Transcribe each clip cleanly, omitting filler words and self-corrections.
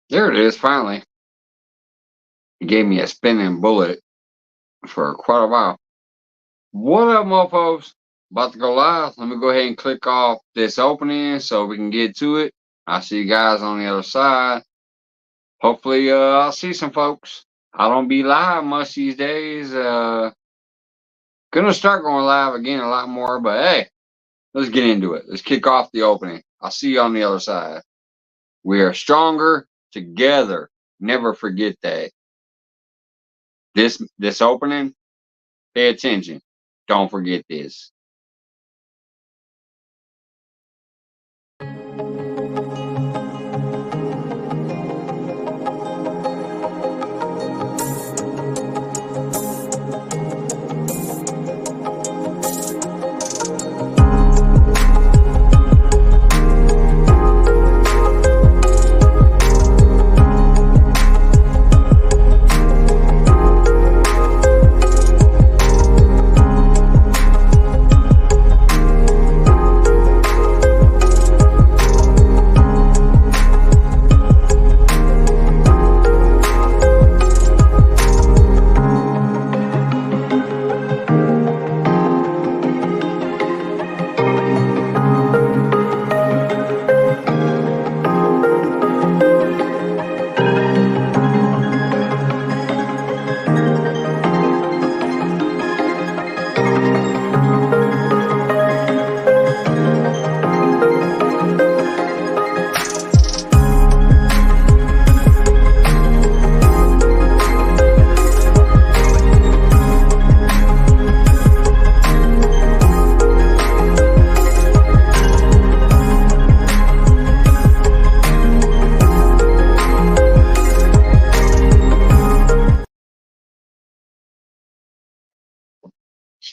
There it is, finally. It gave me a spinning bullet for quite a while. What up, mofos? About to go live. Let me go ahead and click off this opening so we can get to it. I'll see you guys on the other side. Hopefully, I'll see some folks. I don't be live much these days. Gonna start going live again a lot more, but hey, let's get into it. Let's kick off the opening. I'll see you on the other side. We are stronger together. Never forget that. This opening, pay attention. Don't forget this.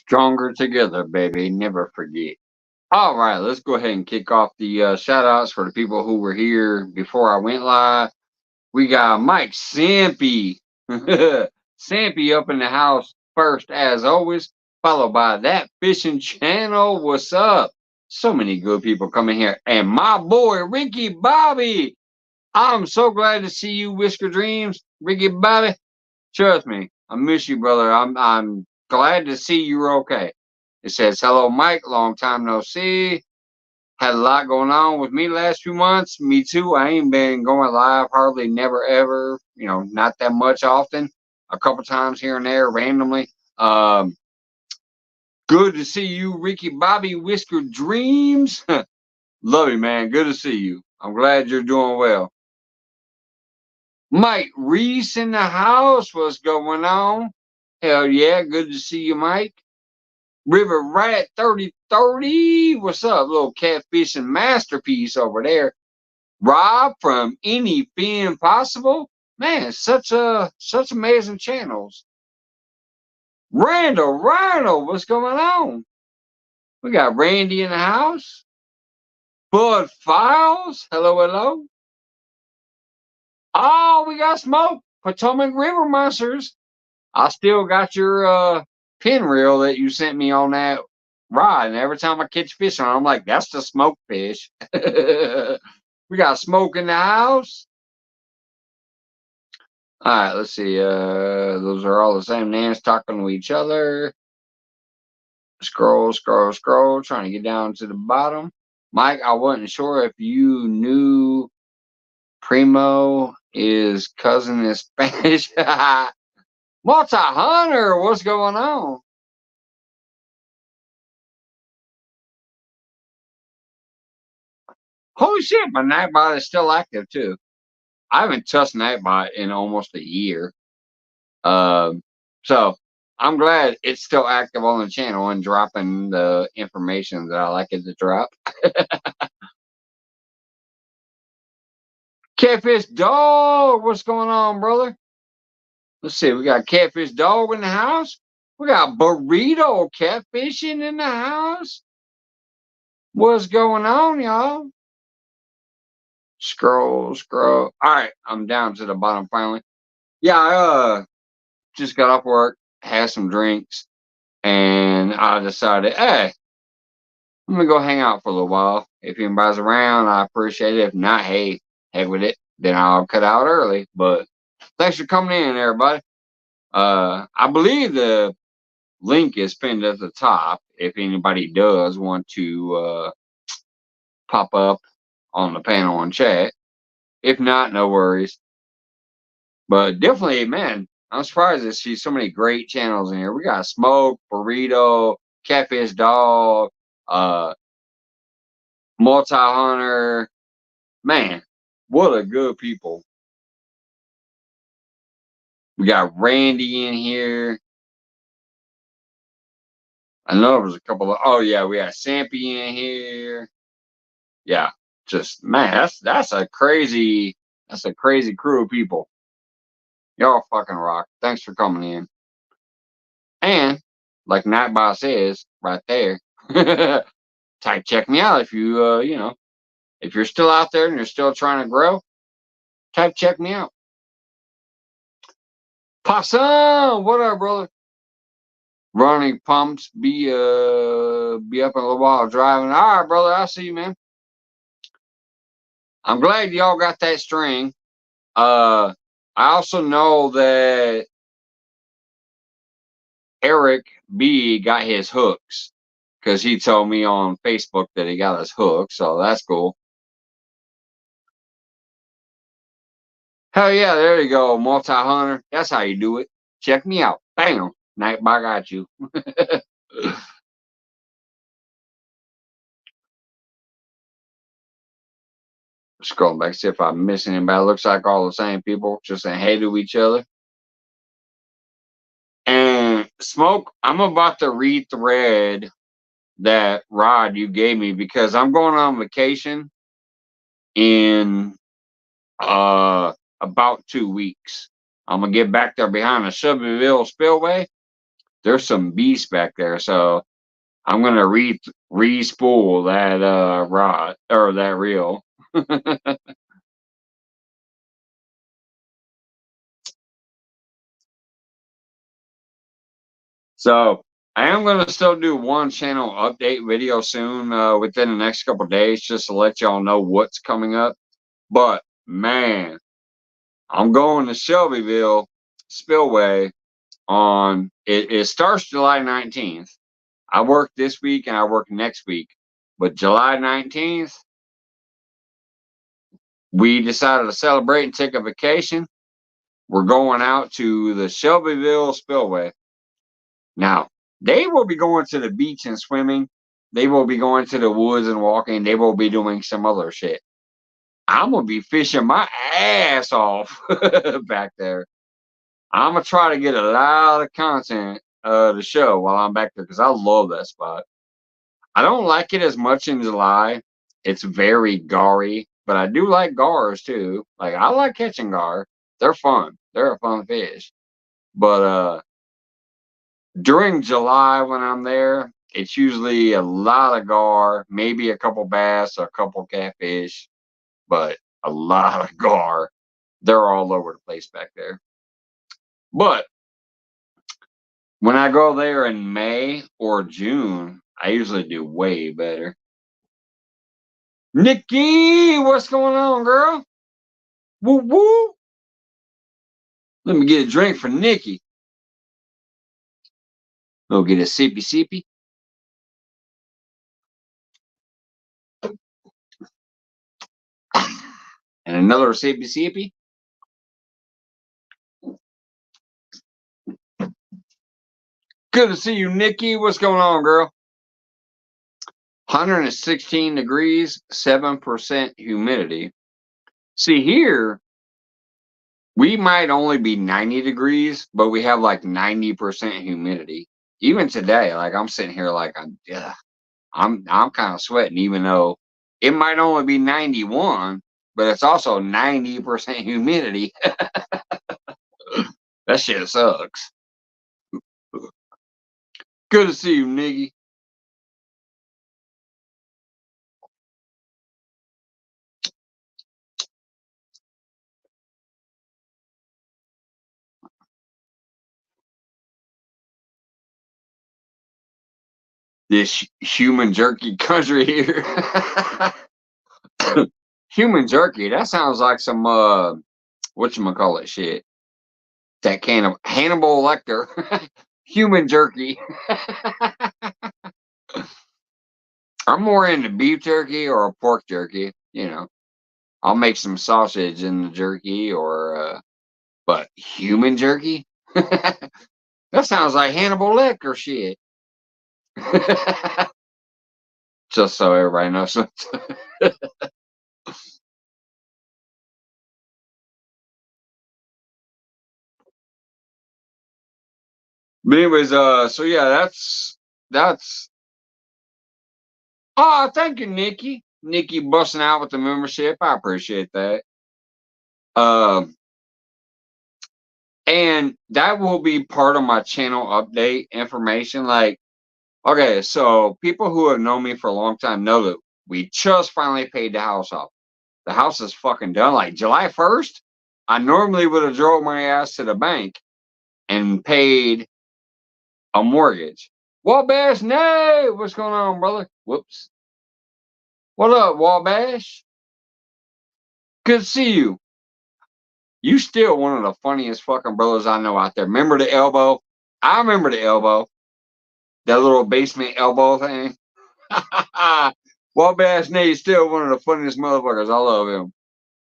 Stronger together, baby. Never forget. All right, let's go ahead and kick off the shout outs for the people who were here before I went live. We got Mike Sampy. Sampy up in the house first, as always, followed by That Fishing Channel. What's up? So many good people coming here. And my boy, Ricky Bobby. I'm so glad to see you, Whisker Dreams. Ricky Bobby, trust me, I miss you, brother. I'm glad to see you're okay. It says, hello, Mike. Long time no see. Had a lot going on with me last few months. Me too. I ain't been going live hardly, never, ever. You know, not that much often. A couple times here and there, randomly. Good to see you, Ricky Bobby Whisker Dreams. Love you, man. Good to see you. I'm glad you're doing well. Mike Reese in the house. What's going on? Hell yeah. Good to see you, Mike. River Rat 3030. What's up? Little catfishing masterpiece over there. Rob from Any Fin Possible. Man, such amazing channels. Randall, what's going on? We got Randy in the house. Bud Files. Hello. Oh, we got Smoke. Potomac River Monsters. I still got your pin reel that you sent me on that rod. And every time I catch fish on it, I'm like, that's the smoke fish. We got Smoke in the house. All right, let's see. Those are all the same names talking to each other. Scroll, trying to get down to the bottom. Mike, I wasn't sure if you knew Primo is cousin in Spanish. Multi-hunter, what's going on? Holy shit, my Nightbot is still active too. I haven't touched Nightbot in almost a year. So I'm glad it's still active on the channel and dropping the information that I like it to drop. Catfish Dog, what's going on, brother? Let's see, we got Catfish Dog in the house. We got Burrito Catfishing in the house. What's going on, y'all? Scroll. All right, I'm down to the bottom finally. Yeah, I just got off work, had some drinks, and I decided, hey, I'm gonna go hang out for a little while. If anybody's around, I appreciate it. If not, hey, heck with it. then I'll cut out early. But thanks for coming in, everybody. I believe the link is pinned at the top if anybody does want to pop up on the panel and chat. If not, no worries. But definitely, man, I'm surprised to see so many great channels in here. We got Smoke, Burrito, Catfish Dog, Multi Hunter. Man, what a good people. We got Randy in here. I know there was a couple of. Oh yeah, we got Sampy in here. Yeah, just man, that's a crazy crew of people. Y'all fucking rock. Thanks for coming in. And like Nightbot says right there, type check me out if you if you're still out there and you're still trying to grow. Type check me out. Possum, what up, brother? Running pumps, be up in a little while driving. All right, brother, I see you, man. I'm glad y'all got that string. I also know that Eric B got his hooks because he told me on Facebook that he got his hook, so that's cool. Hell yeah, there you go, multi-hunter. That's how you do it. Check me out. Bam. Nightbot got you. Scroll back, see if I'm missing anybody. Looks like all the same people just saying hey to each other. And Smoke, I'm about to rethread that rod you gave me because I'm going on vacation in about 2 weeks. I'm gonna get back there behind the Shelbyville Spillway. There's some beasts back there, so I'm gonna re-spool that rod or that reel. So I am gonna still do one channel update video soon within the next couple days, just to let y'all know what's coming up. But man, I'm going to Shelbyville Spillway on it starts July 19th. I work this week and I work next week. But July 19th, we decided to celebrate and take a vacation. We're going out to the Shelbyville Spillway. Now, they will be going to the beach and swimming. They will be going to the woods and walking. They will be doing some other shit. I'm going to be fishing my ass off back there. I'm going to try to get a lot of content to show while I'm back there because I love that spot. I don't like it as much in July. It's very gary, but I do like gars too. Like I like catching gar. They're fun. They're a fun fish. But during July when I'm there, it's usually a lot of gar, maybe a couple bass, a couple catfish, but a lot of gar. They're all over the place back there. But when I go there in May or June, I usually do way better. Nikki, what's going on, girl? Woo woo. Let me get a drink for Nikki. Go get a sippy sippy. And another sippy sippy. Good to see you, Nikki. What's going on, girl? 116 degrees, 7% humidity. See, here, we might only be 90 degrees, but we have like 90% humidity. Even today, like I'm sitting here like I'm kind of sweating, even though it might only be 91, but it's also 90% humidity. That shit sucks. Good to see you, Niggy. This human jerky country here. Human jerky. That sounds like some whatchamacallit shit. That can of Hannibal Lecter. Human jerky. I'm more into beef jerky or a pork jerky. You know, I'll make some sausage in the jerky but human jerky? That sounds like Hannibal Lecter shit. Just so everybody knows. But anyways, so yeah, that's oh, thank you, Nikki. Nikki busting out with the membership. I appreciate that. Um, and that will be part of my channel update information. Like, okay, so people who have known me for a long time know that we just finally paid the house off. The house is fucking done. Like July 1st, I normally would have drove my ass to the bank and paid a mortgage. Wabash, nay, what's going on, brother? Whoops. What up, Wabash? Good to see you. You still one of the funniest fucking brothers I know out there. Remember the elbow? I remember the elbow. That little basement elbow thing. Wabash Nate's still one of the funniest motherfuckers. I love him.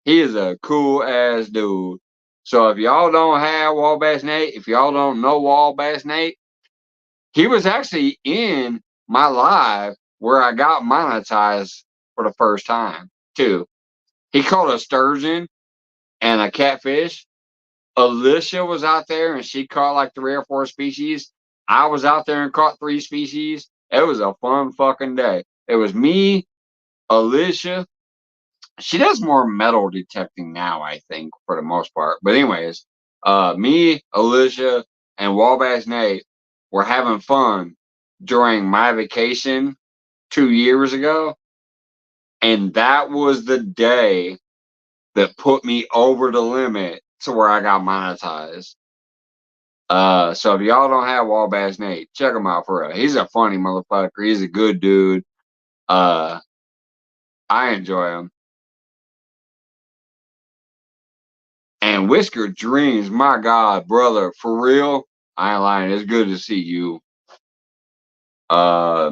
He is a cool ass dude. So if y'all don't have Wabash Nate, if y'all don't know Wabash Nate, he was actually in my live where I got monetized for the first time too. He caught a sturgeon and a catfish. Alicia was out there and she caught like 3 or 4 species. I was out there and caught 3 species. It was a fun fucking day. It was me, Alicia. She does more metal detecting now, I think, for the most part. But anyways, me, Alicia, and Wabash Nate were having fun during my vacation 2 years ago. And that was the day that put me over the limit to where I got monetized. So if y'all don't have Wabash Nate, check him out for real. He's a funny motherfucker. He's a good dude. Uh, I enjoy him. And Whisker Dreams, my God, brother, for real. I ain't lying. It's good to see you. I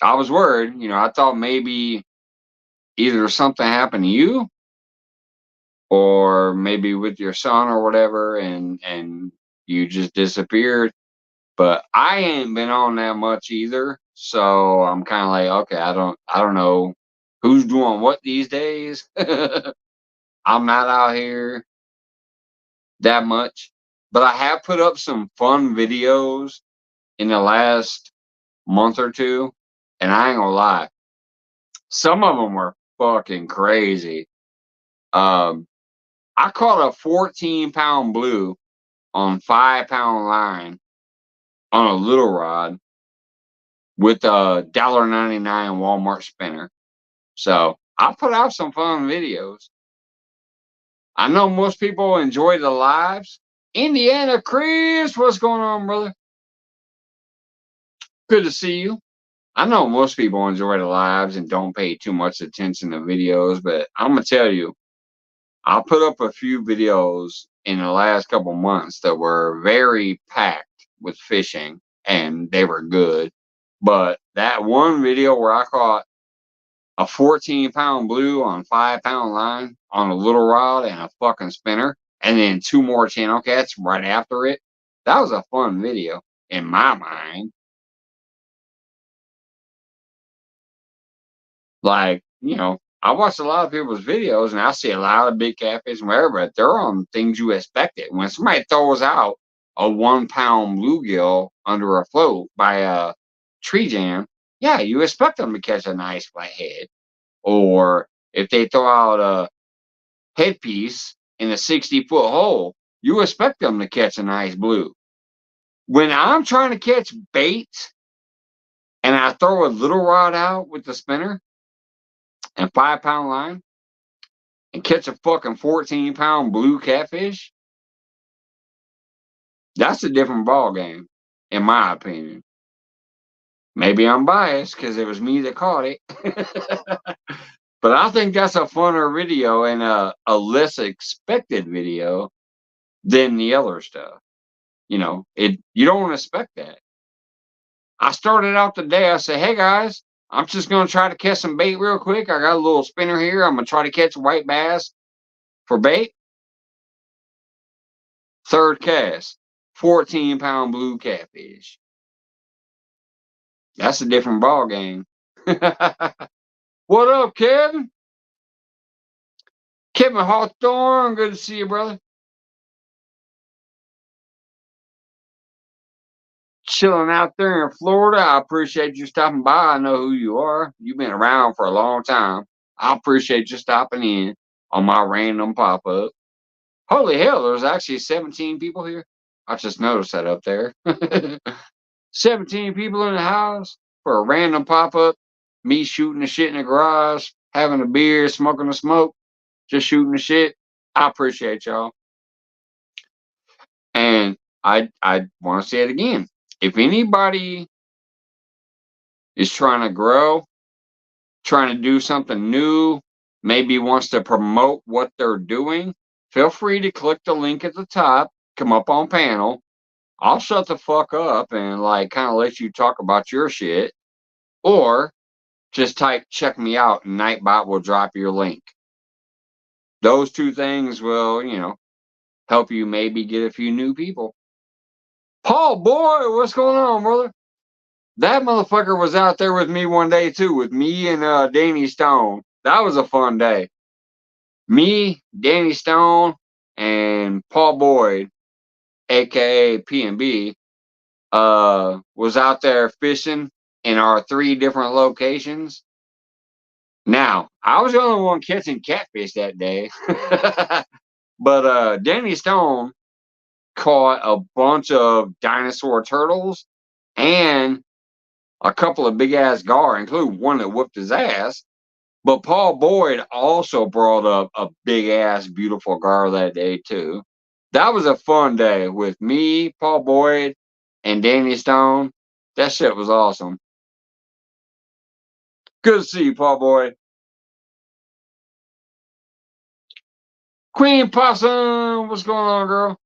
was worried. You know, I thought maybe either something happened to you or maybe with your son or whatever, and you just disappeared. But I ain't been on that much either, so I'm kind of like, okay, I don't know who's doing what these days. I'm not out here that much, but I have put up some fun videos in the last month or two, and I ain't gonna lie, some of them were fucking crazy. Um, I caught a 14-pound blue on 5-pound line on a little rod with a $1.99 Walmart spinner. So I put out some fun videos. I know most people enjoy the lives. Indiana Chris, what's going on, brother? Good to see you. I know most people enjoy the lives and don't pay too much attention to videos, but I'm gonna tell you, I put up a few videos in the last couple months that were very packed with fishing, and they were good. But that one video where I caught a 14-pound blue on 5-pound line on a little rod and a fucking spinner, and then 2 more channel cats right after it, that was a fun video in my mind. Like, you know, I watch a lot of people's videos and I see a lot of big catfish and whatever, but they're on things you expect it. When somebody throws out a 1-pound bluegill under a float by a tree jam, yeah, you expect them to catch a nice flathead. Or if they throw out a headpiece in a 60-foot hole, you expect them to catch a nice blue. When I'm trying to catch bait and I throw a little rod out with the spinner and 5-pound line, and catch a fucking 14-pound blue catfish, that's a different ball game, in my opinion. Maybe I'm biased because it was me that caught it. But I think that's a funner video and a less expected video than the other stuff. You know, you don't expect that. I started out the day, I said, hey guys, I'm just going to try to catch some bait real quick. I got a little spinner here. I'm going to try to catch a white bass for bait. Third cast, 14-pound blue catfish. That's a different ball game. What up, Kevin? Kevin Hawthorne, good to see you, brother. Chilling out there in Florida. I appreciate you stopping by. I know who you are. You've been around for a long time. I appreciate you stopping in on my random pop-up. Holy hell, there's actually 17 people here. I just noticed that up there. 17 people in the house for a random pop-up. Me shooting the shit in the garage, having a beer, smoking a smoke, just shooting the shit. I appreciate y'all. And I want to say it again. If anybody is trying to grow, trying to do something new, maybe wants to promote what they're doing, feel free to click the link at the top, come up on panel. I'll shut the fuck up and like kind of let you talk about your shit. Or just type check me out and Nightbot will drop your link. Those two things will, help you maybe get a few new people. Paul Boy, what's going on, brother? That motherfucker was out there with me one day too, with me and Danny Stone. That was a fun day. Me, Danny Stone, and Paul Boyd, aka PNB, was out there fishing in our 3 different locations. Now, I was the only one catching catfish that day. But Danny Stone caught a bunch of dinosaur turtles and a couple of big ass gar, including one that whooped his ass. But Paul Boyd also brought up a big ass beautiful gar that day too. That was a fun day with me, Paul Boyd, and Danny Stone. That shit was awesome. Good to see you, Paul Boyd. Queen Possum, what's going on, girl?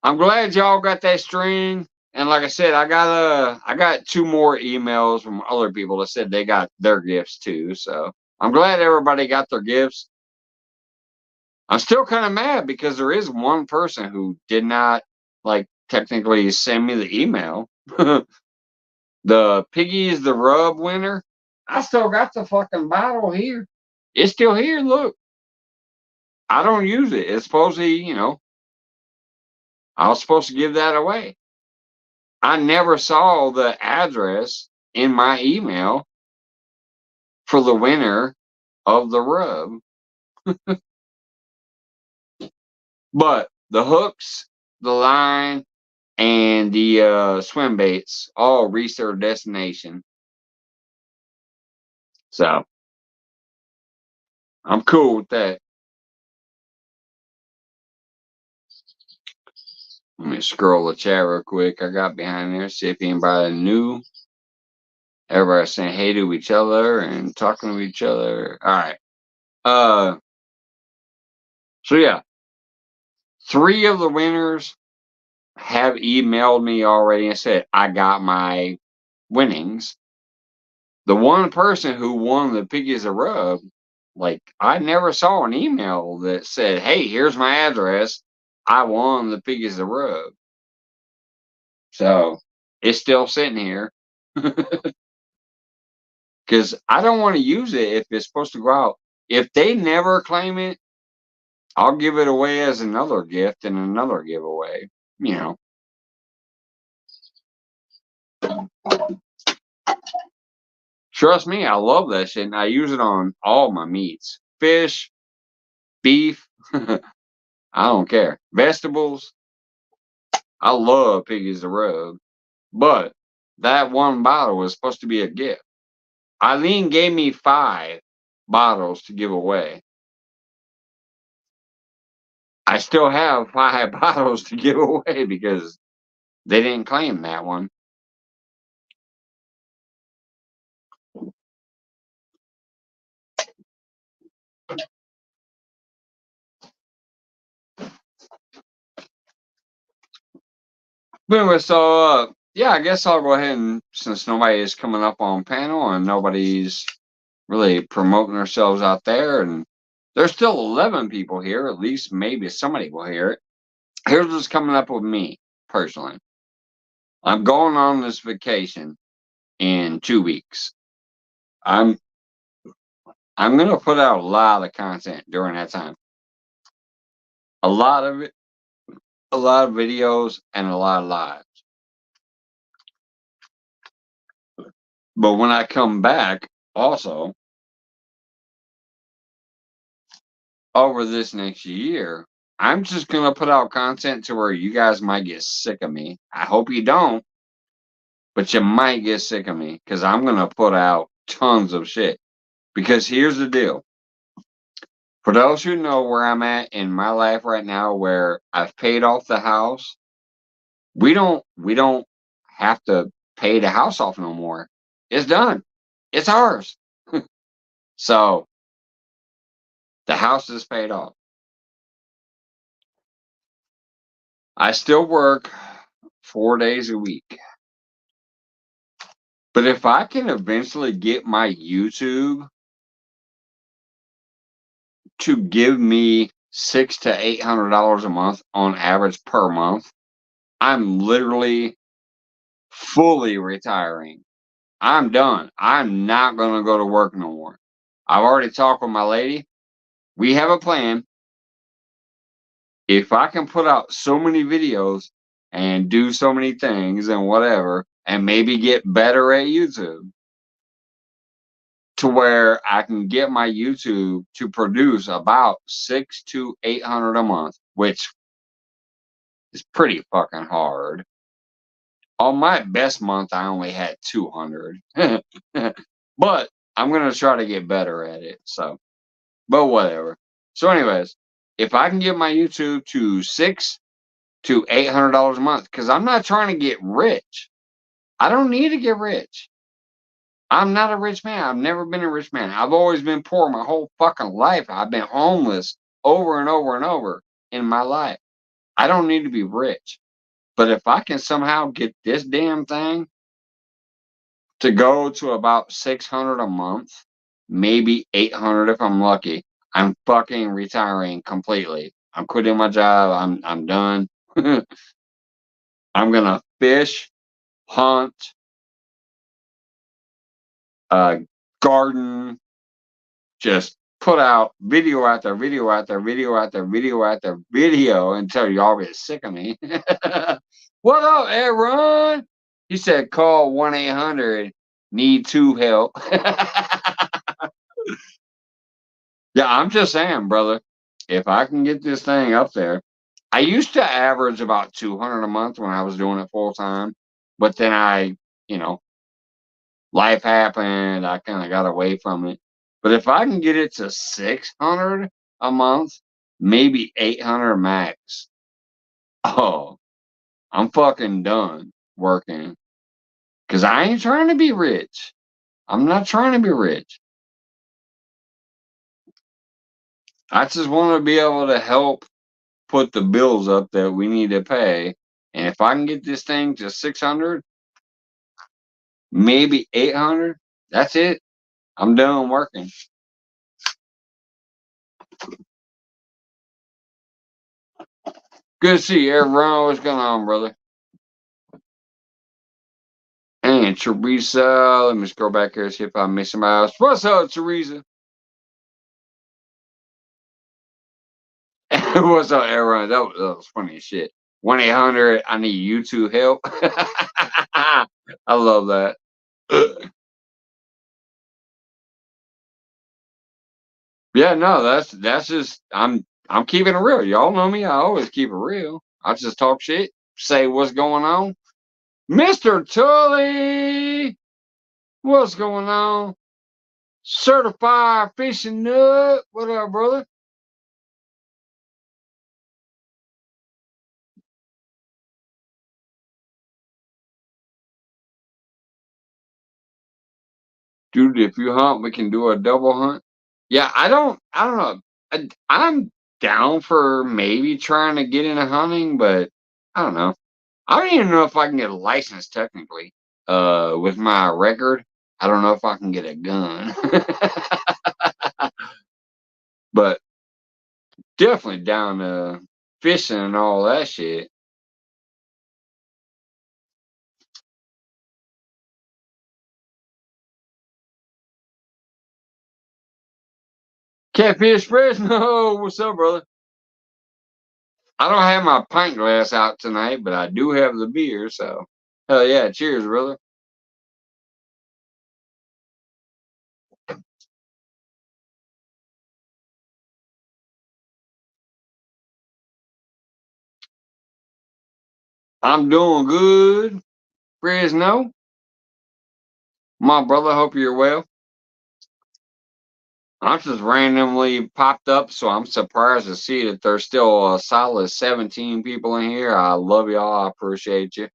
I'm glad y'all got that string. And like I said, I got 2 more emails from other people that said they got their gifts too. So I'm glad everybody got their gifts. I'm still kind of mad because there is one person who did not like technically send me the email. The Piggy's the Rub winner. I still got the fucking bottle here. It's still here. Look, I don't use it. It's supposed to, I was supposed to give that away. I never saw the address in my email for the winner of the rub. But the hooks, the line, and the swim baits all reached their destination. So I'm cool with that. Let me scroll the chat real quick. I got behind there, see if anybody knew. Everybody saying hey to each other and talking to each other. All right. So yeah, 3 of the winners have emailed me already and said I got my winnings. The one person who won the Piggies a Rub, like I never saw an email that said, "Hey, here's my address. I won the Piggies a Rub." So it's still sitting here because I don't want to use it if it's supposed to go out. If they never claim it, I'll give it away as another gift and another giveaway. You know. Trust me, I love that shit, and I use it on all my meats. Fish, beef, I don't care. Vegetables, I love Piggies to Rub. But that one bottle was supposed to be a gift. Eileen gave me 5 bottles to give away. I still have 5 bottles to give away because they didn't claim that one. But anyway, so yeah, I guess I'll go ahead and since nobody is coming up on panel and nobody's really promoting themselves out there, and there's still 11 people here, at least maybe somebody will hear it. Here's what's coming up with me personally. I'm going on this vacation in 2 weeks. I'm gonna put out a lot of content during that time. A lot of it, a lot of videos, and a lot of lives. But when I come back, also over this next year, I'm just gonna put out content to where you guys might get sick of me. I hope you don't, but you might get sick of me because I'm gonna put out tons of shit. Because here's the deal. For those who know where I'm at in my life right now, where I've paid off the house, we don't have to pay the house off no more. It's done. It's ours. So the house is paid off. I still work 4 days a week. But if I can eventually get my YouTube to give me $600 to $800 a month on average per month, I'm literally fully retiring. I'm done. I'm not gonna go to work no more. I've already talked with my lady. We have a plan. If I can put out so many videos and do so many things and whatever, and maybe get better at YouTube to where I can get my YouTube to produce about 600 to 800 a month, which is pretty fucking hard. On my best month, I only had 200, but I'm gonna try to get better at it. So, but whatever. So, anyways, if I can get my YouTube to $600 to $800 a month, because I'm not trying to get rich. I don't need to get rich. I'm not a rich man. I've never been a rich man. I've always been poor my whole fucking life. I've been homeless over and over and over in my life. I don't need to be rich. But if I can somehow get this damn thing to go to about 600 a month, maybe 800 if I'm lucky, I'm fucking retiring completely. I'm quitting my job. I'm done. I'm gonna fish, hunt, garden, just put out video after video after video after video after video until y'all get sick of me. What up, Aaron? He said call 1-800 need to help. Yeah, I'm just saying, brother. If I can get this thing up there, I used to average about 200 a month when I was doing it full time, but then you know, life happened. I kind of got away from it. But if I can get it to 600 a month, maybe 800 max, oh, I'm fucking done working. Because I ain't trying to be rich. I'm not trying to be rich. I just want to be able to help put the bills up that we need to pay. And if I can get this thing to 600, maybe 800, that's it. I'm done working. Good to see you, everyone. What's going on, brother? And Teresa, let me scroll back here, see if I miss somebody else. What's up, Teresa? What's up, everyone? That was funny as shit. 1-800, I need you to help. I love that. Yeah, no, that's just I'm keeping it real. Y'all know me. I always keep it real. I just talk shit, say what's going on. Mr. Tully, what's going on? Certified fishing nut. What up, brother? Dude, if you hunt, we can do a double hunt. Yeah, I don't know. I'm down for maybe trying to get into hunting, but I don't know. I don't even know if I can get a license technically. With my record, I don't know if I can get a gun. But definitely down to fishing and all that shit. Catfish Fresno, what's up, brother? I don't have my pint glass out tonight, but I do have the beer, so hell yeah, cheers, brother. I'm doing good, Fresno. My brother, hope you're well. I just randomly popped up, so I'm surprised to see that there's still a solid 17 people in here. I love y'all. I appreciate you.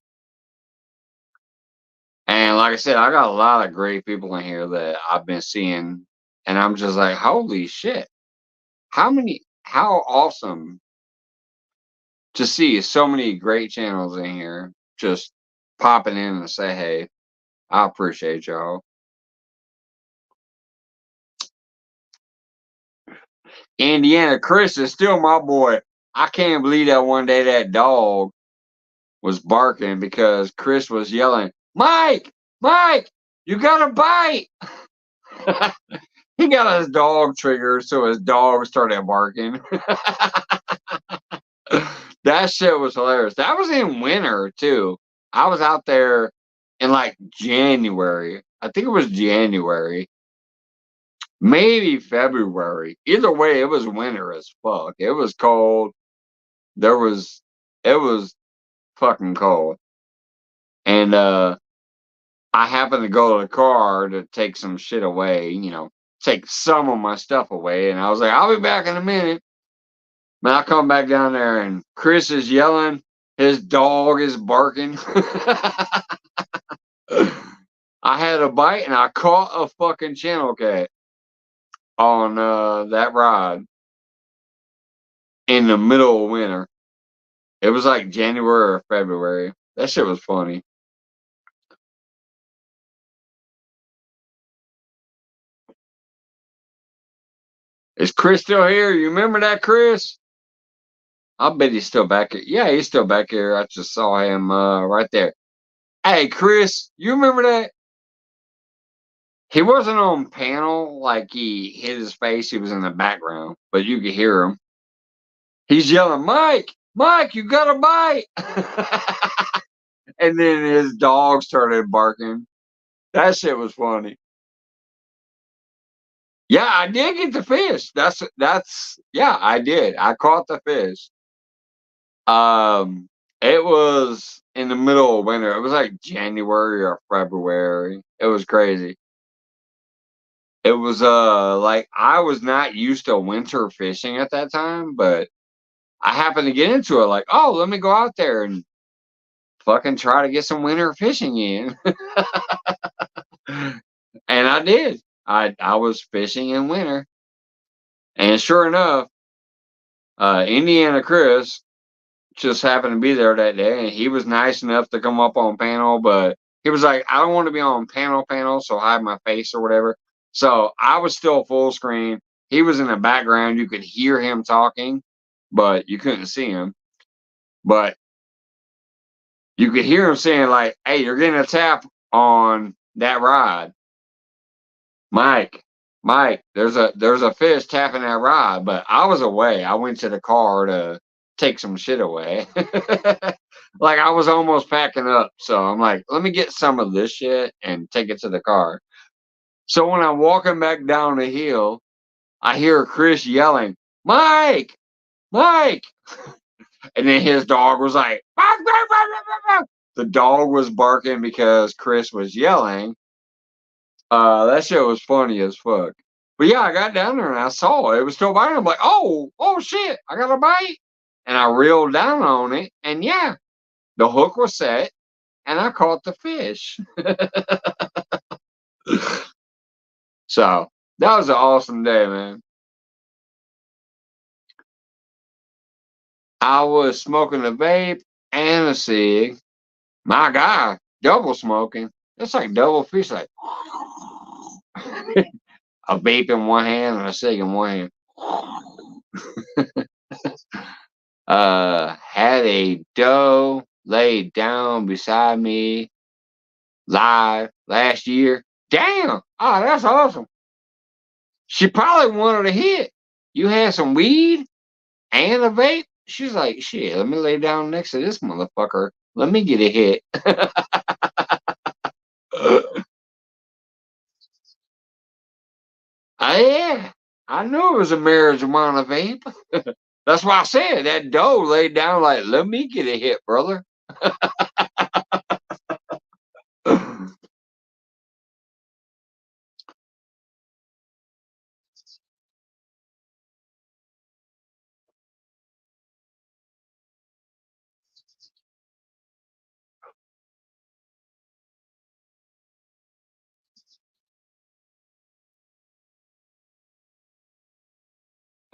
And like I said, I got a lot of great people in here that I've been seeing, and I'm just like, holy shit. How awesome to see so many great channels in here just popping in and say, hey, I appreciate y'all. Indiana Chris is still my boy. I can't believe that one day that dog was barking because Chris was yelling, Mike, Mike, you got to bite. He got his dog triggered, so his dog started barking. That shit was hilarious. That was in winter, too. I was out there in like January. I think it was January. Maybe February. Either way, it was winter as fuck. It was cold. There was, it was fucking cold. And I happened to go to the car to take some shit away, take some of my stuff away. And I was like, I'll be back in a minute. Man, I come back down there and Chris is yelling. His dog is barking. I had a bite and I caught a fucking channel cat on that ride in the middle of winter. It was like January or February. That shit was funny. Is Chris still here? You remember that, Chris? I bet he's still back here. Yeah, he's still back here. I just saw him right there. Hey, Chris, you remember that? He wasn't on panel, like he hit his face. He was in the background, but you could hear him. He's yelling, Mike, Mike, you got a bite. And then his dog started barking. That shit was funny. Yeah, I did get the fish. Yeah, I did. I caught the fish. Um, it was in the middle of winter. It was like January or February. It was crazy. It was like I was not used to winter fishing at that time, but I happened to get into it like, oh, let me go out there and fucking try to get some winter fishing in. And I did. I was fishing in winter. And sure enough, Indiana Chris just happened to be there that day, and he was nice enough to come up on panel, but he was like, I don't want to be on panel, so hide my face or whatever. So I was still full screen. He was in the background. You could hear him talking, but you couldn't see him. But you could hear him saying, like, hey, you're getting a tap on that rod. Mike, Mike, there's a fish tapping that rod, but I was away. I went to the car to take some shit away. Like I was almost packing up, so I'm like, let me get some of this shit and take it to the car. So when I'm walking back down the hill, I hear Chris yelling, Mike, Mike, and then his dog was like, bark, bark, bark, bark, bark. The dog was barking because Chris was yelling. That shit was funny as fuck. But yeah, I got down there and I saw it. It was still biting. I'm like, oh shit, I got a bite. And I reeled down on it. And yeah, the hook was set and I caught the fish. So that was an awesome day, man. I was smoking a vape and a cig. My God, double smoking. That's like double fish. Like a vape in one hand and a cig in one hand. Had a doe laid down beside me live last year. Damn! Oh, that's awesome. She probably wanted a hit. You had some weed and a vape. She's like, shit, let me lay down next to this motherfucker. Let me get a hit. Yeah, I knew it was a marijuana vape. That's why I said that doe laid down like, let me get a hit, brother.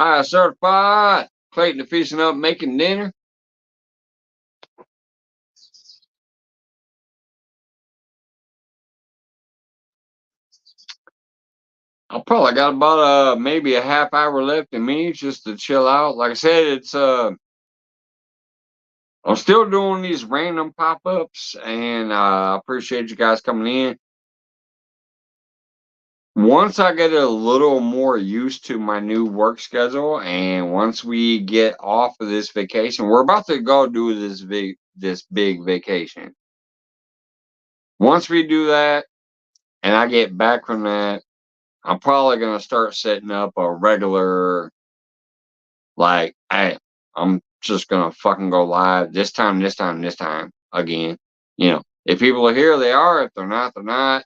Hi, certified. Clayton fishing up, making dinner. I probably got about maybe a half hour left in me just to chill out. Like I said, it's I'm still doing these random pop-ups, and I appreciate you guys coming in. Once I get a little more used to my new work schedule, and once we get off of this vacation, we're about to go do this big vacation. Once we do that, and I get back from that, I'm probably gonna start setting up a regular, like, hey, I'm just gonna fucking go live this time, this time, this time again. You know, if people are here, they are. If they're not, they're not.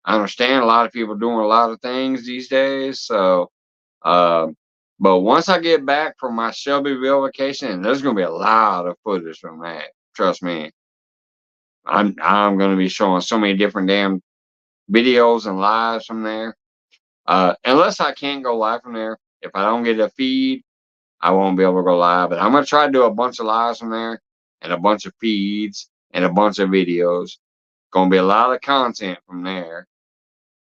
I understand a lot of people doing a lot of things these days. So, but once I get back from my Shelbyville vacation, there's gonna be a lot of footage from that. Trust me. I'm gonna be showing so many different damn videos and lives from there. Unless I can't go live from there, if I don't get a feed, I won't be able to go live. But I'm gonna try to do a bunch of lives from there, and a bunch of feeds, and a bunch of videos. Gonna be a lot of content from there.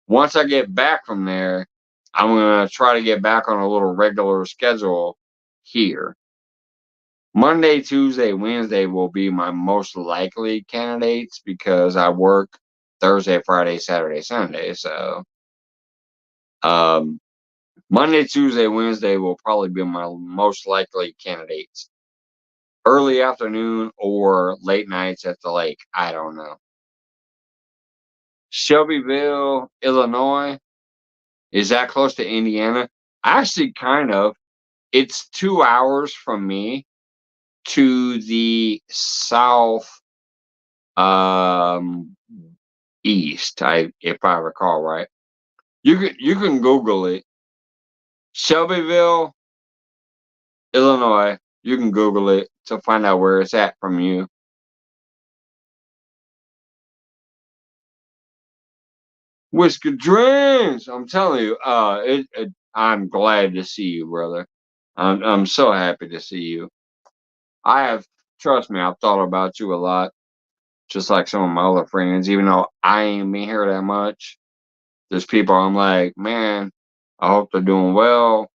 Once I get back from there, I'm gonna try to get back on a little regular schedule here. Monday, Tuesday, Wednesday will be my most likely candidates because I work Thursday, Friday, Saturday, Sunday. So um, Monday, Tuesday, Wednesday will probably be my most likely candidates. Early afternoon or late nights at the lake. I don't know. Shelbyville, Illinois. Is that close to Indiana? Actually, kind of. It's 2 hours from me to the south um east, if I recall right. You can Google it. Shelbyville, Illinois. You can Google it to find out where it's at from you. Whisker Dreams. I'm telling you, I'm glad to see you, brother. I'm so happy to see you. I have, trust me, I've thought about you a lot, just like some of my other friends. Even though I ain't been here that much, there's people I'm like, man, I hope they're doing well,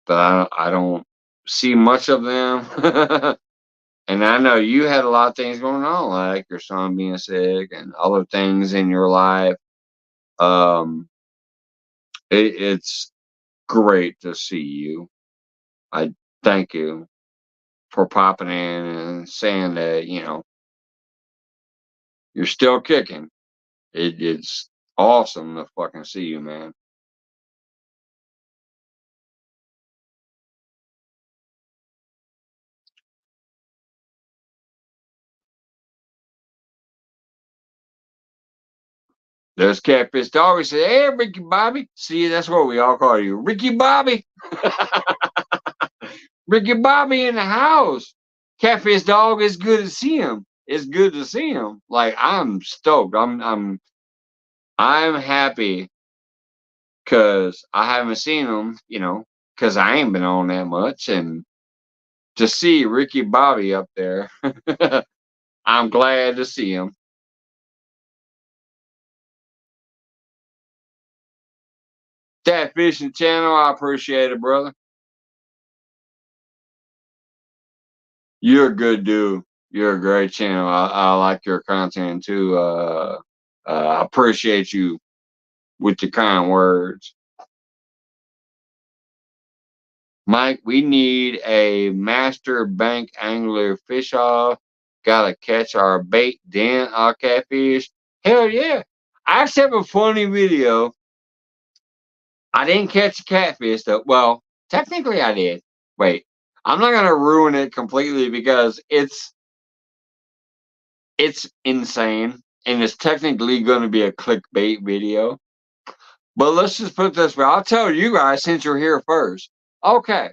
but I don't see much of them. And I know you had a lot of things going on, like your son being sick and other things in your life. Um, it's great to see you. I thank you for popping in and saying that, you're still kicking. It's awesome to fucking see you, man. There's Catfish Dog. He said, hey, Ricky Bobby. See, that's what we all call you. Ricky Bobby. Ricky Bobby in the house. Catfish Dog, it's good to see him. It's good to see him. Like, I'm stoked. I'm happy because I haven't seen him, because I ain't been on that much. And to see Ricky Bobby up there. I'm glad to see him. That fishing channel, I appreciate it, brother. You're a good dude. You're a great channel. I like your content too. I appreciate you with your kind words. Mike, we need a master bank angler fish off. Gotta catch our bait, then our catfish. Hell yeah. I actually have a funny video. I didn't catch a catfish though. Well, technically I did. Wait, I'm not gonna ruin it completely because it's insane and it's technically gonna be a clickbait video. But let's just put it this way. I'll tell you guys since you're here first. Okay.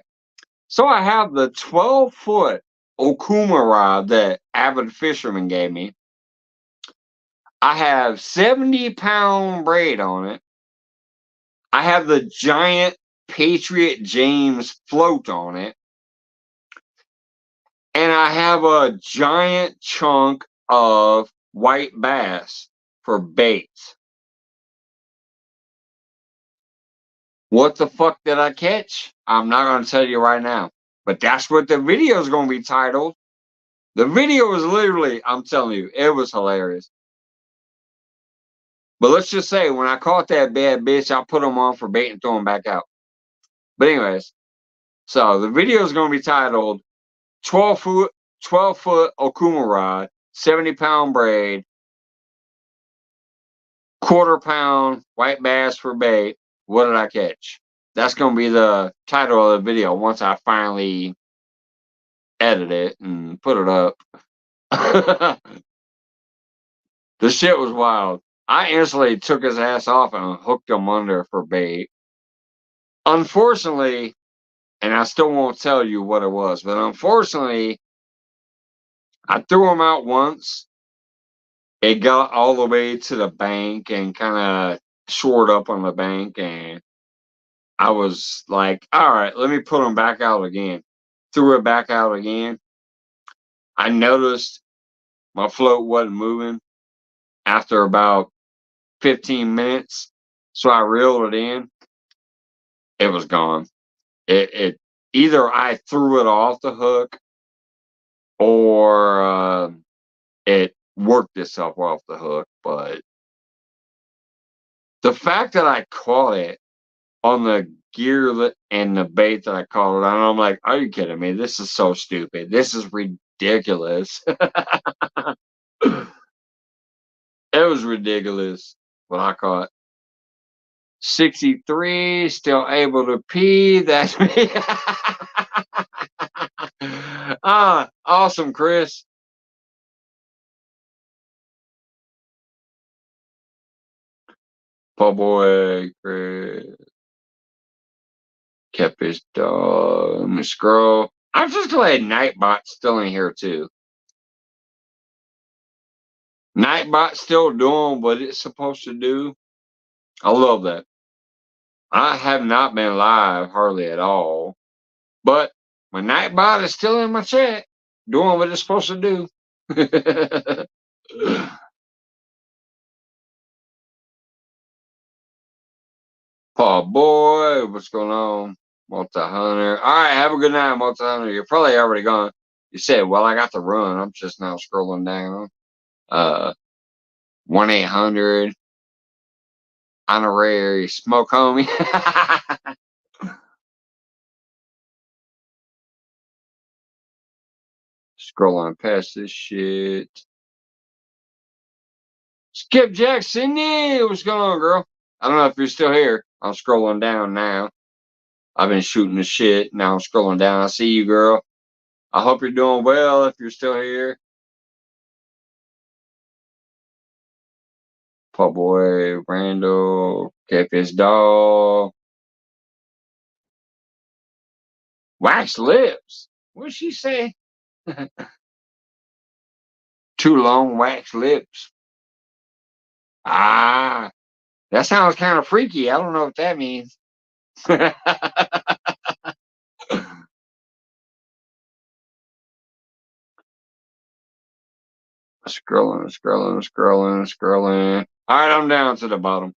So I have the 12-foot Okuma rod that Avid Fisherman gave me. I have 70-pound braid on it. I have the giant Patriot James float on it. And I have a giant chunk of white bass for baits. What the fuck did I catch? I'm not going to tell you right now. But that's what the video is going to be titled. The video was literally, I'm telling you, it was hilarious. But let's just say, when I caught that bad bitch, I put them on for bait and throw them back out. But anyways, so the video is going to be titled 12-foot Okuma rod, 70-pound braid, quarter-pound white bass for bait. What did I catch? That's going to be the title of the video once I finally edit it and put it up. The shit was wild. I instantly took his ass off and hooked him under for bait. Unfortunately, and I still won't tell you what it was, but unfortunately, I threw him out once. It got all the way to the bank and kind of shored up on the bank, and I was like, all right, let me put him back out again. Threw it back out again. I noticed my float wasn't moving after about 15 minutes, so I reeled it in. It was gone. It either I threw it off the hook or it worked itself off the hook. But the fact that I caught it on the gear and the bait that I caught it on, I'm like, are you kidding me? This is so stupid. This is ridiculous. It was ridiculous what I caught. 63, still able to pee. That's me. Ah, awesome, Chris. Po boy, Chris. Kept his dog. Miss Scroll. I'm just glad Nightbot's still in here too. Nightbot's still doing what it's supposed to do. I love that. I have not been live hardly at all. But my Nightbot is still in my chat, doing what it's supposed to do. Paul boy, what's going on? Multi-hunter. All right, have a good night, multi-hunter. You're probably already gone. You said, well, I got to run. I'm just now scrolling down. 1-800 honorary smoke homie. Scrolling past this shit. Skip Jackson, what's going on, girl? I don't know if you're still here. I'm scrolling down now. I've been shooting the shit. Now I'm scrolling down. I see you, girl. I hope you're doing well if you're still here. Poor boy, Randall, Catfish Dog. Wax lips. What'd she say? Too long wax lips. Ah, that sounds kind of freaky. I don't know what that means. Scrolling. All right, I'm down to the bottom.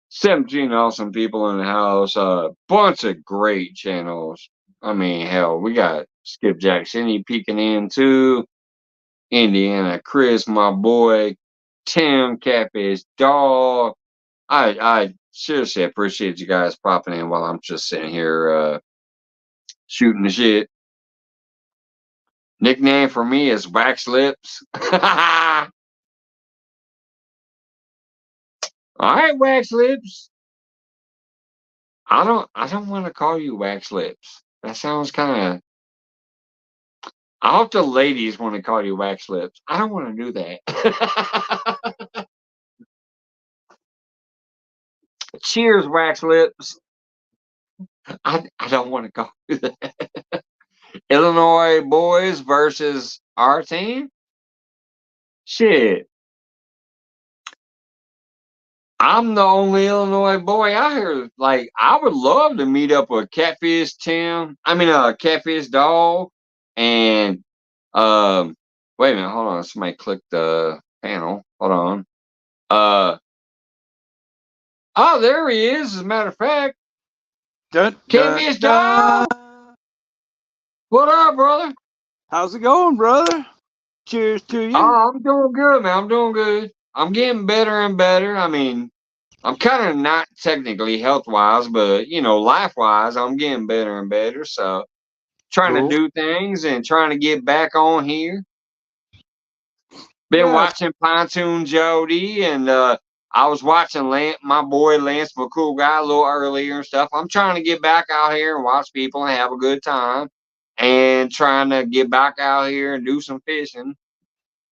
17 awesome people in the house. A bunch of great channels. I mean, hell, we got Skipjack City peeking in too. Indiana Chris, my boy. Tim, Catfish Dog. I seriously appreciate you guys popping in while I'm just sitting here shooting the shit. Nickname for me is Wax Lips. All right, Wax Lips. I don't want to call you Wax Lips. That sounds kind of. I hope the ladies want to call you Wax Lips. I don't want to do that. Cheers, Wax Lips. I don't want to call you that. Illinois boys versus our team. Shit. I'm the only Illinois boy out here. Like, I would love to meet up with Catfish Tim. Catfish Dog. And, wait a minute. Hold on. Somebody clicked the panel. Hold on. Oh, there he is, as a matter of fact. Catfish Dog. What up, brother? How's it going, brother? Cheers to you. Oh, I'm doing good, man. I'm doing good. I'm getting better and better. I mean, I'm kind of not technically health-wise, but, life-wise, I'm getting better and better. So, trying to do things and trying to get back on here. Been watching Pontoon Jody, and I was watching my boy Lance McCool guy a little earlier and stuff. I'm trying to get back out here and watch people and have a good time, and trying to get back out here and do some fishing.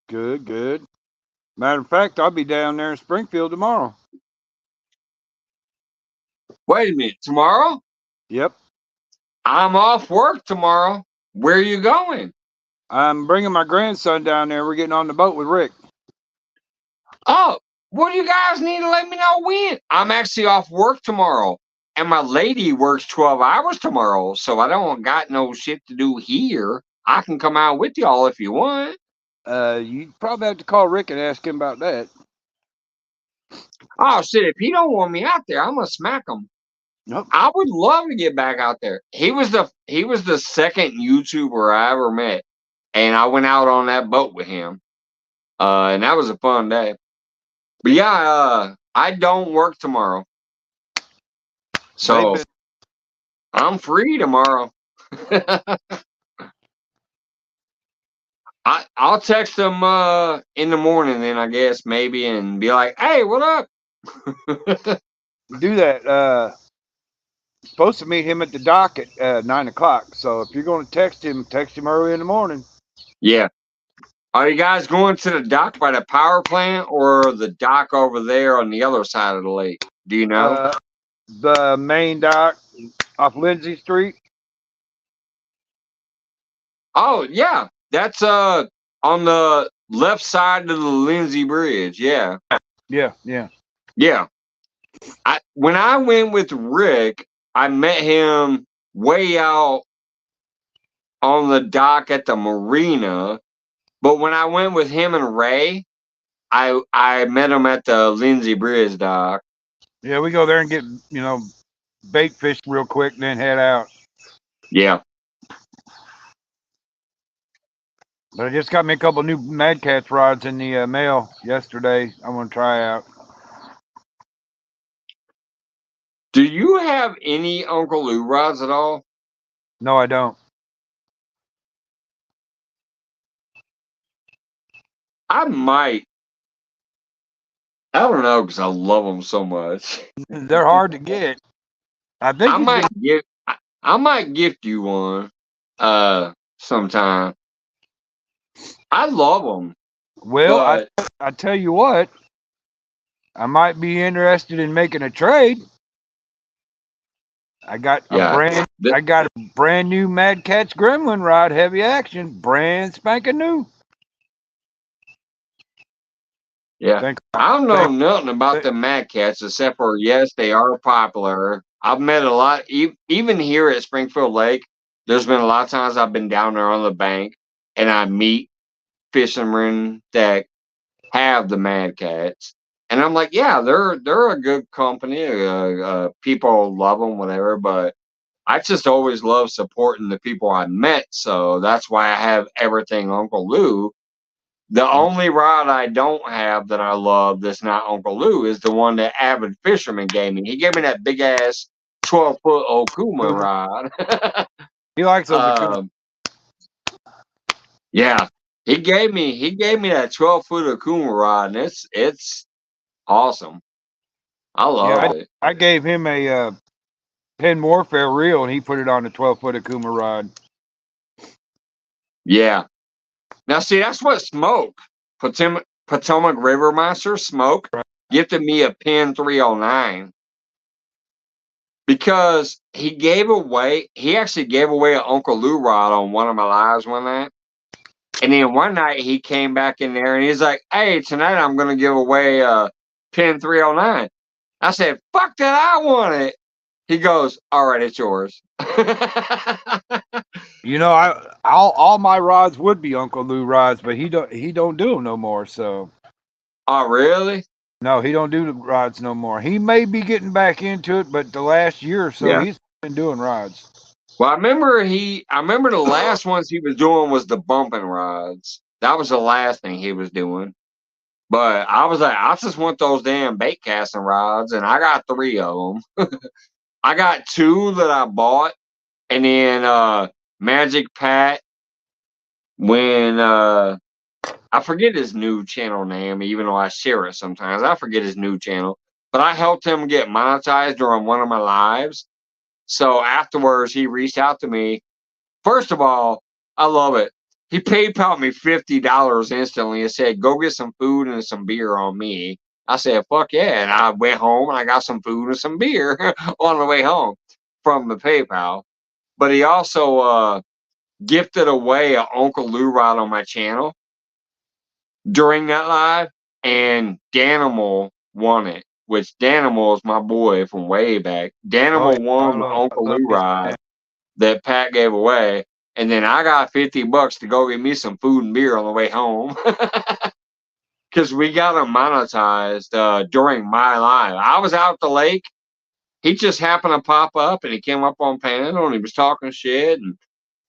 Good. Matter of fact, I'll be down there in Springfield tomorrow. Wait a minute, tomorrow? Yep. I'm off work tomorrow. Where are you going? I'm bringing my grandson down there. We're getting on the boat with Rick. Oh, well, you guys need to let me know when. I'm actually off work tomorrow, and my lady works 12 hours tomorrow, so I don't got no shit to do here. I can come out with y'all if you want. You probably have to call Rick and ask him about that. Oh, shit, if he don't want me out there, I'm going to smack him. Nope. I would love to get back out there. He was the second YouTuber I ever met, and I went out on that boat with him, and that was a fun day. But yeah, I don't work tomorrow, so I'm free tomorrow. I'll text them in the morning, then I guess maybe, and be like, "Hey, what up?" Do that. Supposed to meet him at the dock at 9 o'clock. So if you're going to text him early in the morning. Yeah. Are you guys going to the dock by the power plant or the dock over there on the other side of the lake? Do you know? The main dock off Lindsay Street. Oh, yeah. That's on the left side of the Lindsay Bridge. Yeah. Yeah. When I went with Rick, I met him way out on the dock at the marina. But when I went with him and Ray, I met him at the Lindsay Bridge dock. Yeah, we go there and get, bait fish real quick and then head out. Yeah. But I just got me a couple new Mad Cats rods in the mail yesterday. I want to try out. Do you have any Uncle Lou rods at all? No, I don't. I might. I don't know, because I love them so much. They're hard to get. I think I might gift you one sometime. I love them. Well, I tell you what, I might be interested in making a trade. I got a brand new Mad Catz Gremlin rod, heavy action, brand spanking new. Yeah, I don't know nothing about the Mad Cats except for, yes, they are popular. I've met a lot, even here at Springfield Lake. There's been a lot of times I've been down there on the bank and I meet fishermen that have the Mad Cats. And I'm like, yeah, they're a good company. People love them, whatever. But I just always love supporting the people I met. So that's why I have everything Uncle Lou. The only rod I don't have that I love that's not Uncle Lou is the one that Avid Fisherman gave me. He gave me that big ass 12-foot Okuma rod. He likes those Okuma. Yeah, he gave me that 12-foot Okuma rod, and it's awesome. I love it. I gave him a Penn Warfare reel, and he put it on a 12-foot Okuma rod. Yeah. Now, see, that's what Smoke, Potomac River Monster, Smoke, gifted me a Penn 309 because he actually gave away an Uncle Lou rod on one of my lives one night. And then one night he came back in there and he's like, hey, tonight I'm going to give away a Penn 309. I said, fuck that, I want it. He goes, all right, it's yours. You know, all my rods would be Uncle Lou rods, but he don't do them no more. So. Oh, really? No, he don't do the rods no more. He may be getting back into it, but the last year or so, he's been doing rods. Well, I remember the last ones he was doing was the bumping rods. That was the last thing he was doing. But I was like, I just want those damn bait casting rods, and I got 3 of them. I got 2 that I bought, and then Magic Pat, when I forget his new channel name, even though I share it sometimes. I forget his new channel. But I helped him get monetized during one of my lives. So afterwards, he reached out to me. First of all, I love it. He PayPal me $50 instantly and said, go get some food and some beer on me. I said, fuck yeah. And I went home and I got some food and some beer on the way home from the PayPal. But he also gifted away an Uncle Lou rod on my channel during that live, and Danimal won it, which Danimal is my boy from way back. Danimal won the Uncle Lou ride that Pat gave away, and then I got $50 to go get me some food and beer on the way home because we got him monetized during my live. I was out at the lake. He just happened to pop up, and he came up on panel, and he was talking shit, and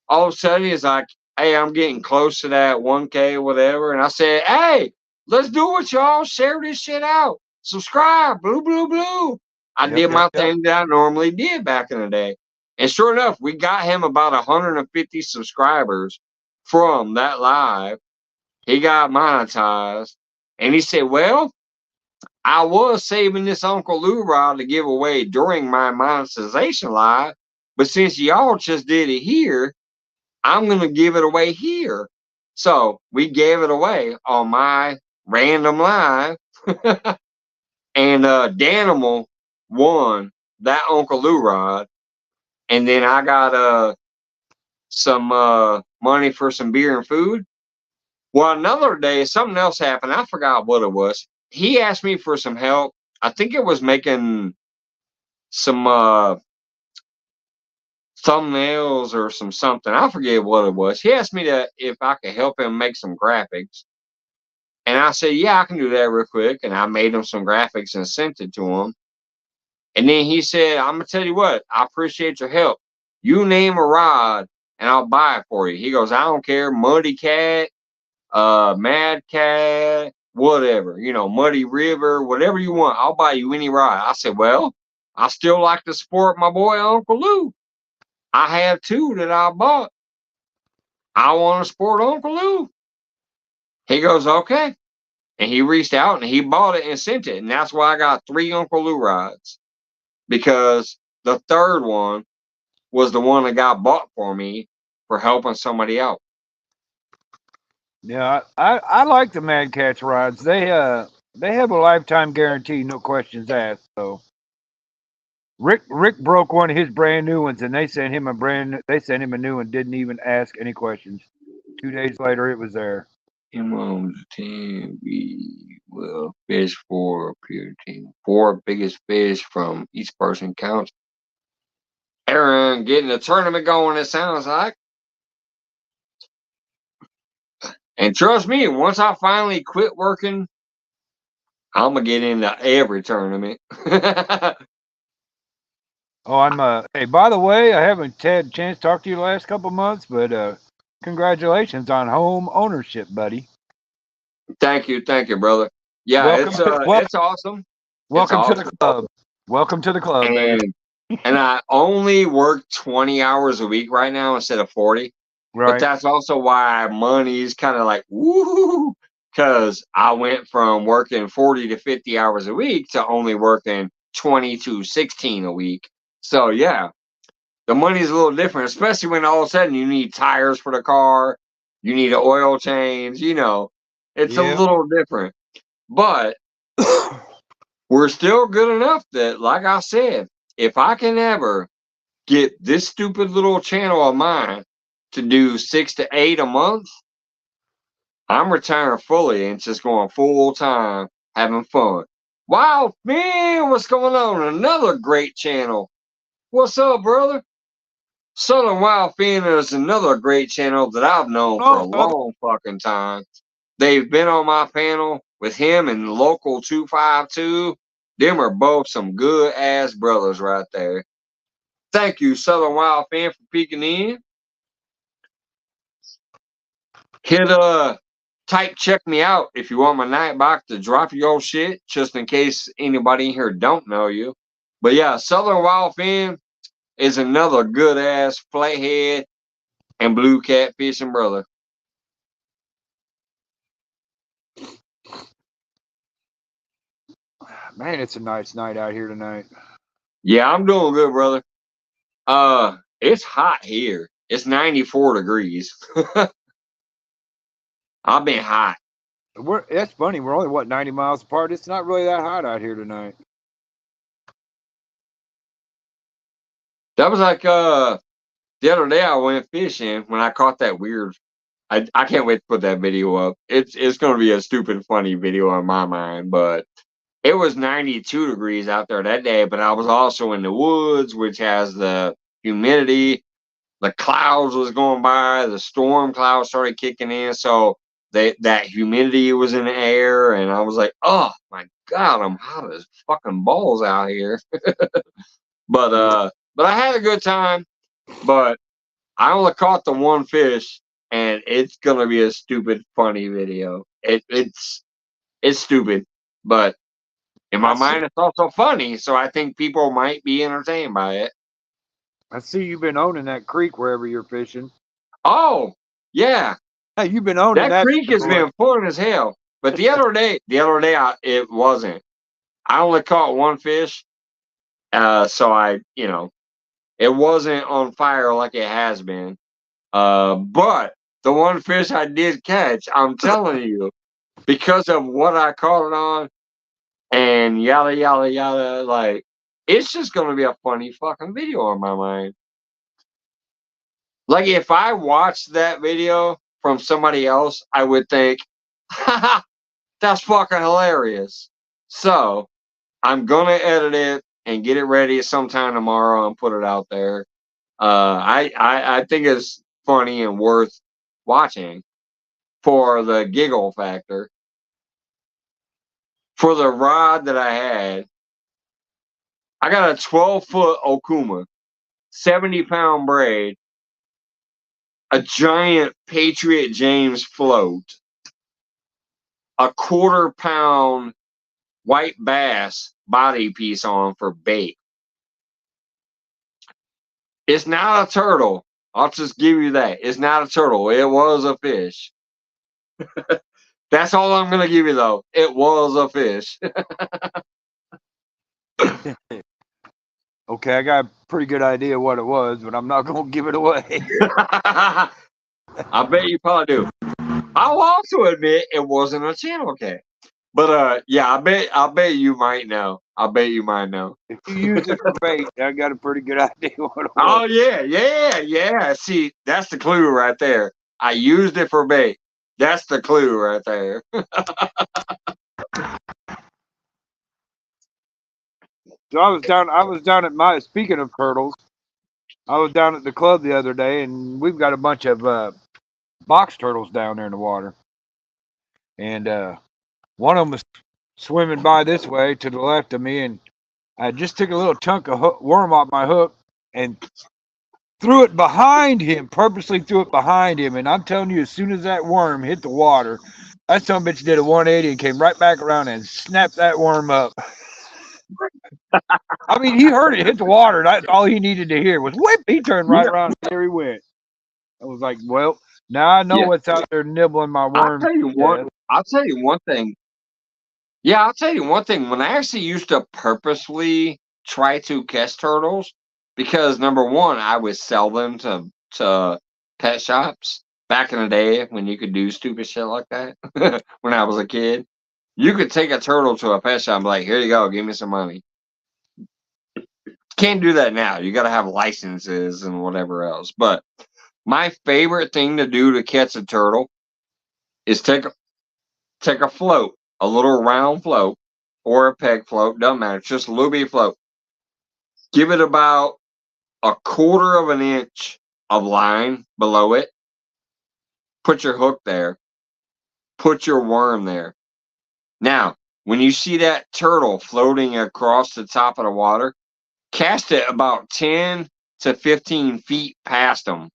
all of a sudden he's like, hey, I'm getting close to that 1K or whatever. And I said, hey, let's do it, y'all. Share this shit out. Subscribe. Blue, blue, blue. I did my thing that I normally did back in the day. And sure enough, we got him about 150 subscribers from that live. He got monetized. And he said, well, I was saving this Uncle Lou rod to give away during my monetization live. But since y'all just did it here, I'm going to give it away here. So we gave it away on my random live. And Danimal won that Uncle Lou rod. And then I got some money for some beer and food. Well, another day, something else happened. I forgot what it was. He asked me for some help. I think it was making some thumbnails or something. I forget what it was. He asked me if I could help him make some graphics. And I said, yeah, I can do that real quick. And I made him some graphics and sent it to him. And then he said, I'm going to tell you what, I appreciate your help. You name a rod and I'll buy it for you. He goes, I don't care, Muddy Cat, Mad Cat, whatever, Muddy River, whatever you want. I'll buy you any rod. I said, well, I still like to support my boy Uncle Lou. I have 2 that I bought. I want to support Uncle Lou. He goes, okay. And he reached out and he bought it and sent it. And that's why I got 3 Uncle Lou rods. Because the third one was the one that got bought for me for helping somebody out. Yeah, I like the Mad Catch rods. They have a lifetime guarantee, no questions asked. So Rick broke one of his brand new ones, and they sent him a new one. Didn't even ask any questions. 2 days later, it was there. In the team, we will fish for peer team. 4 biggest fish from each person counts. Aaron getting the tournament going, it sounds like. And trust me, once I finally quit working, I'm gonna get into every tournament. Oh, I'm hey, by the way, I haven't had a chance to talk to you the last couple months, but congratulations on home ownership, buddy. Thank you, brother. Yeah, Welcome to it's awesome. It's welcome to the awesome. club. Welcome to the club, baby. And I only work 20 hours a week right now instead of 40. But Right. that's also why money's kind of like woo, because I went from working 40 to 50 hours a week to only working 20 to 16 a week. So yeah, the money's a little different, especially when all of a sudden you need tires for the car, you need an oil change, it's a Yeah. little different. But we're still good enough that, like I said, if I can ever get this stupid little channel of mine to do 6 to 8 a month, I'm retiring fully and just going full time, having fun. Wow, man, what's going on? Another great channel. What's up, brother? Southern Wild Fin is another great channel that I've known for a long fucking time. They've been on my panel with him and Local 252. Them are both some good ass brothers right there. Thank you, Southern Wild Fan, for peeking in. Hit type check me out if you want my night box to drop your shit, just in case anybody here don't know you. But yeah, Southern Wild Fin is another good ass flathead and blue cat fishing brother. Man, it's a nice night out here tonight. Yeah, I'm doing good, brother. It's hot here. It's 94 degrees. I've been hot. That's funny. We're only 90 miles apart. It's not really that hot out here tonight. That was like the other day I went fishing when I caught that weird. I can't wait to put that video up. It's gonna be a stupid funny video in my mind, but it was 92 degrees out there that day, but I was also in the woods, which has the humidity. The clouds was going by, the storm clouds started kicking in, so that humidity was in the air, and I was like, oh my god, I'm hot as fucking balls out here. But I had a good time. But I only caught the one fish, and it's gonna be a stupid funny video. It's stupid, but in my mind, it's also funny. So I think people might be entertained by it. I see you've been owning that creek wherever you're fishing. Oh yeah, Hey, you've been owning that creek has been fun as hell. But the other day, it wasn't. I only caught one fish, so it wasn't on fire like it has been. But the one fish I did catch, I'm telling you, because of what I caught it on, and yada yada yada, like it's just gonna be a funny fucking video in my mind. Like if I watched that video from somebody else, I would think, haha, that's fucking hilarious. So I'm gonna edit it and get it ready sometime tomorrow and put it out there. I think it's funny and worth watching for the giggle factor. For the rod that I had, I got a 12-foot Okuma, 70-pound braid, a giant Patriot James float, a 1/4-pound white bass body piece on for bait. It's not a turtle. I'll just give you that. It's not a turtle. It was a fish. That's all I'm going to give you, though. It was a fish. Okay, I got a pretty good idea what it was, but I'm not going to give it away. I bet you probably do. I'll also admit it wasn't a channel cat. But yeah, I bet you might know. I bet you might know. If you used it for bait, I got a pretty good idea what it was. Oh yeah. See, that's the clue right there. I used it for bait. That's the clue right there. So I was down speaking of turtles, I was down at the club the other day, and we've got a bunch of box turtles down there in the water. and one of them was swimming by this way to the left of me, and I just took a little chunk of worm off my hook and threw it behind him, purposely threw it behind him. And I'm telling you, as soon as that worm hit the water, that son of a bitch did a 180 and came right back around and snapped that worm up. I mean, he heard it hit the water. That's all he needed to hear was whip. He turned right around and there he went. I was like, well, now I know what's out there nibbling my worm. I'll tell you one thing. Yeah, I'll tell you one thing. When I actually used to purposely try to catch turtles, because number one, I would sell them to pet shops back in the day when you could do stupid shit like that. When I was a kid, you could take a turtle to a pet shop and be like, "Here you go, give me some money." Can't do that now. You got to have licenses and whatever else. But my favorite thing to do to catch a turtle is take a float, a little round float, or a peg float, doesn't matter. It's just a little bitty float. Give it about a quarter of an inch of line below it. Put your hook there. Put your worm there. Now, when you see that turtle floating across the top of the water, cast it about 10 to 15 feet past them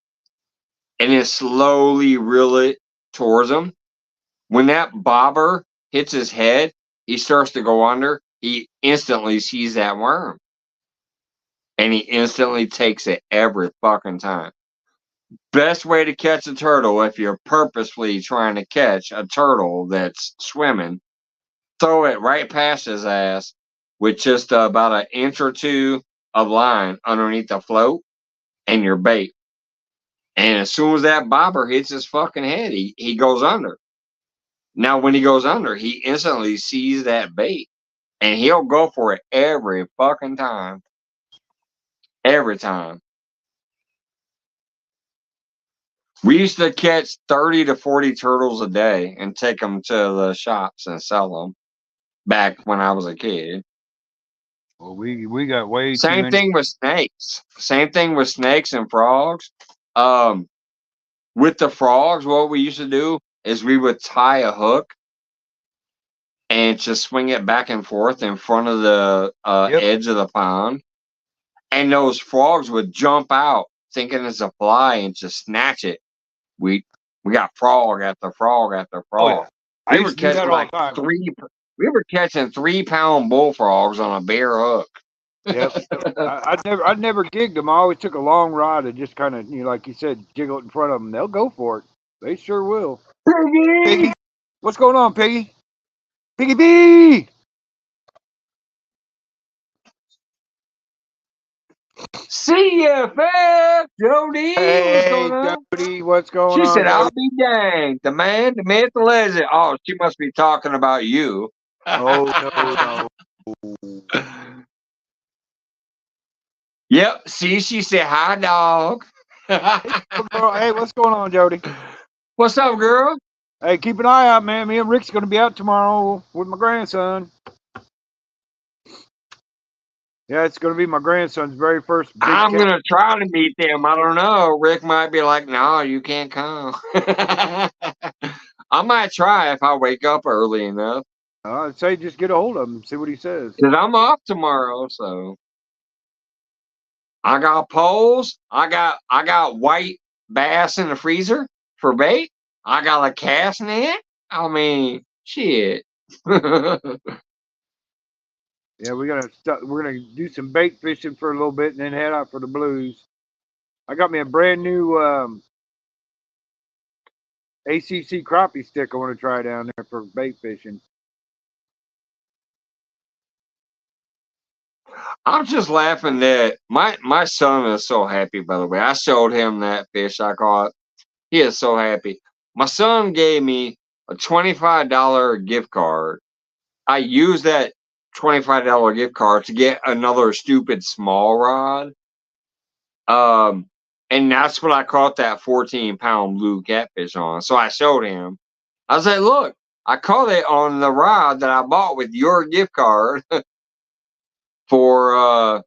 and then slowly reel it towards them. When that bobber hits his head, he starts to go under. He instantly sees that worm. And he instantly takes it every fucking time. Best way to catch a turtle if you're purposefully trying to catch a turtle that's swimming, throw it right past his ass with just about an inch or two of line underneath the float and your bait. And as soon as that bobber hits his fucking head, he goes under. Now, when he goes under, he instantly sees that bait. And he'll go for it every fucking time. Every time. We used to catch 30 to 40 turtles a day and take them to the shops and sell them back when I was a kid. Well, we got way too Same many. thing with snakes. Same thing with snakes and frogs. With the frogs, what we used to do is we would tie a hook and just swing it back and forth in front of the edge of the pond. And those frogs would jump out thinking it's a fly and just snatch it. We got frog after frog after frog. I used to do that all the time. We were catching 3-pound bullfrogs on a bare hook. Yep. I'd never gigged them. I always took a long rod and just kind of, like you said, jiggle it in front of them. They'll go for it. They sure will. Piggy, what's going on, Piggy? Piggy B. CFF, Jody. Hey, Jody, what's going on? She said, I'll be danged. The man, the myth, the legend. Oh, she must be talking about you. Oh, no. Yep. See, she said, hi, dog. Hey, what's going on, Jody? What's up, girl? Hey, keep an eye out, man. Me and Rick's going to be out tomorrow with my grandson. Yeah, it's going to be my grandson's very first big I'm going to try to meet them. I don't know. Rick might be like, no, you can't come. I might try if I wake up early enough. I'd say just get a hold of him, see what he says. Because I'm off tomorrow, so. I got poles. I got white bass in the freezer for bait. I got a cast net. I mean, shit. Yeah, we're gonna do some bait fishing for a little bit and then head out for the blues. I got me a brand new ACC crappie stick I want to try down there for bait fishing. I'm just laughing that my son is so happy, by the way. I showed him that fish I caught. He is so happy. My son gave me a $25 gift card. I used that $25 gift card to get another stupid small rod. And that's what I caught that 14-pound blue catfish on. So I showed him. I said, look, I caught it on the rod that I bought with your gift card for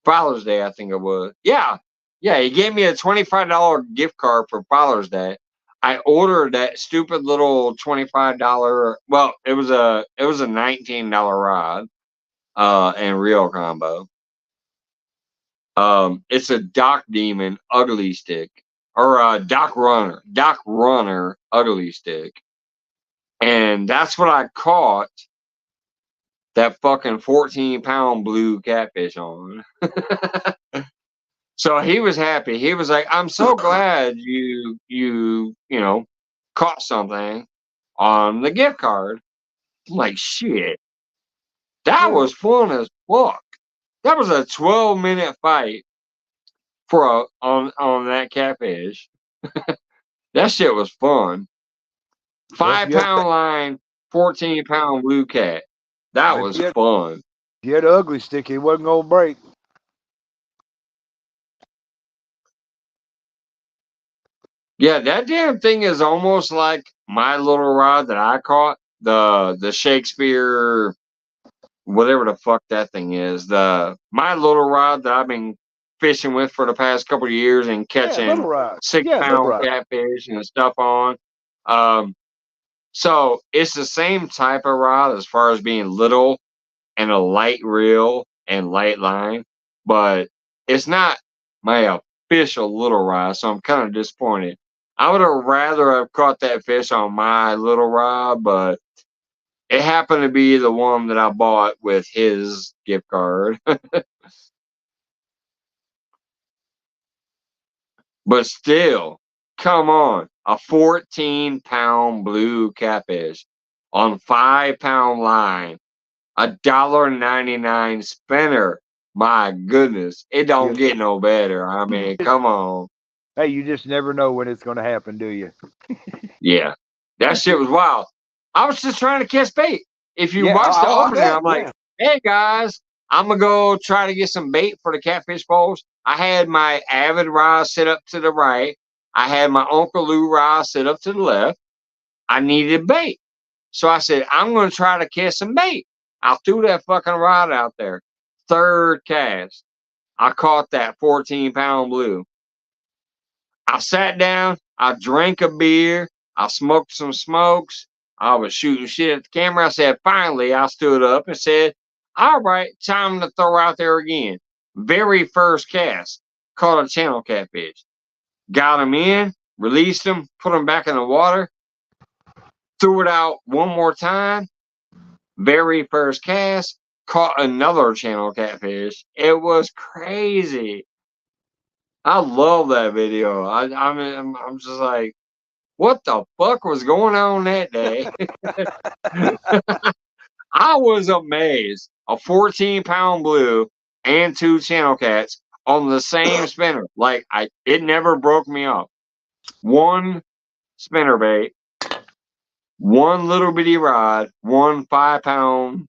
Father's Day, I think it was. Yeah. Yeah, he gave me a $25 gift card for Father's Day. I ordered that stupid little $25. Well, it was a $19 rod, and reel combo. It's a Doc Demon ugly stick, or Doc Runner ugly stick, and that's what I caught that fucking 14-pound blue catfish on. So he was happy. He was like, "I'm so glad you know caught something on the gift card." I'm like, "Shit, that was fun as fuck." That was a 12-minute fight for on that catfish. That shit was fun. Well, 5-pound line, 14-pound blue cat. That was fun. if you had an ugly stick, it wasn't gonna break. Yeah, that damn thing is almost like my little rod that I caught. The Shakespeare, whatever the fuck that thing is. The my little rod that I've been fishing with for the past couple of years and catching Little rod. 6-pound catfish and stuff on. Um, so it's the same type of rod as far as being little and a light reel and light line, but it's not my official little rod, so I'm kind of disappointed. I would have rather have caught that fish on my little rod, but it happened to be the one that I bought with his gift card. But still, come on, a 14-pound blue catfish on 5-pound line, $1.99 spinner. My goodness, it don't get no better. I mean, come on. Hey, you just never know when it's gonna happen, do you? Yeah, that shit was wild. I was just trying to catch bait. If you watch the opening, I'm like, hey guys, I'm gonna go try to get some bait for the catfish bowls. I had my Avid rod set up to the right. I had my Uncle Lou rod set up to the left. I needed bait. So I said, I'm going to try to catch some bait. I threw that fucking rod out there. Third cast, I caught that 14-pound blue. I sat down. I drank a beer. I smoked some smokes. I was shooting shit at the camera. I said, finally, I stood up and said, all right, time to throw out there again. Very first cast, caught a channel catfish. Got them in, released them, put them back in the water, threw it out one more time. Very first cast, caught another channel catfish. It was crazy. I love that video. I mean, I'm just like, what the fuck was going on that day? I was amazed. A 14-pound blue and 2 channel cats on the same spinner. Like it never broke me up. One spinner bait, one little bitty rod, one 5-pound,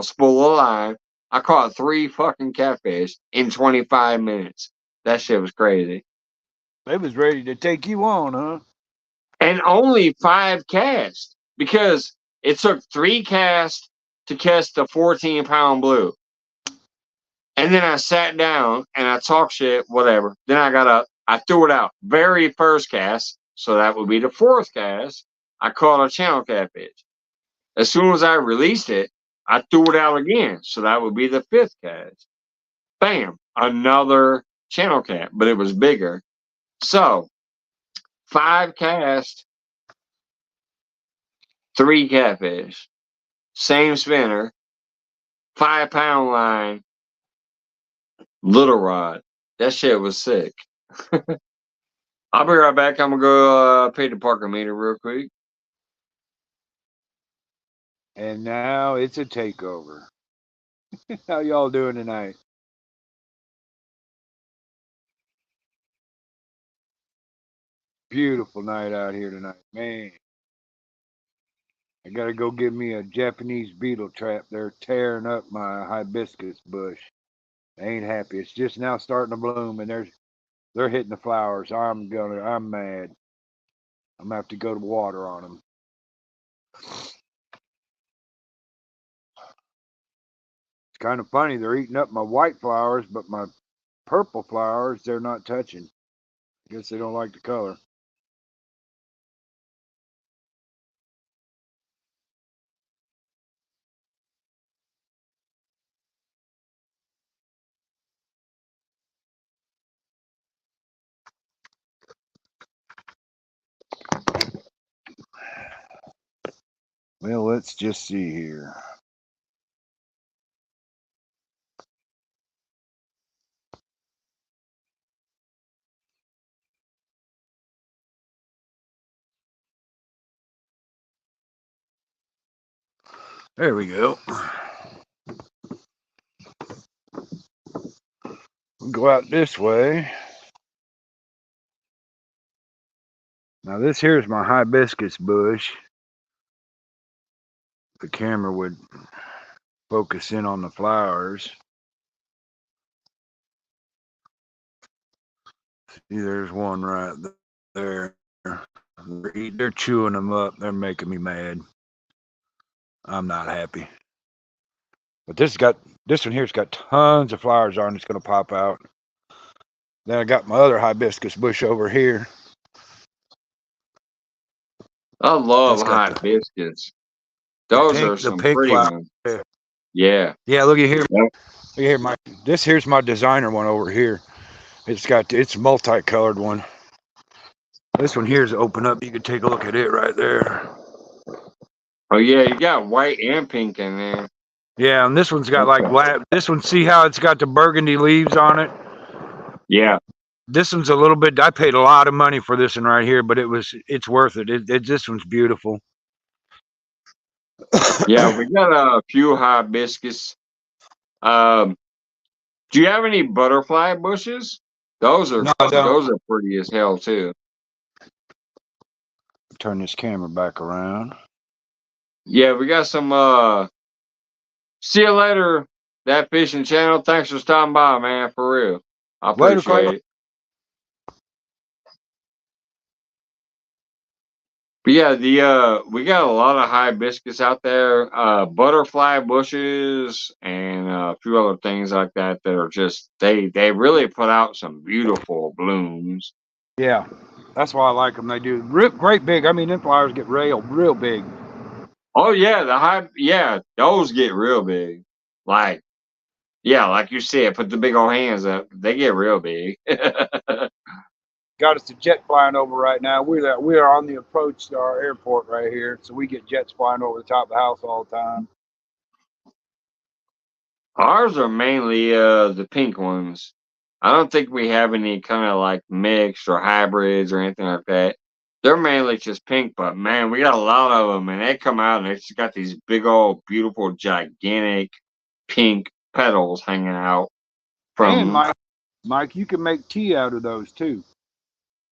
spool of line. I caught 3 fucking catfish in 25 minutes. That shit was crazy. They was ready to take you on, huh? And only 5 casts because it took 3 casts to catch the 14-pound blue. And then I sat down and I talked shit, whatever. Then I got up, I threw it out. Very first cast, so that would be the 4th cast. I caught a channel catfish. As soon as I released it, I threw it out again. So that would be the 5th cast. Bam, another channel cat, but it was bigger. So 5 casts, 3 catfish, same spinner, 5-pound line, little rod. That shit was sick. I'll be right back. I'm gonna go pay the parking meter real quick. And now it's a takeover. How y'all doing tonight? Beautiful night out here tonight, man. I gotta go get me a Japanese beetle trap. They're tearing up my hibiscus bush. They ain't happy. It's just now starting to bloom, and they're hitting the flowers. I'm mad. I'm gonna have to go to water on them. It's kind of funny. They're eating up my white flowers, but my purple flowers they're not touching. I guess they don't like the color. Well, let's just see here. There we go. We'll go out this way. Now this here's my hibiscus bush. The camera would focus in on the flowers. See, there's one right there. They're chewing them up. They're making me mad. I'm not happy. But this one here's got tons of flowers on it. It's going to pop out. Then I got my other hibiscus bush over here. I love hibiscus. Those are some pretty ones. Yeah. Yeah, look at here. Yep. Look at here, this here's my designer one over here. It's a multicolored one. This one here is open up. You can take a look at it right there. Oh yeah, you got white and pink in there. Yeah, and this one's got like this one. See how it's got the burgundy leaves on it? Yeah. This one's a little bit. I paid a lot of money for this one right here, but it's worth it. This one's beautiful. Yeah, we got a few hibiscus. Do you have any butterfly bushes? Those are pretty as hell too. Turn this camera back around. Yeah, we got some. See you later, That Fishing Channel. Thanks for stopping by, man. For real, I appreciate it. But yeah, we got a lot of hibiscus out there, butterfly bushes, and a few other things like that are just they really put out some beautiful blooms. Yeah, that's why I like them. They do great big. I mean, them flowers get real big. Oh yeah, those get real big. Like you said, put the big old hands up. They get real big. Got us a jet flying over right now. We are on the approach to our airport right here, so we get jets flying over the top of the house all the time. Ours are mainly the pink ones. I don't think we have any kind of like mixed or hybrids or anything like that. They're mainly just pink, but man, we got a lot of them, and they come out and they just got these big old, beautiful, gigantic pink petals hanging out from. And Mike, you can make tea out of those too.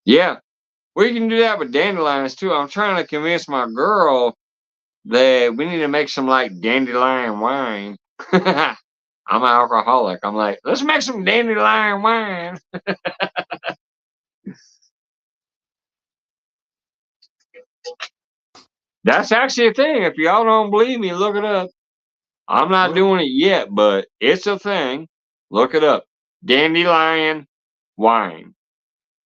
Yeah, we can do that with dandelions too. I'm trying to convince my girl that we need to make some like dandelion wine. I'm an alcoholic. I'm like, let's make some dandelion wine. That's actually a thing. If y'all don't believe me, look it up. I'm not doing it yet, but it's a thing. Look it up. Dandelion wine.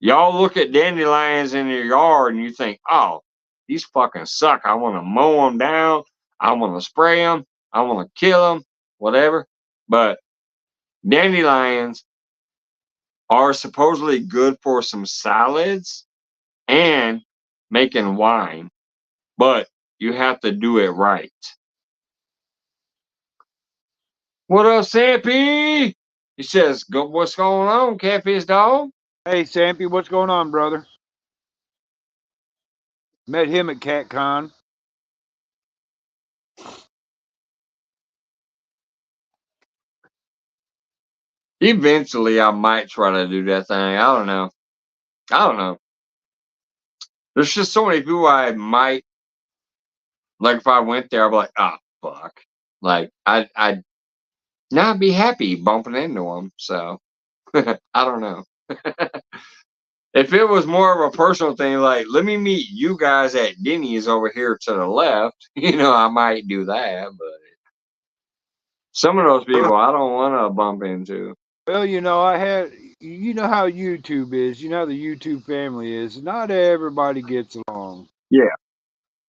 Y'all look at dandelions in your yard and you think, oh, these fucking suck. I want to mow them down. I want to spray them. I want to kill them, whatever. But dandelions are supposedly good for some salads and making wine, but you have to do it right. What up, Sampy? He says, what's going on, Catfish Dog? Hey, Sampy, what's going on, brother? Met him at CatCon. Eventually, I might try to do that thing. I don't know. There's just so many people I might, like, if I went there, I'd be like, oh, fuck. Like, I'd not be happy bumping into them. So, I don't know. If it was more of a personal thing, like, let me meet you guys at Denny's over here to the left, I might do that. But some of those people I don't want to bump into. Well, you know how YouTube is. You know how the YouTube family is. Not everybody gets along. Yeah.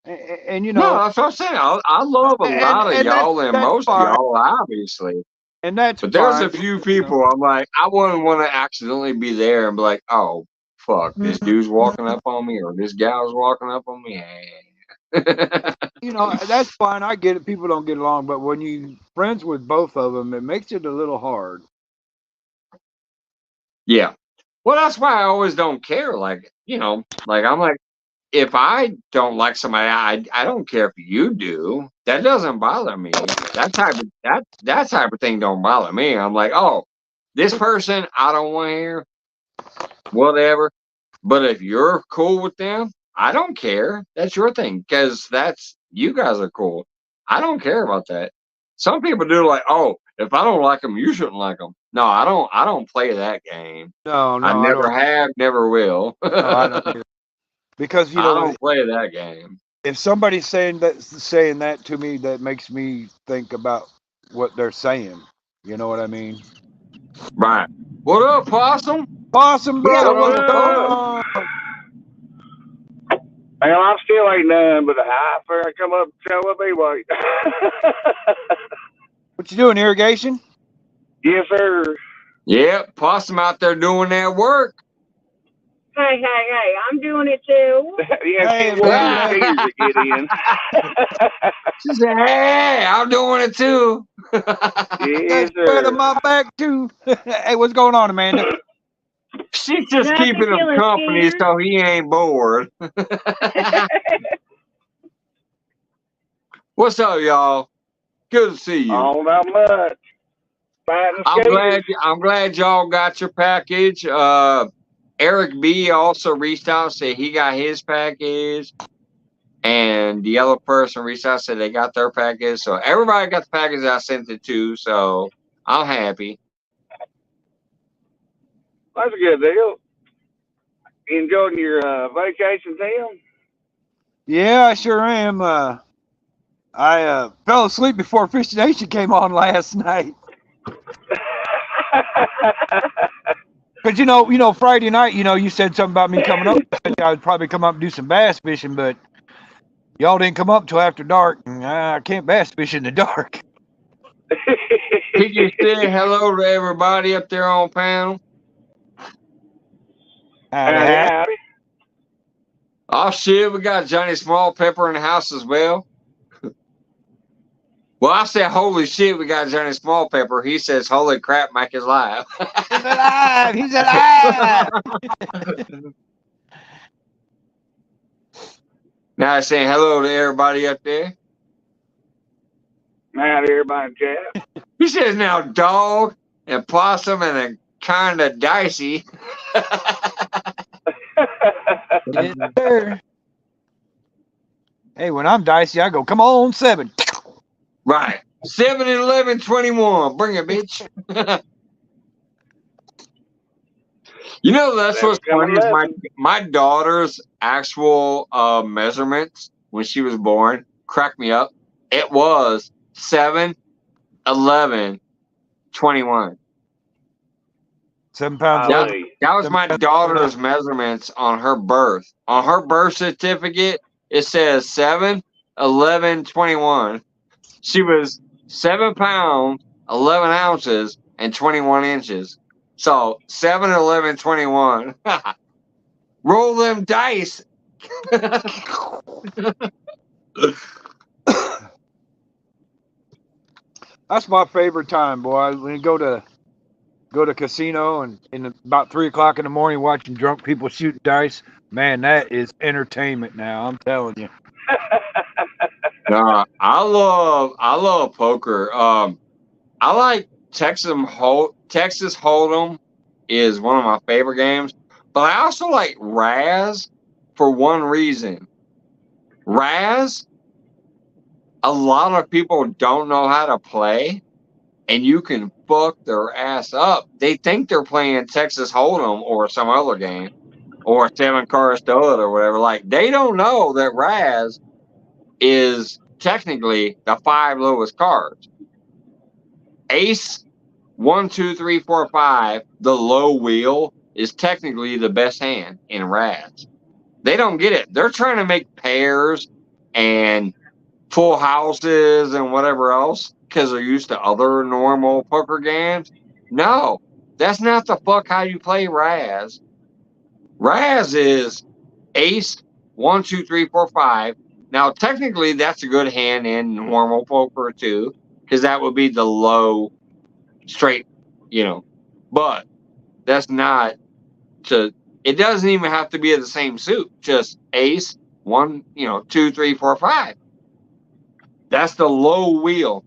And no, that's what I'm saying. I love a lot of y'all and most of y'all, obviously. And that's but there's a few people I'm like, I wouldn't want to accidentally be there and be like, oh, fuck, this dude's walking up on me or this gal's walking up on me. You know, that's fine. I get it. People don't get along, but when you friends with both of them, it makes it a little hard. Yeah. Well, that's why I always don't care. Like, like I'm like, if I don't like somebody, I don't care if you do. That doesn't bother me. That type of thing don't bother me. I'm like, oh, this person I don't want to hear, whatever. But if you're cool with them, I don't care. That's your thing because that's you guys are cool. I don't care about that. Some people do like, oh, if I don't like them, you shouldn't like them. No, I don't. I don't play that game. No, I I never don't. have, never will. No, I don't either. Because I don't play that game. if somebody's saying that to me, that makes me think about what they're saying. You know what I mean? Right. What up, Possum? Awesome, Yeah, brother. What's What's going up? on? Well, I still ain't none, but I figure I come up and show up anyway. What you doing? Irrigation? Yes, sir. Yep, Possum out there doing that work. Hey, I'm doing it too. Yeah, Hey, she wanted man. the cheaters to get in. She said, hey, I'm doing it too. Yes, Got spread on sir. my back too. Hey, what's going on, Amanda? She's just Nothing, keeping him feeling company scared. so he ain't bored. What's up, y'all? Good to see you. Oh, not much. Fighting skaters. I'm glad y'all got your package. Eric B also reached out and said he got his package. And the other person reached out and said they got their package. So everybody got the package I sent it to. So I'm happy. That's a good deal. You enjoying your vacation, Tim? Yeah, I sure am. I fell asleep before Fish Nation came on last night. Cause Friday night, you said something about me coming up. I would probably come up and do some bass fishing, but y'all didn't come up till after dark. And I can't bass fish in the dark. Did you say hello to everybody up there on panel? Howdy. Oh shit, we got Johnny Small Pepper in the house as well. Well, I said, holy shit, we got Johnny Small Pepper. He says, holy crap, Mike is live. He's alive! He's alive! Now I'm saying hello to everybody up there. Howdy, everybody, chat. He says now dog and possum and a kind of dicey. Yes, sir. Hey, when I'm dicey, I go, come on, 7. Right. 7 and 11, 21. Bring it, bitch. That's what's funny is my daughter's actual measurements when she was born cracked me up. It was 7, 11, 21. 7 pounds. That was my daughter's measurements on her birth. On her birth certificate, it says 7, 11, 21. She was 7 pounds, 11 ounces, and 21 inches. So 7, 11, 21. Roll them dice. That's my favorite time, boy. When you go to casino and in about 3 o'clock in the morning watching drunk people shooting dice. Man, that is entertainment now. I'm telling you. I love poker. I like Texas Hold'em is one of my favorite games, but I also like Raz for one reason. Raz, a lot of people don't know how to play, and you can fuck their ass up. They think they're playing Texas Hold'em or some other game, or 7 Card Stud or whatever. Like, they don't know that Raz is technically the 5 lowest cards. Ace, 1, 2, 3, 4, 5, the low wheel is technically the best hand in Raz. They don't get it. They're trying to make pairs and full houses and whatever else because they're used to other normal poker games. No, that's not the fuck how you play Raz. Raz is Ace, 1, 2, 3, 4, 5, Now, technically, that's a good hand in normal poker, too, because that would be the low, straight, but that's not to, it doesn't even have to be the same suit, just ace, 1, 2, 3, 4, 5. That's the low wheel.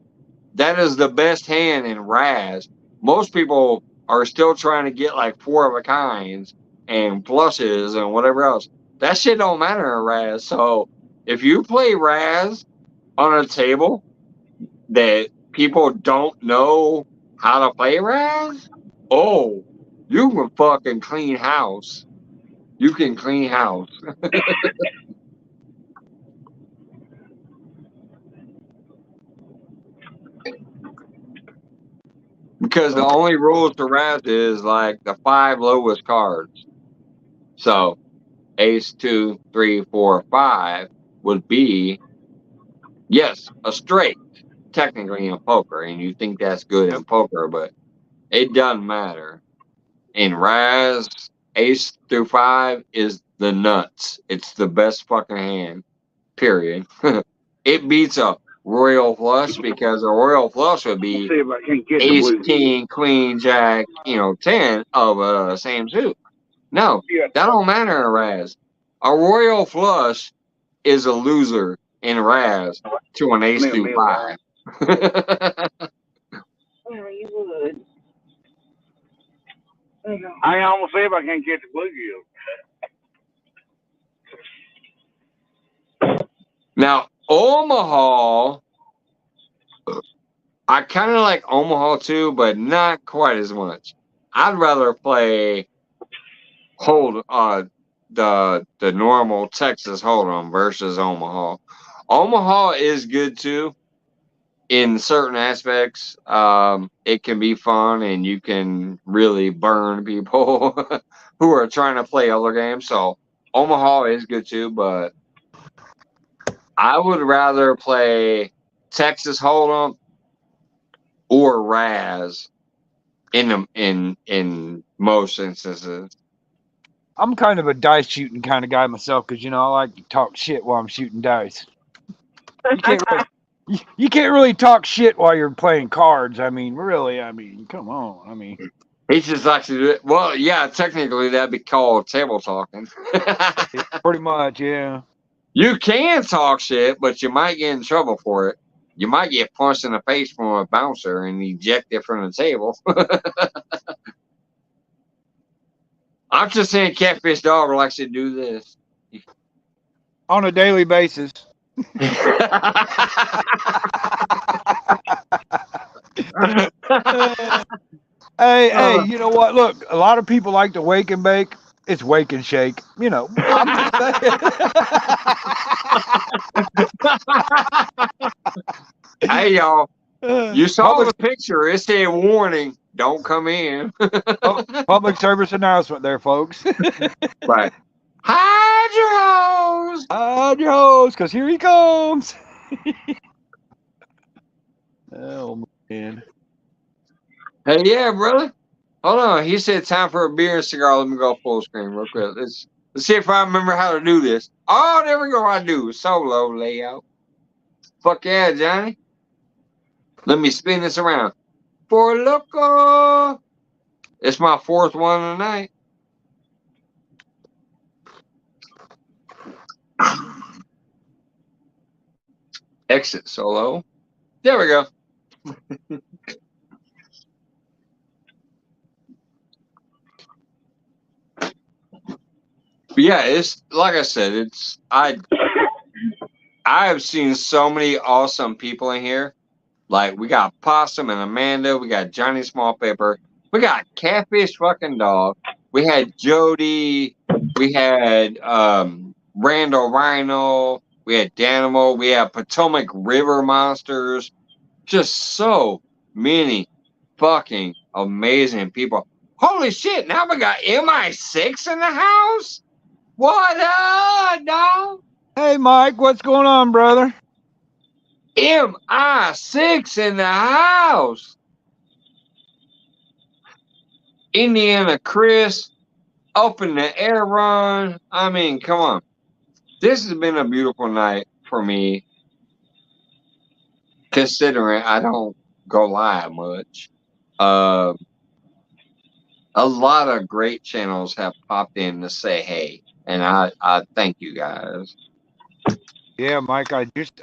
That is the best hand in Raz. Most people are still trying to get like 4 of a kinds and flushes and whatever else. That shit don't matter in Raz. So if you play Raz on a table that people don't know how to play Raz, oh, you can fucking clean house. You can clean house. Because the only rules to Raz is like the 5 lowest cards. So ace, 2, 3, 4, 5 would be, yes, a straight, technically in poker. And you think that's good in poker, but it doesn't matter. In Raz, ace through 5 is the nuts. It's the best fucking hand, period. It beats a royal flush because a royal flush would be See if I can get the ace, blue. king, queen, jack, 10 of the same suit. No, Yeah. that don't matter in Raz. A royal flush is a loser in Raz to an ace through 5. Well, you would. I almost see if I can get the bluegill. Now, Omaha, I kind of like Omaha too, but not quite as much. I'd rather play the normal Texas Hold'em versus Omaha. Omaha is good too in certain aspects. It can be fun and you can really burn people who are trying to play other games. So Omaha is good too, but I would rather play Texas Hold'em or Raz in most instances. I'm kind of a dice shooting kind of guy myself because I like to talk shit while I'm shooting dice. You can't really talk shit while you're playing cards. I mean, really. I mean, come on. I mean, He just likes to do it. Well, yeah, technically that'd be called table talking. pretty much, yeah. You can talk shit, but you might get in trouble for it. You might get punched in the face from a bouncer and ejected from the table. I'm just saying Catfish Dog likes to do this. On a daily basis. Hey, you know what? Look, a lot of people like to wake and bake. It's wake and shake. I'm just saying. Hey, y'all. You saw the picture. It said warning. Don't come in. Public service announcement there, folks. Right. Hide your hose. Hide your hose, because here he comes. Oh, man. Hey, yeah, brother. Hold on. He said time for a beer and cigar. Let me go full screen real quick. Let's see if I remember how to do this. Oh, there we go. I do. Solo layout. Fuck yeah, Johnny. Let me spin this around. For loco. It's my 4th one tonight. Exit solo. There we go. But yeah, it's like I said, I have seen so many awesome people in here. Like we got Possum and Amanda, we got Johnny Smallpaper, we got Catfish fucking Dog, we had Jody, we had Randall Rhino, we had Danimal, we had Potomac River Monsters. Just so many fucking amazing people. Holy shit, now we got MI6 in the house? What up, dog? Hey, Mike, what's going on, brother? MI6 in the house. Indiana Chris, up in the air run. I mean, come on. This has been a beautiful night. for me, considering I don't go live much. Uh, a lot of great channels have popped in to say hey, and I thank you guys. Yeah, Mike,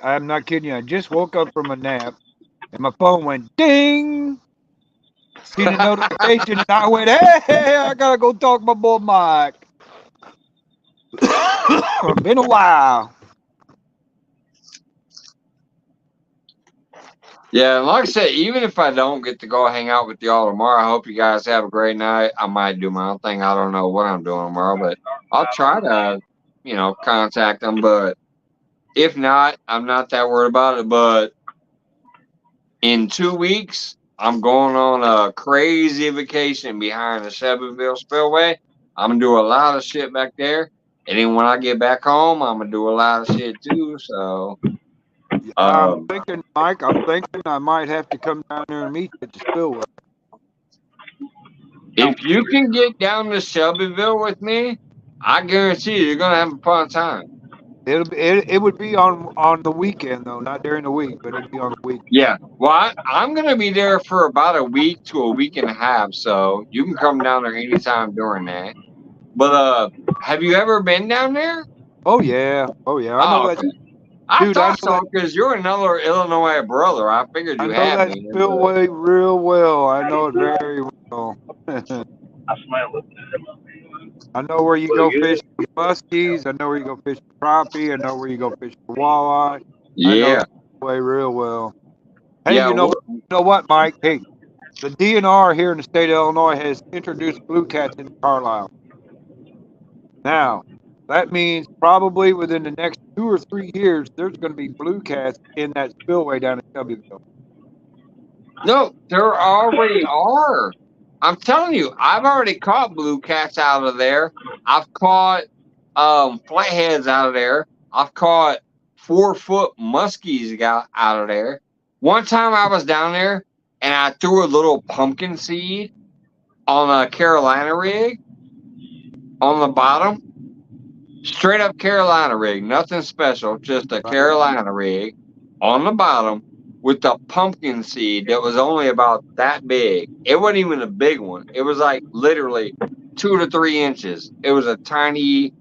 I'm not kidding you. I just woke up from a nap and my phone went ding. Seen a notification and I went, hey, I gotta go talk to my boy Mike. Been a while. Yeah, and like I said, even if I don't get to go hang out with y'all tomorrow, I hope you guys have a great night. I might do my own thing. I don't know what I'm doing tomorrow, but I'll try to, contact them. But if not, I'm not that worried about it. But in 2 weeks, I'm going on a crazy vacation behind the Shelbyville Spillway. I'm gonna do a lot of shit back there, and then when I get back home, I'm gonna do a lot of shit too. So, I'm thinking, Mike, I might have to come down there and meet you at the spillway. if you can get down to Shelbyville with me, I guarantee you're gonna have a fun time. It would be on the weekend though, not during the week, but it'd be on the weekend. Yeah, well, I'm gonna be there for about a week to a week and a half, so you can come down there anytime during that. But have you ever been down there? Oh yeah. I know that. Okay. I Dude, thought so because you're another Illinois brother. I figured you I know had that me. spillway real well. I know it very well. I smell it. I know where you go fish for muskies. I know where you go fish for crappie. I know where you go fish for walleye. I know Yeah. that way real well. Hey, Yeah. you know what, Mike? Hey, the DNR here in the state of Illinois has introduced blue cats into Carlisle. Now, that means probably within the next 2 or 3 years, there's going to be blue cats in that spillway down in Shelbyville. No, there already are. I'm telling you, I've already caught blue cats out of there. I've caught flatheads out of there. I've caught 4-foot muskies out of there. One time I was down there and I threw a little pumpkin seed on a Carolina rig on the bottom. Straight up Carolina rig, nothing special, just a Carolina rig on the bottom with a pumpkin seed that was only about that big. It wasn't even a big one. It was like literally 2 to 3 inches. It was a tiny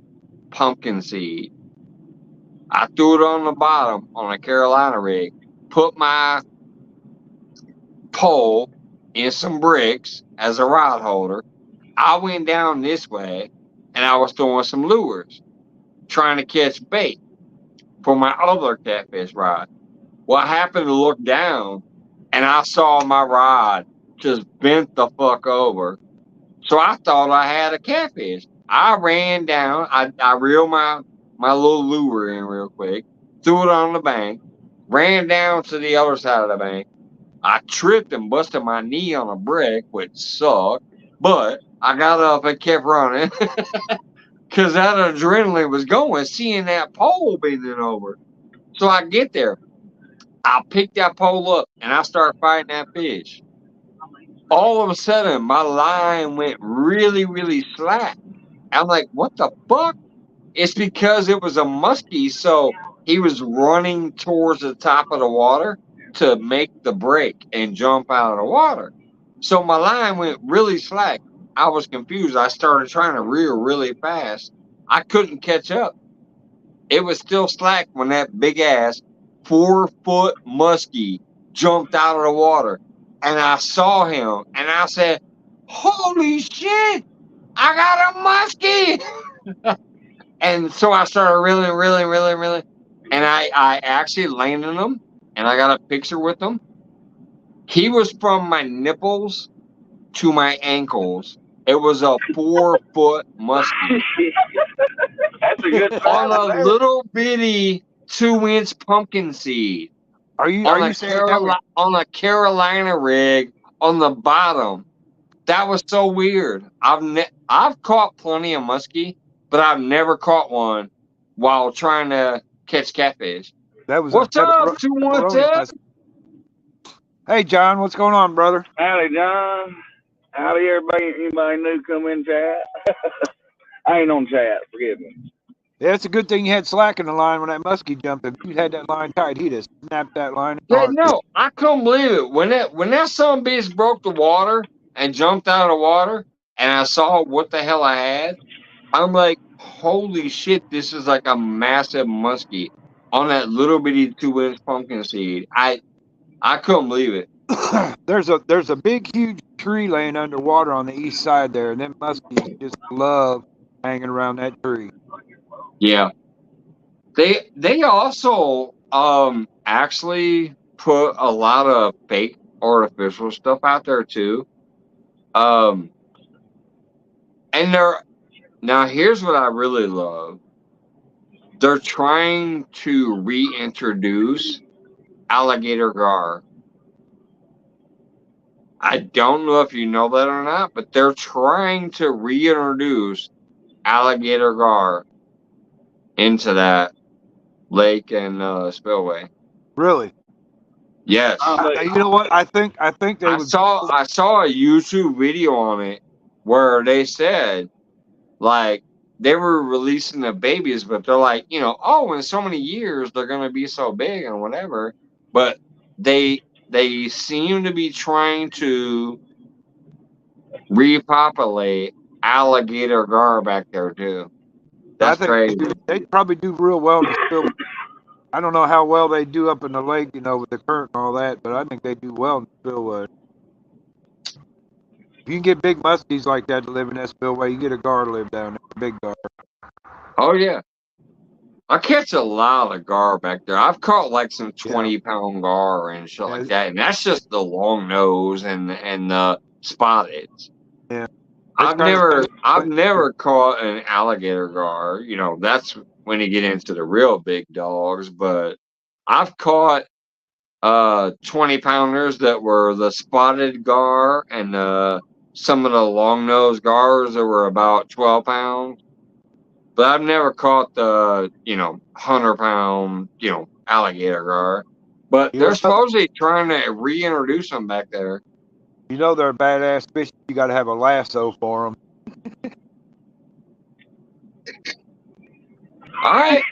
pumpkin seed. I threw it on the bottom on a Carolina rig, put my pole in some bricks as a rod holder. I went down this way and I was throwing some lures, trying to catch bait for my other catfish rod. Well, I happened to look down and I saw my rod just bent the fuck over. So I thought I had a catfish. I ran down, I reeled my little lure in real quick, threw it on the bank, ran down to the other side of the bank. I tripped and busted my knee on a brick, which sucked, but I got up and kept running. Because that adrenaline was going, seeing that pole bending over. So I get there. I pick that pole up and I start fighting that fish. All of a sudden, my line went really, really slack. I'm like, what the fuck? It's because it was a muskie, so he was running towards the top of the water to make the break and jump out of the water. So my line went really slack. I was confused. I started trying to reel really fast. I couldn't catch up. It was still slack when that big ass 4-foot muskie jumped out of the water. And I saw him and I said, holy shit, I got a muskie. And so I started reeling. And I actually landed him and I got a picture with him. He was from my nipples to my ankles. It was a 4-foot muskie. That's a good On size a there. little bitty 2-inch pumpkin seed. Are you saying On a Carolina rig on the bottom? That was so weird. I've caught plenty of muskie, but I've never caught one while trying to catch catfish. What's up, 212? Hey, John, what's going on, brother? Howdy, John. Howdy, everybody. Anybody new come in chat? I ain't on chat. Forgive me. Yeah, it's a good thing you had slack in the line when that muskie jumped. If you had that line tight, he'd have snapped that line. Yeah, no, I couldn't believe it. When that son beast broke the water and jumped out of the water, and I saw what the hell I had, I'm like, holy shit, this is like a massive muskie on that little bitty 2-inch pumpkin seed. I couldn't believe it. There's a big, huge tree laying underwater on the east side there, and them muskies just love hanging around that tree. Yeah. They also actually put a lot of fake artificial stuff out there too. And now here's what I really love. They're trying to reintroduce alligator gar. I don't know if you know that or not, but they're trying to reintroduce alligator gar into that lake and spillway. Really? Yes. You know what? I think they I would. saw a YouTube video on it where they said like they were releasing the babies, but they're like, oh, in so many years they're gonna be so big and whatever. But they seem to be trying to repopulate alligator gar back there too. That's crazy. They'd probably do real well in the spillway. I don't know how well they do up in the lake, with the current and all that, but I think they do well in the spillway. If you can get big muskies like that to live in that spillway, you get a gar to live down there, a big gar. Oh yeah. I catch a lot of gar back there. I've caught like some 20-pound gar and shit like that, and that's just the long nose and the spotted. Yeah. I've never caught an alligator gar. That's when you get into the real big dogs. But I've caught 20-pounders that were the spotted gar and some of the long nosed gars that were about 12 pounds. But I've never caught the 100-pound alligator gar. But they're supposedly trying to reintroduce them back there. They're a badass fish. You got to have a lasso for them. All right.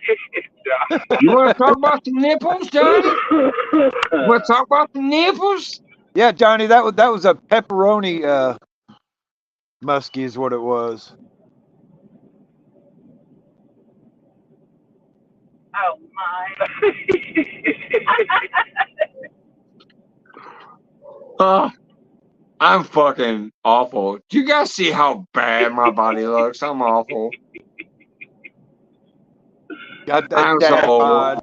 You want to talk about the nipples, Johnny? You want to talk about the nipples? Yeah, Johnny, that was a pepperoni muskie is what it was. Oh my. I'm fucking awful. Do you guys see how bad my body looks? I'm awful. Got that I'm so old.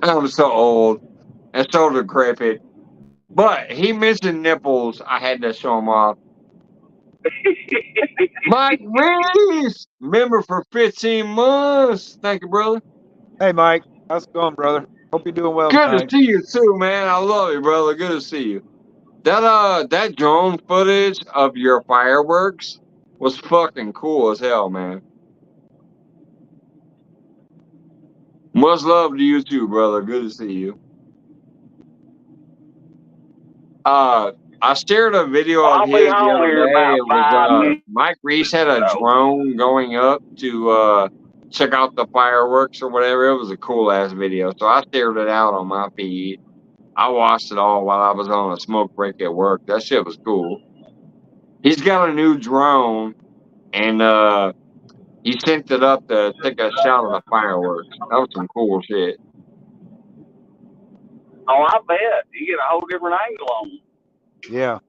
I'm so old and so decrepit. But he mentioned nipples. I had to show him off. Mike Reese, member for 15 months. Thank you, brother. Hey, Mike. How's it going, brother? Hope you're doing well. Good to see you too, man. I love you, brother. Good to see you. That drone footage of your fireworks was fucking cool as hell, man. Much love to you too, brother. Good to see you. I shared a video of his the other day. It was Mike Reese had a drone going up to check out the fireworks or whatever. It was a cool ass video, so I shared it out on my feed. I watched it all while I was on a smoke break at work. That shit was cool. He's got a new drone, and he synced it up to take a shot of the fireworks. That was some cool shit. Oh, I bet. You get a whole different angle on them. Yeah.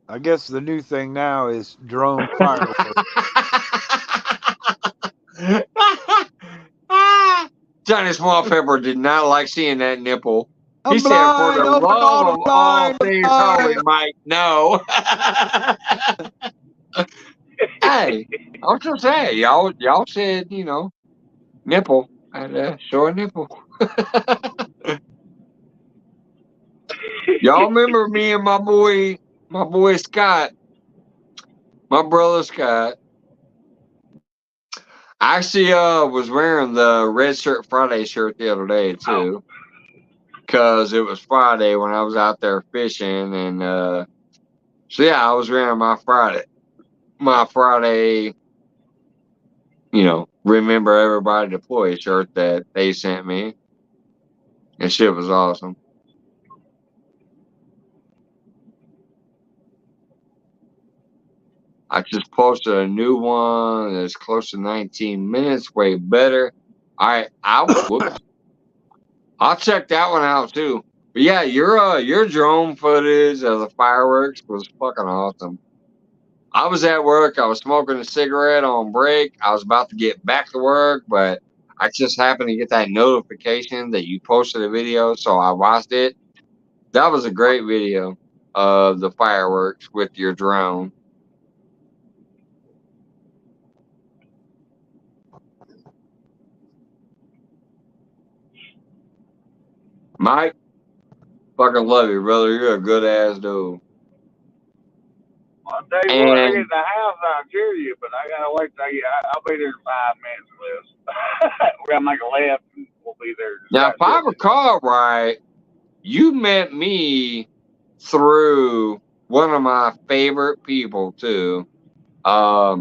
I guess the new thing now is drone fireworks. Johnny Small Pepper did not like seeing that nipple. He said, for the love of all things holy, Mike, no. Hey, I was just saying, y'all said, nipple. I had to show a nipple. Y'all remember me and my boy Scott, my brother Scott. I actually was wearing the Red Shirt Friday shirt the other day too, because it was Friday when I was out there fishing, and So yeah, I was wearing my Friday, remember everybody deploy shirt that they sent me. And shit was awesome. I just posted a new one that's close to 19 minutes, way better. All right, I'll check that one out too. But yeah, your drone footage of the fireworks was fucking awesome. I was at work. I was smoking a cigarette on break. I was about to get back to work, but I just happened to get that notification that you posted a video, so I watched it. That was a great video of the fireworks with your drone. Mike, fucking love you, brother. You're a good ass dude. I'll tell you what, I get in the house, I'll hear you, but I gotta wait till I'll be there in 5 minutes, Liz. We're gonna make a left and we'll be there. Now, if I recall right, you met me through one of my favorite people too. I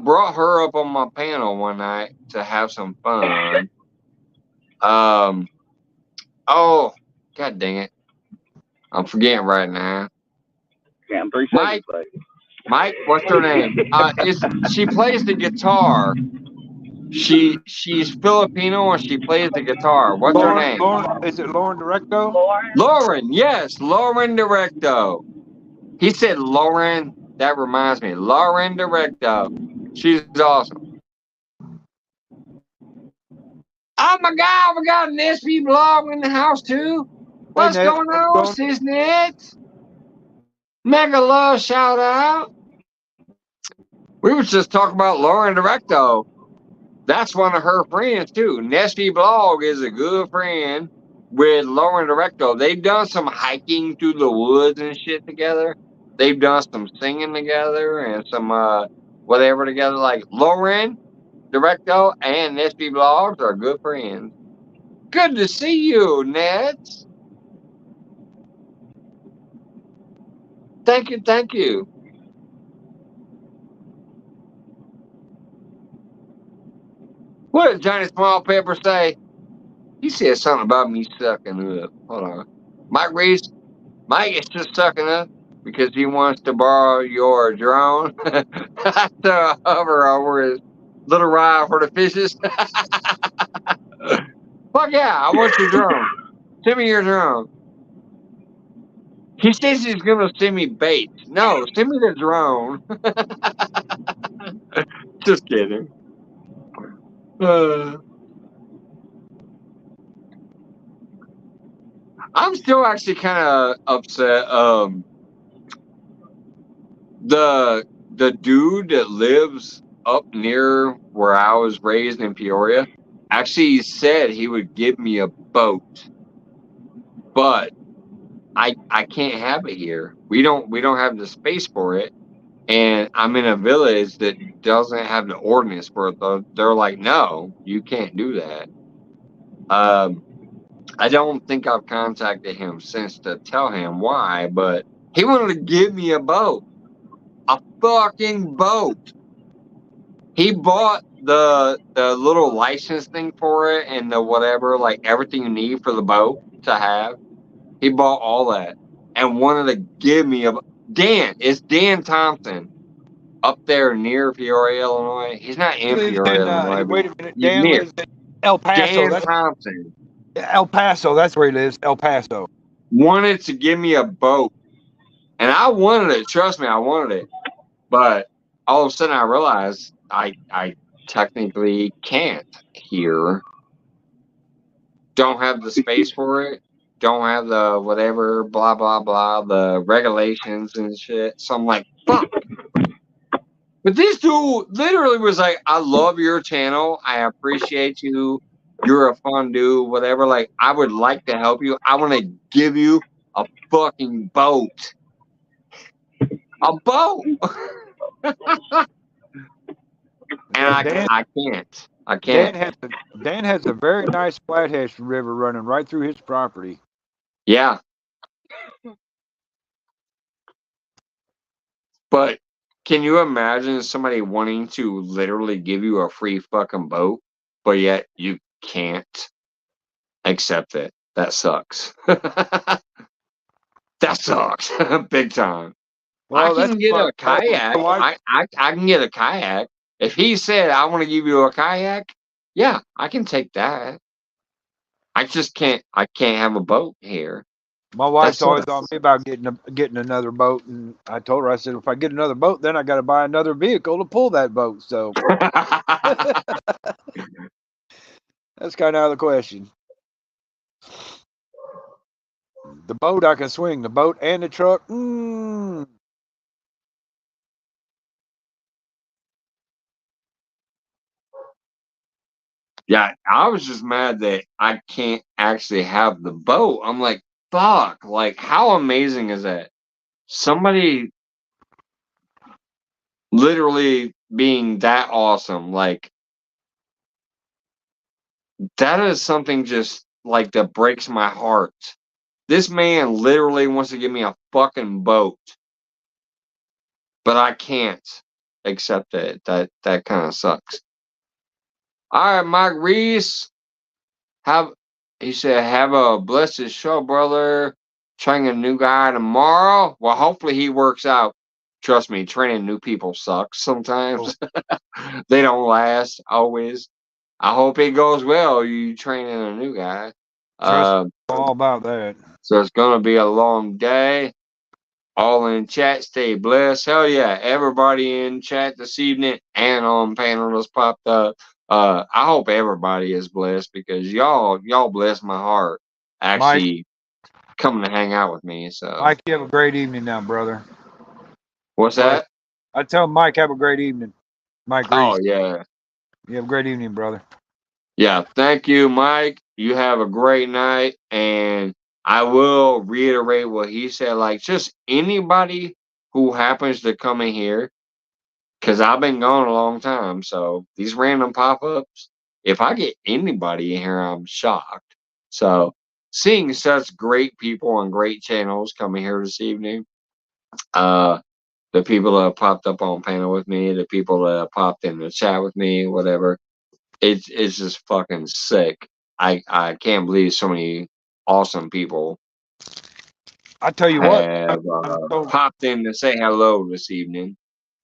brought her up on my panel one night to have some fun. Oh, god dang it. I'm forgetting right now. Yeah, I'm 3 seconds late. Mike, what's her name? She plays the guitar. She's Filipino and she plays the guitar. What's her name? Is it Lauren Directo? Lauren, yes, Lauren Directo. He said Lauren. That reminds me, Lauren Directo. She's awesome. Oh my God, we got an SP blog in the house too. What's going on, Cisnet? Mega love shout out. We was just talking about Lauren Directo. That's one of her friends too. Nesty Blog is a good friend with Lauren Directo. They've done some hiking through the woods and shit together. They've done some singing together and some whatever together. Like Lauren Directo and Nesty Blogs are good friends. Good to see you, Nets. Thank you, thank you. What did Johnny Small Pepper say? He said something about me sucking up. Hold on. Mike Reese, Mike is just sucking up because he wants to borrow your drone to hover over his little ride for the fishes. Fuck yeah, I want your drone. Send me your drone. He says he's going to send me bait. No, send me the drone. Just kidding. I'm still actually kind of upset. The dude that lives up near where I was raised in Peoria actually said he would give me a boat, but I can't have it here. We don't have the space for it, and I'm in a village that doesn't have the ordinance for it. They're like, no, you can't do that. I don't think I've contacted him since to tell him why, but he wanted to give me a boat. A fucking boat. He bought the little license thing for it and the whatever, like everything you need for the boat to have. He bought all that and wanted to give me a Dan. It's Dan Thompson up there near Peoria, Illinois. He's not in Peoria, Illinois. Wait a minute. Dan lives in El Paso. Dan Thompson. El Paso. That's where he lives. El Paso. Wanted to give me a boat. And I wanted it. Trust me, I wanted it. But all of a sudden I realized I technically can't here. Don't have the space for it. Don't have the whatever, blah, blah, blah, the regulations and shit. So I'm like, fuck. But this dude literally was like, I love your channel. I appreciate you. You're a fun dude, whatever. Like, I would like to help you. I want to give you a fucking boat. A boat. And I can't. I can't. Dan has a very nice Flathead River running right through his property. Yeah. But can you imagine somebody wanting to literally give you a free fucking boat, but yet you can't accept it? That sucks. That sucks. Big time. I Well, that's can get what a kayak. my wife. I can get a kayak. If he said I want to give you a kayak, yeah, I can take that. I just can't have a boat here. My That wife's always sucks. on me about getting another boat, and I told her, I said, if I get another boat, then I got to buy another vehicle to pull that boat. So that's kind of out of the question. The boat I can swing, the boat and the truck. Yeah, I was just mad that I can't actually have the boat. I'm like, fuck. Like, how amazing is that? Somebody literally being that awesome. Like, that is something just like that breaks my heart. This man literally wants to give me a fucking boat, but I can't accept it. That kind of sucks. All right, Mike Reese. He said, have a blessed show, brother. Training a new guy tomorrow. Well, hopefully he works out. Trust me, training new people sucks sometimes. They don't last always. I hope it goes well. You training a new guy. Trust me, all about that. So it's gonna be a long day. All in chat, stay blessed. Hell yeah, everybody in chat this evening and on panel that's popped up. I hope everybody is blessed because y'all bless my heart. Actually, coming to hang out with me. So, Mike, you have a great evening now, brother. what's that? I tell Mike, have a great evening. Mike Reese. Oh yeah, You have a great evening, brother. yeah. Thank you, Mike. You have a great night, and I will reiterate what he said. Like, just anybody who happens to come in here, because I've been gone a long time. So these random pop ups, if I get anybody in here, I'm shocked. So seeing such great people and great channels coming here this evening, the people that have popped up on panel with me, the people that have popped in the chat with me, whatever, it's just fucking sick. I can't believe so many awesome people I tell you what, have popped in to say hello this evening.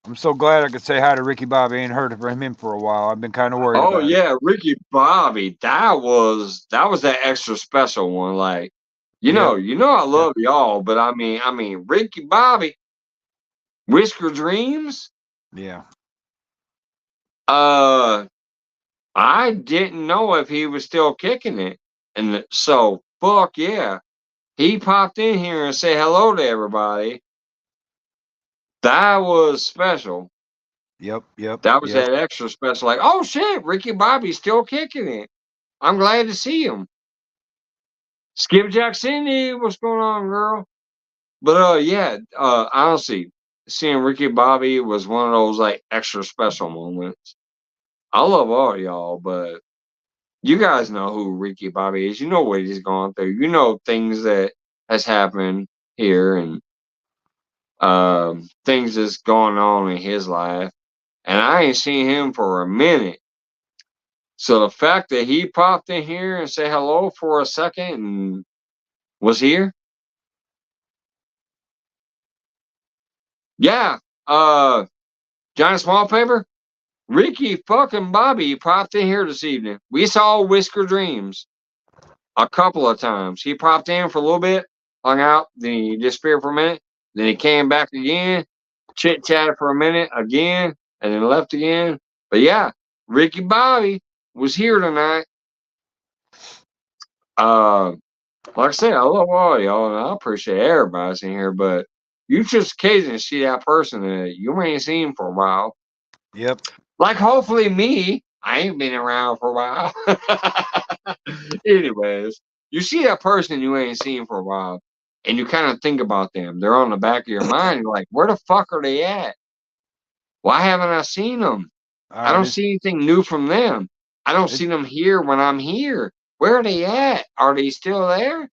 I'm so glad I could say hi to Ricky Bobby. I ain't heard from him for a while. I've been kind of worried Oh about it. yeah, Ricky Bobby. That was that extra special one. Like, Yep. I love y'all, but I mean, Ricky Bobby, Whisker Dreams. Yeah. I didn't know if he was still kicking it, and so fuck yeah, he popped in here and said hello to everybody. That was special. Yep. That was that extra special. Like, oh shit, Ricky Bobby's still kicking it. I'm glad to see him. Skipjack Cindy, what's going on, girl? But yeah, honestly, seeing Ricky Bobby was one of those like extra special moments. I love all y'all, but you guys know who Ricky Bobby is. You know what he's gone through. You know things that has happened here and things that's going on in his life. And I ain't seen him for a minute. So the fact that he popped in here and said hello for a second and was here. Yeah. Johnny Smallpaper, Ricky fucking Bobby popped in here this evening. We saw Whisker Dreams a couple of times. He popped in for a little bit, hung out, then he disappeared for a minute, then he came back again, chit chatted for a minute again, and then left again. But yeah, Ricky Bobby was here tonight. Like I said, I love all y'all, and I appreciate everybody's in here, but you just occasionally see that person that you ain't seen for a while. Yep. Like hopefully me. I ain't been around for a while. Anyways, you see that person you ain't seen for a while, and you kind of think about them. They're on the back of your mind. You're like, where the fuck are they at? Why haven't I seen them? I don't see anything new from them. I don't see them here when I'm here. Where are they at? Are they still there?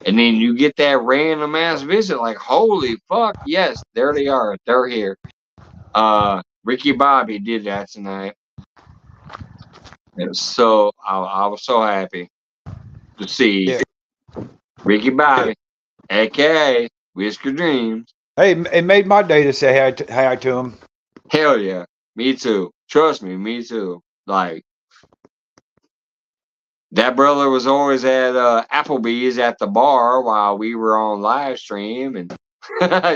And then you get that random ass visit, like, holy fuck, yes, there they are. They're here. Ricky Bobby did that tonight. And so I was so happy to see Ricky Bobby, aka Whisker Dreams. Hey, it made my day to say hi to him. Hell yeah. Me too. Trust me, me too. Like, that brother was always at Applebee's at the bar while we were on live stream, and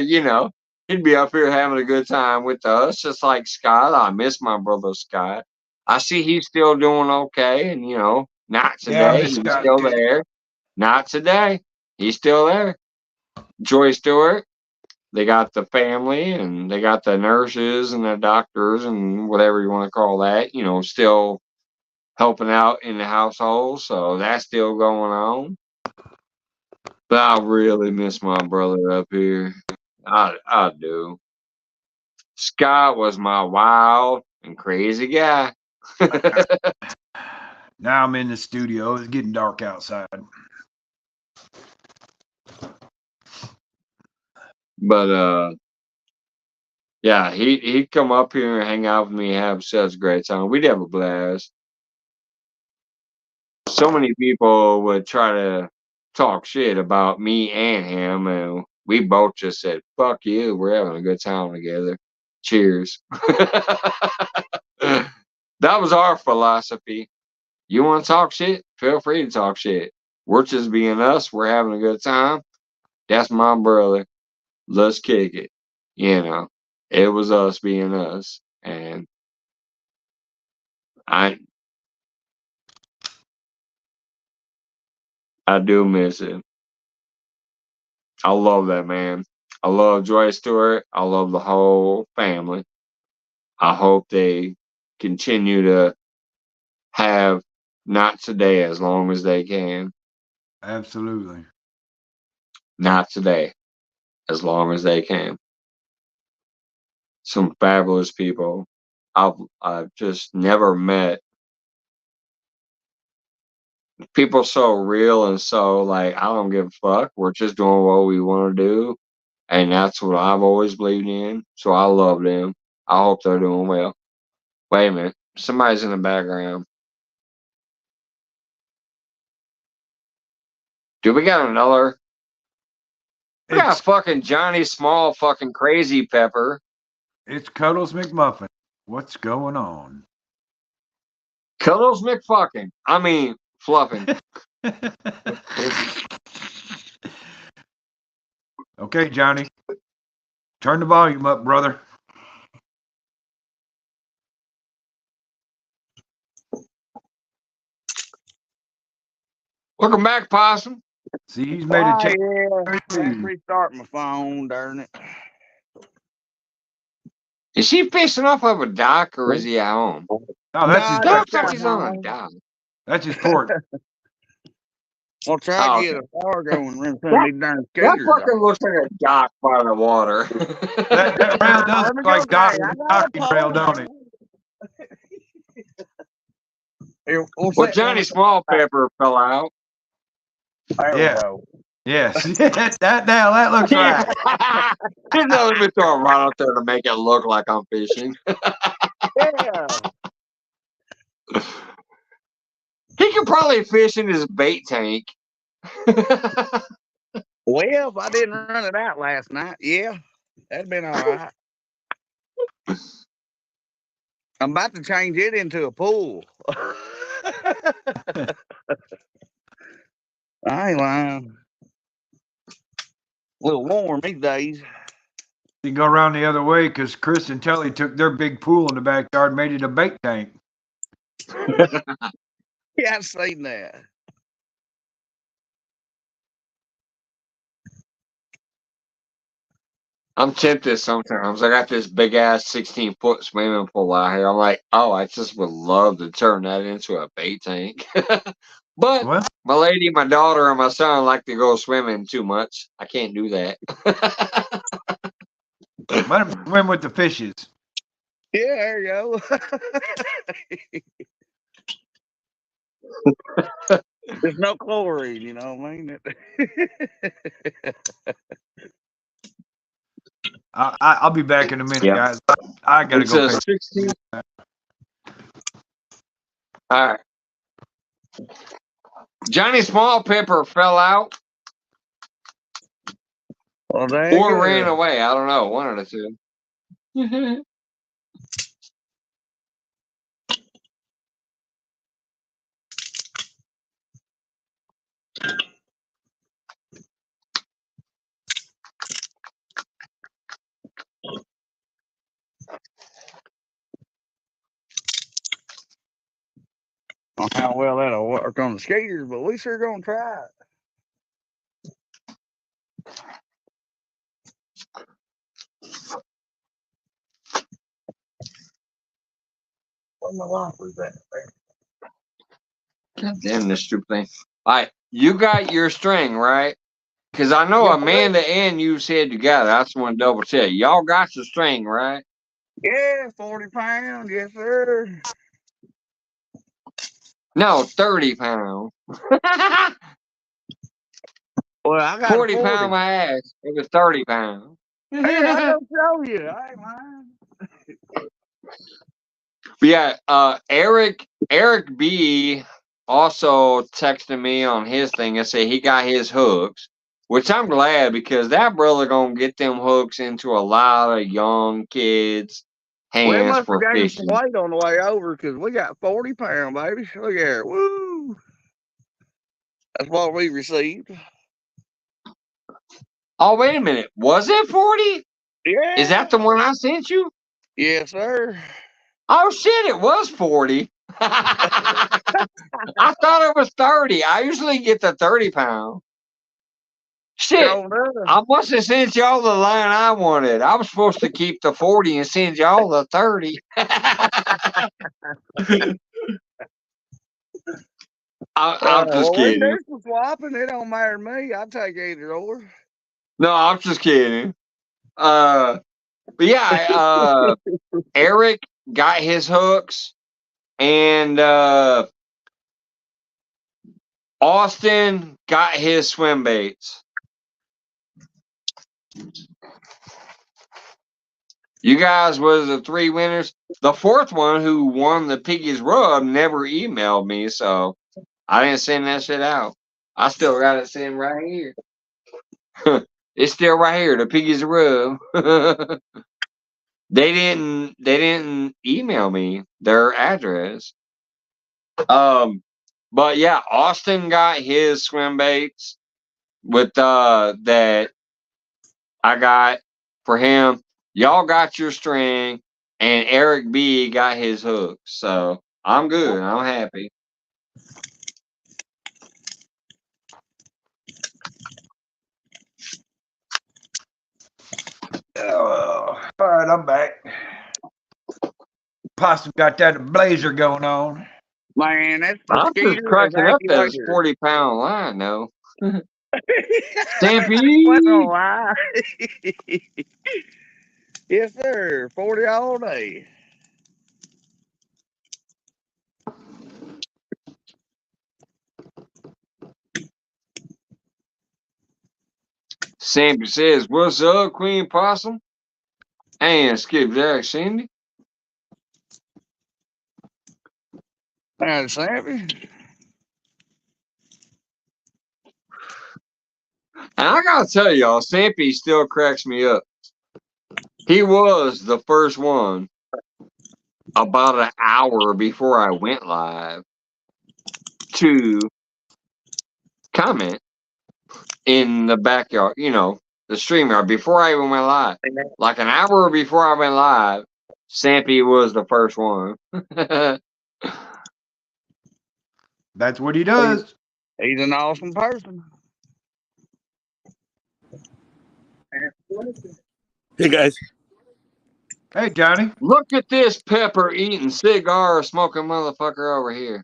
you know, he'd be up here having a good time with us, just like Scott. I miss my brother Scott. I see he's still doing okay, and you know, not Yeah, I today. miss He's Scott still too. there. Not today. He's still there. Joy Stewart. They got the family, and they got the nurses and the doctors and whatever you want to call that. You know, still helping out in the household, so that's still going on. But I really miss my brother up here. I do. Scott was my wild and crazy guy. Now I'm in the studio. It's getting dark outside. But yeah, he'd come up here and hang out with me and have such a great time. We'd have a blast. So many people would try to talk shit about me and him, and we both just said, fuck you, we're having a good time together. Cheers. That was our philosophy. You want to talk shit? Feel free to talk shit. We're just being us. We're having a good time. That's my brother. Let's kick it. You know, it was us being us. And I do miss it. I love that man. I love Joy Stewart. I love the whole family. I hope they continue to have Not Today as long as they can. Absolutely. Not Today as long as they can. Some fabulous people. I've just never met people so real and so like, I don't give a fuck. We're just doing what we want to do, and that's what I've always believed in. So I love them. I hope they're doing well. Wait a minute, somebody's in the background. Do we got another? We got It's fucking Johnny Small, fucking Crazy Pepper. Cuddles McMuffin. What's going on? Cuddles McFucking. I mean, fluffing. Okay, Johnny. Turn the volume up, brother. Welcome back, Possum. See, he's made a change. Yeah. Can't restart my phone, darn it. Is he fishing off of a dock or is he at home? Oh, that's his. That looks like he's on a dock. That's his port. I'll try to get a Fargo and run some of these darn skaters. That fucking looks like a dock by the water. that rail does look like docking rail, don't it? Well, Johnny Small Pepper fell out. There Yeah. we go. Yes. that looks right. Just let me throw it right out there to make it look like I'm fishing. Yeah. He could probably fish in his bait tank. Well, if I didn't run it out last night, yeah, that'd been all right. I'm about to change it into a pool. I ain't lying. A little warm these days. You go around the other way because Chris and Telly took their big pool in the backyard and made it a bait tank. Yeah, I've seen that. I'm tempted sometimes. I got this big ass 16-foot swimming pool out here. I'm like, oh, I just would love to turn that into a bait tank. But Well, my lady, my daughter, and my son like to go swimming too much. I can't do that. let him swim with the fishes. Yeah, there you go. There's no chlorine, you know what I mean? I'll be back in a minute, Yeah. guys. I gotta It's go. a 16. All right. Johnny Small Pepper fell out Well, there or you ran go. away. I don't know. One of the two. I don't know how well that'll work on the skaters, but we sure gonna try it. Where my locker's at? God damn this stupid thing. All right. You got your string, right? Because I know Yes, Amanda and you said you got it. I just want to double check. Y'all got your string, right? Yeah, 40 pounds, yes, sir. No, 30 pounds. Well, I got 40 a 40. pound my ass. It was 30 pounds. Hey, I don't show you. I ain't lying. Yeah, Eric B also texted me on his thing and said he got his hooks, which I'm glad because that brother gonna get them hooks into a lot of young kids' We hands must have for gained some fishing. weight on the way over because we got 40 pounds, baby. Look here. Woo! That's what we received. Oh, wait a minute. Was it 40? Yeah. Is that the one I sent you? Yes, sir. Oh shit, it was 40. I thought it was 30. I usually get the 30 pound. Shit. Sure enough. I must have sent y'all the line I wanted. I was supposed to keep the 40 and send y'all the 30. I'm just Well, we kidding. do some swapping. It don't matter to me. I take either or. No, I'm just kidding. But yeah, Eric got his hooks and Austin got his swim baits. You guys was the 3 winners. The fourth one who won the Piggy's Rub never emailed me, so I didn't send that shit out. I still got it sitting right here. It's still right here, the Piggy's Rub. They didn't email me their address. But yeah, Austin got his swim baits with that I got for him. Y'all got your string, and Eric B got his hooks. So I'm good. I'm happy. Oh, all right, I'm back. Possum got that blazer going on. Man, that's I'm just cracking up that it's 40 pound line, though. Stampede. What's a lie? Yes, sir. 40 all day. Stampede says, "What's up, Queen Possum?" And Skip Jack Cindy. That's Sappy. And I gotta tell y'all, Stampede still cracks me up. He was the first one about an hour before I went live to comment in the backyard, the StreamYard before I even went live. Like an hour before I went live, Stampede was the first one. That's what he does. He's an awesome person. Hey guys. Hey, Johnny. Look at this pepper eating cigar smoking motherfucker over here.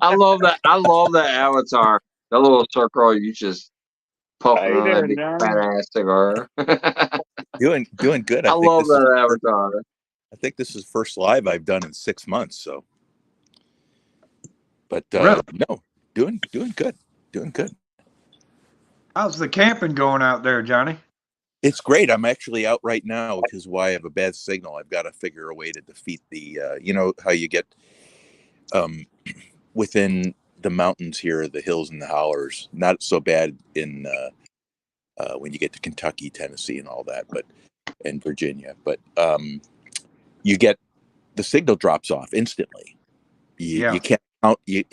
I love that. I love that avatar. The little circle you just puffing on that big fat ass cigar. Doing good. I love that avatar. I think this is the first live I've done in 6 months, so But Really? no, doing good. Doing good. How's the camping going out there, Johnny? It's great. I'm actually out right now, which is why I have a bad signal. I've got to figure a way to defeat the, you know, how you get within the mountains here, the hills and the hollers. Not so bad in when you get to Kentucky, Tennessee, and all that, but and Virginia. But you get the signal drops off instantly. You can't count. You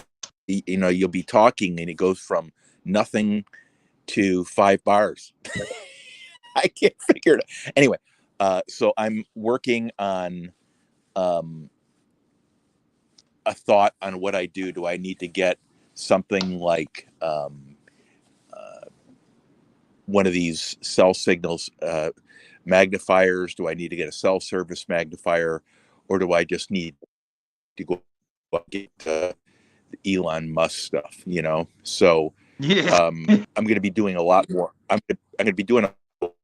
know, you'll be talking and it goes from nothing to 5 bars. I can't figure it out. Anyway, so I'm working on a thought on what I do. Do I need to get something like one of these cell signals magnifiers? Do I need to get a cell service magnifier, or do I just need to go get the Elon Musk stuff? You know, so I'm going to be doing a lot more. I'm going to be doing a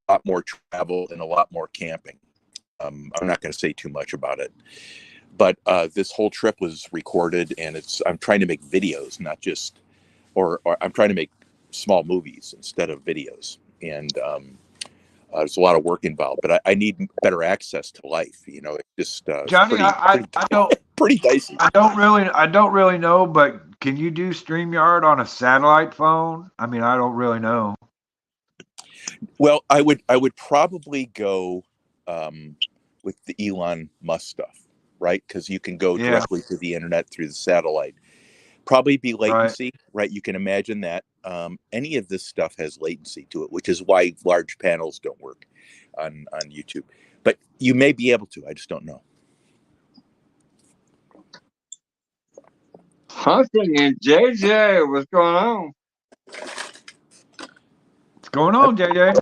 lot more travel and a lot more camping. I'm not going to say too much about it, but this whole trip was recorded, and I'm trying to make videos, not just, or I'm trying to make small movies instead of videos, and there's a lot of work involved. But I need better access to life. You know, it's just Johnny, I don't pretty dicey. I don't really know, but can you do StreamYard on a satellite phone? I mean, I don't really know. Well, I would probably go with the Elon Musk stuff, right? Because you can go directly to the internet through the satellite. Probably be latency, right? You can imagine that. Any of this stuff has latency to it, which is why large panels don't work on YouTube. But you may be able to. I just don't know. Hunting and JJ, what's going on? What's going on, JJ?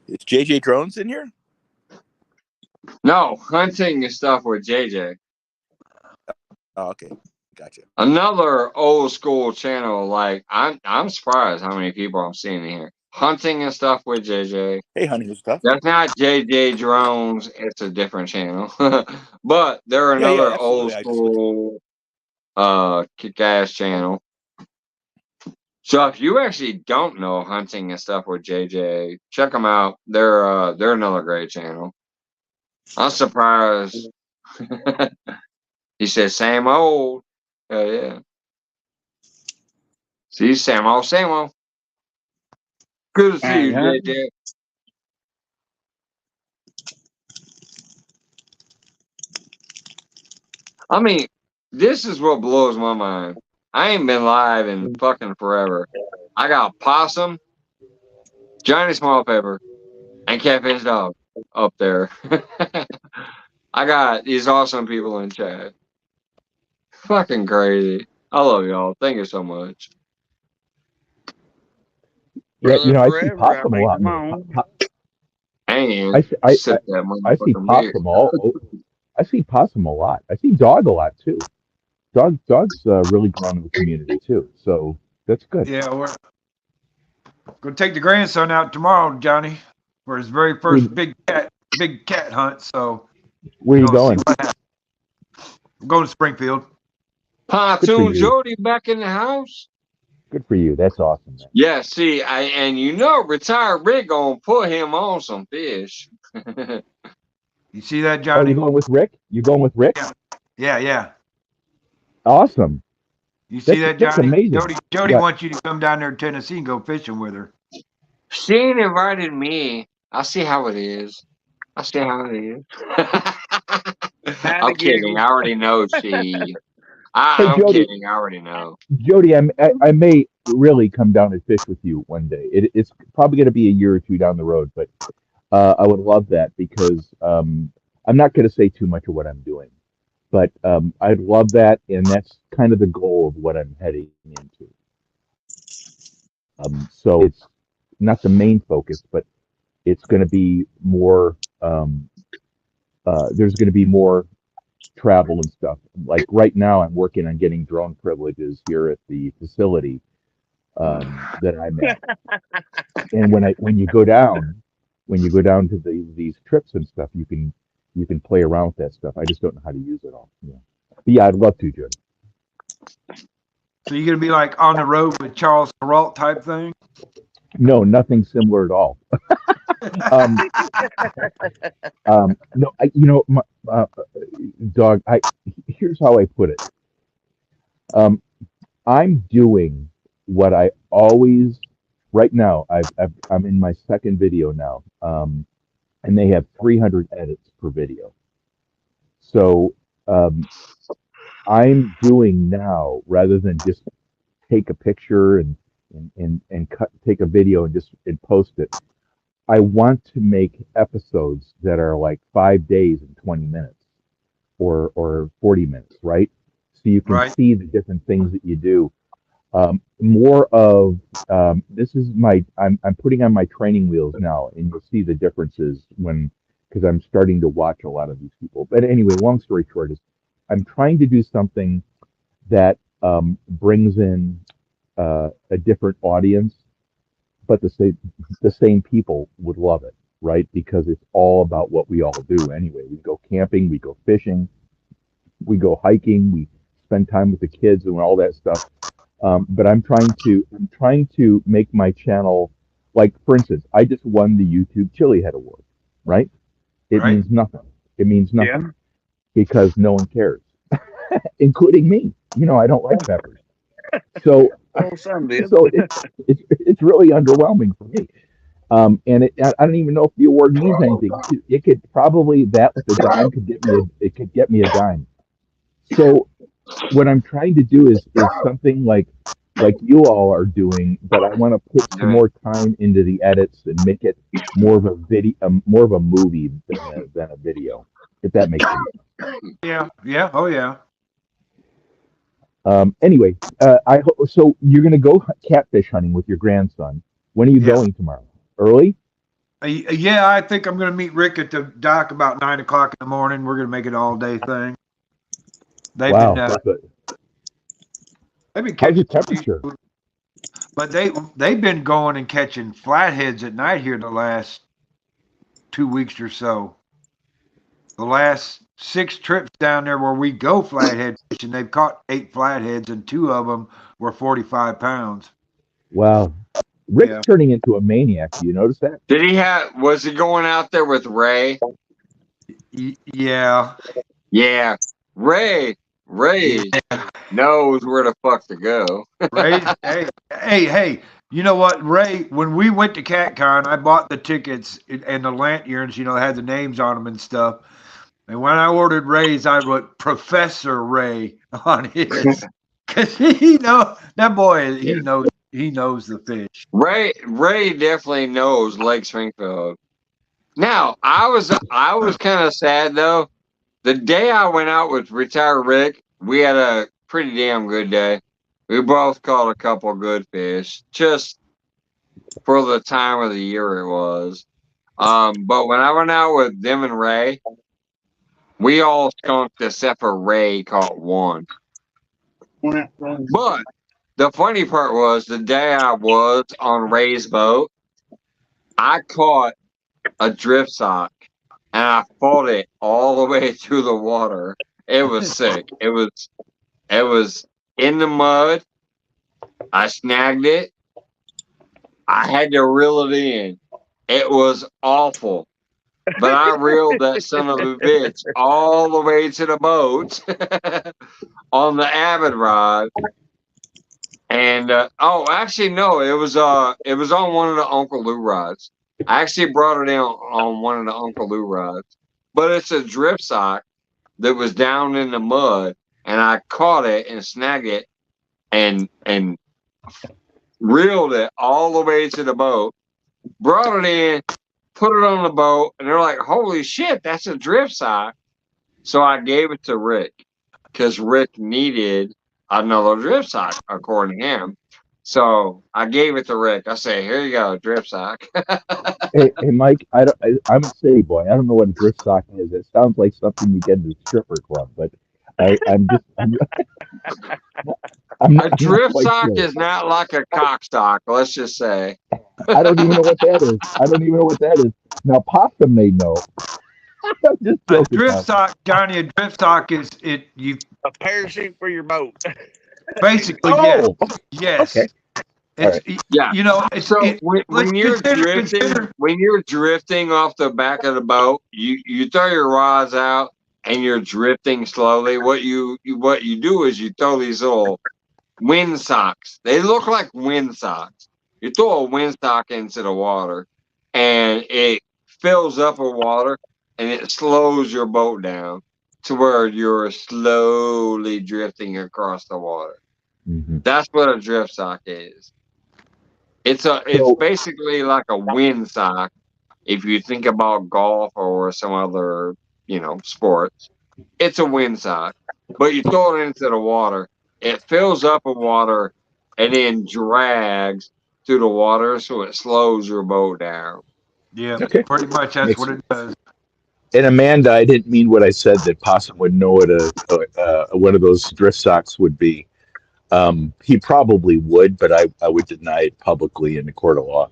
Is JJ Drones in here? No, hunting and stuff with JJ. Oh, okay, gotcha. Another old school channel. Like I'm surprised how many people I'm seeing in here. Hunting and stuff with JJ. Hey, honey, what's stuff? That's not JJ Drones. It's a different channel. But they're another old school kick-ass channel. So if you actually don't know hunting and stuff with JJ, check them out. They're another great channel. I'm surprised. He said same old. Hell yeah. See, same old, same old. Good to see you, JJ. I mean, this is what blows my mind. I ain't been live in fucking forever. I got Possum, Johnny Smallpepper, and Catfish Dog up there. I got these awesome people in chat. Fucking crazy. I love y'all. Thank you so much. Yeah, you know, I see Possum a lot. I see Possum I see Possum a lot. I see Dog a lot too. Dog's really grown in the community too, so that's good. Yeah, we're gonna take the grandson out tomorrow, Johnny, for his very first big cat hunt. So where are you going? I'm going to Springfield. Pontoon Jody back in the house. Good for you. That's awesome, man. Yeah, see, and you know, retired Rick gonna put him on some fish. You see that, Johnny? Oh, you going with Rick? You going with Rick? Yeah. Awesome. You see that, Johnny? That's amazing. Jody wants you to come down there to Tennessee and go fishing with her. She ain't invited me. I see how it is. I'm kidding. I already know she. I'm kidding. I already know. Jody, I may really come down and fish with you one day. It's probably going to be a year or two down the road, but I would love that because I'm not going to say too much of what I'm doing, but I'd love that, and that's kind of the goal of what I'm heading into. So it's not the main focus, but it's going to be more. There's going to be more travel and stuff. Like right now, I'm working on getting drone privileges here at the facility that I'm at. And when you go down to these trips and stuff, you can play around with that stuff. I just don't know how to use it all. Yeah. But yeah, I'd love to, Jim. So you're gonna be like on the road with Charles Perrault type thing? No, nothing similar at all. um, no, dog. Here's how I put it. I'm doing what I always. Right now, I'm in my second video now, and they have 300 edits per video. So I'm doing now rather than just take a picture and take a video and post it. I want to make episodes that are like 5 days and 20 minutes or 40 minutes, right? So you can see the different things that you do. More of this is I'm putting on my training wheels now, and you'll see the differences because I'm starting to watch a lot of these people. But anyway, long story short is I'm trying to do something that brings in a different audience, but the same people would love it, right? Because it's all about what we all do anyway. We go camping, we go fishing, we go hiking, we spend time with the kids and all that stuff. But I'm trying to make my channel, like, for instance, I just won the YouTube Chili Head Award, right? It means nothing. It means nothing because no one cares, including me. I don't like peppers. So, it's really underwhelming for me. And I don't even know if the award means anything. It could probably with the dime could get me a dime. So what I'm trying to do is something like you all are doing, but I want to put some more time into the edits and make it more of a video, more of a movie than a video, if that makes sense. Yeah, oh yeah. Anyway, so you're gonna go catfish hunting with your grandson. When are you going tomorrow? Early? Yeah, I think I'm gonna meet Rick at the dock about 9 o'clock in the morning. We're gonna make it all day thing. They've been catching. How's the temperature? But they've been going and catching flatheads at night here the last 2 weeks or so. The last 6 trips down there where we go flathead fishing, they've caught 8 flatheads, and 2 of them were 45 pounds. Wow. Rick's turning into a maniac. Do you notice that? Was he going out there with Ray? Yeah. Yeah. Ray knows where the fuck to go. Ray, hey, you know what, Ray, when we went to CatCon, I bought the tickets and the lanterns, had the names on them and stuff. And when I ordered Ray's, I wrote Professor Ray on his. Because that boy, he knows the fish. Ray definitely knows Lake Springfield. Now, I was kind of sad, though. The day I went out with retired Rick, we had a pretty damn good day. We both caught a couple good fish, just for the time of the year it was. But when I went out with them and Ray, we all skunked except for Ray caught 1. But the funny part was the day I was on Ray's boat, I caught a drift sock and I fought it all the way through the water. It was sick. It was in the mud. I snagged it. I had to reel it in. It was awful. But I reeled that son of a bitch all the way to the boat on the Avid rod. And actually no, it was on one of the Uncle Lou rods. I actually brought it in on one of the Uncle Lou rods. But it's a drift sock that was down in the mud, and I caught it and snagged it and reeled it all the way to the boat, brought it in, put it on the boat, and they're like, holy shit, that's a drift sock. So I gave it to Rick because Rick needed another drift sock, according to him. So I gave it to Rick. I say, here you go, drift sock. hey, Mike, I'm a city boy. I don't know what a drift sock is. It sounds like something you get in a stripper club, but I'm a drift sock is not like a cock sock, let's just say. I don't even know what that is. Now, Possum may know. Just A joking, drift Tom. sock, Johnny. A drift sock is it. You A parachute for your boat. basically yes, Oh, yes. okay. All right. Yeah. You know, it's So it. when Let's you're consider. when you're drifting off the back of the boat, you throw your rods out and you're drifting slowly. What you do is you throw these little wind socks. They look like wind socks. You throw a wind sock into the water, and it fills up with water, and it slows your boat down to where you're slowly drifting across the water. Mm-hmm. That's what a drift sock is. It's So, basically like a wind sock if you think about golf or some other, sports. It's a wind sock. But you throw it into the water, it fills up with water and then drags through the water so it slows your boat down. Yeah, okay. pretty much that's Makes what it does. And Amanda, I didn't mean what I said that Possum would know what one of those drift socks would be. He probably would, but I would deny it publicly in the court of law.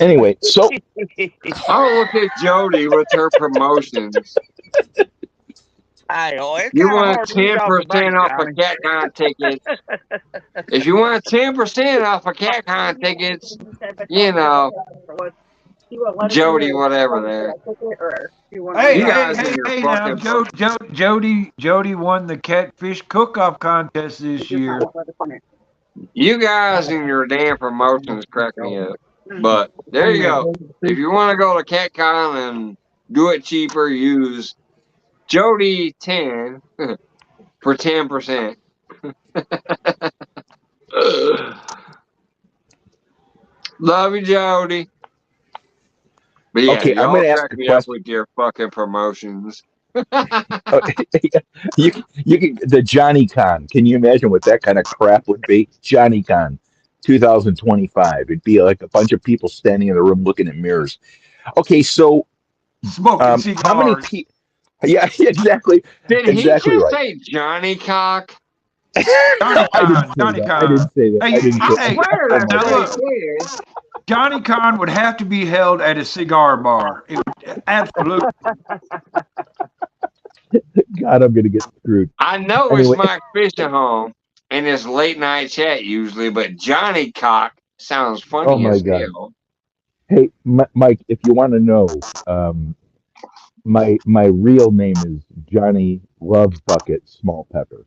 Anyway, so Oh, look at Jody with her promotions. Hey, oh, it's You kind of want hard to read off the 10% bank, off of Johnny. CatCon tickets. If you want 10% off of CatCon tickets, Jody, whatever there. Hey, You hey, guys in hey, your hey! Now, fucking Jody won the catfish cook-off contest this year. You guys and your damn promotions crack me up. But there you go. If you want to go to CatCon and do it cheaper, use Jody 10 for 10%. Love you, Jody. But yeah, okay, I'm y'all going to ask crack a me up question. with your fucking promotions. You can the Johnny Con. Can you imagine what that kind of crap would be? Johnny Con, 2025. It'd be like a bunch of people standing in a room looking at mirrors. Okay, so Smoking how many cigars. people? Yeah, exactly, Did he exactly just right. say Johnny Cock? Johnny No, I didn't Con, say Johnny that. I Con. didn't say that. Hey, I didn't I say. hey, swear Oh that's my now what God. he look, said. Johnny Con would have to be held at a cigar bar. Absolutely. God, I'm gonna get screwed. I know it's Anyway, Mike Fisherhome and it's late night chat usually, but Johnny Cock sounds oh funny my as God. hell. Hey, Mike, if you want to know, my real name is Johnny Love Bucket Small Pepper.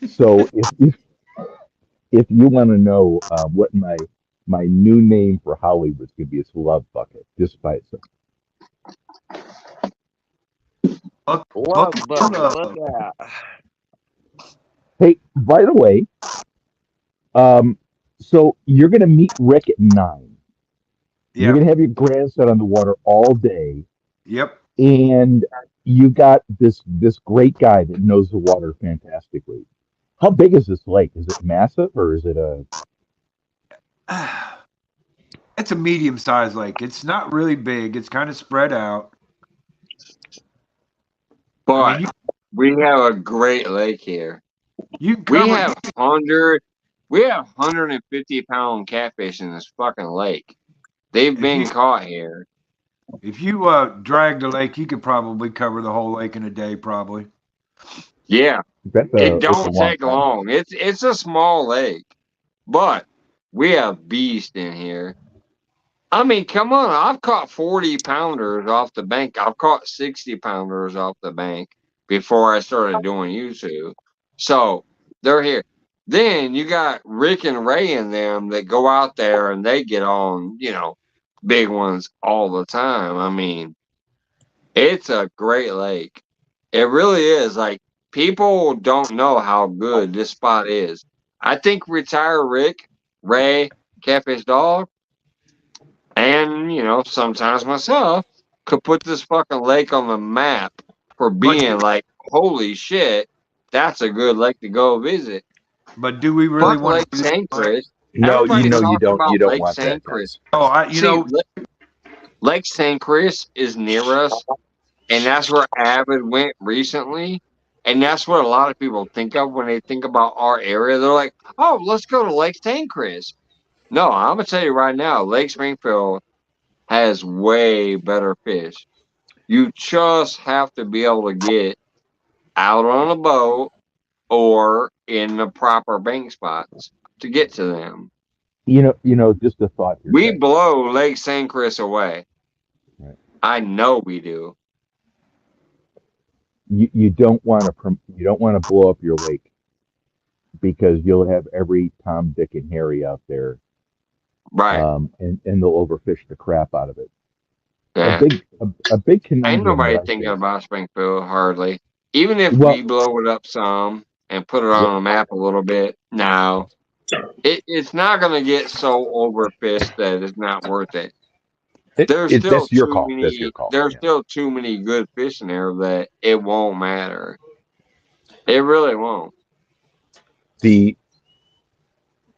So if you want to know what my new name for Hollywood's gonna be, it's Love Bucket, just by itself. Love Bucket of bucket. Look love. out. Hey, by the way, um, so you're gonna meet Rick at 9. You're Yeah. gonna have your grandson on the water all day, Yep. and you got this great guy that knows the water fantastically. How big is this lake? Is it massive or is it a? It's a medium-sized lake. It's not really big. It's kind of spread out. I mean, But we have a great lake here. you can We cover. have 150-pound catfish in this fucking lake. They've If been you caught here. if you drag the lake, you could probably cover the whole lake in a day, probably. Yeah, That's it a don't long take time. long. It's a small lake, but we have beast in here. I mean, come on. I've caught 40-pounders off the bank. I've caught 60-pounders off the bank before I started doing YouTube. So they're here. Then you got Rick and Ray and them that go out there and they get on, big ones all the time. I mean, it's a great lake. It really is. Like, people don't know how good this spot is. I think Retire Rick, Ray, Catfish Dog, and, sometimes myself could put this fucking lake on the map for But being like, holy shit, that's a good lake to go visit. but do we really Fuck want Lake to do St. that? Chris. No, Everybody you talks don't. about You don't Lake want that, St. Chris. guys. Oh, See, Lake St. Chris is near us, and that's where Avid went recently. And that's what a lot of people think of when they think about our area. They're like, oh, let's go to Lake St. Chris. No, I'm going to tell you right now, Lake Springfield has way better fish. You just have to be able to get out on a boat or in the proper bank spots to get to them. Just a thought here, We guys. blow Lake St. Chris away. Right. I know we do. You don't want to blow up your lake because you'll have every Tom, Dick, and Harry out there, Right. and they'll overfish the crap out of it. Yeah. A big Ain't conundrum nobody that I thinking face. about Springfield, hardly. Even if Well, we blow it up some and put it yeah, on a map a little bit, no. It's not going to get so overfished that it's not worth it. There's still that's your too call. That's your many. call. There's Yeah. still too many good fish in there that it won't matter. It really won't. The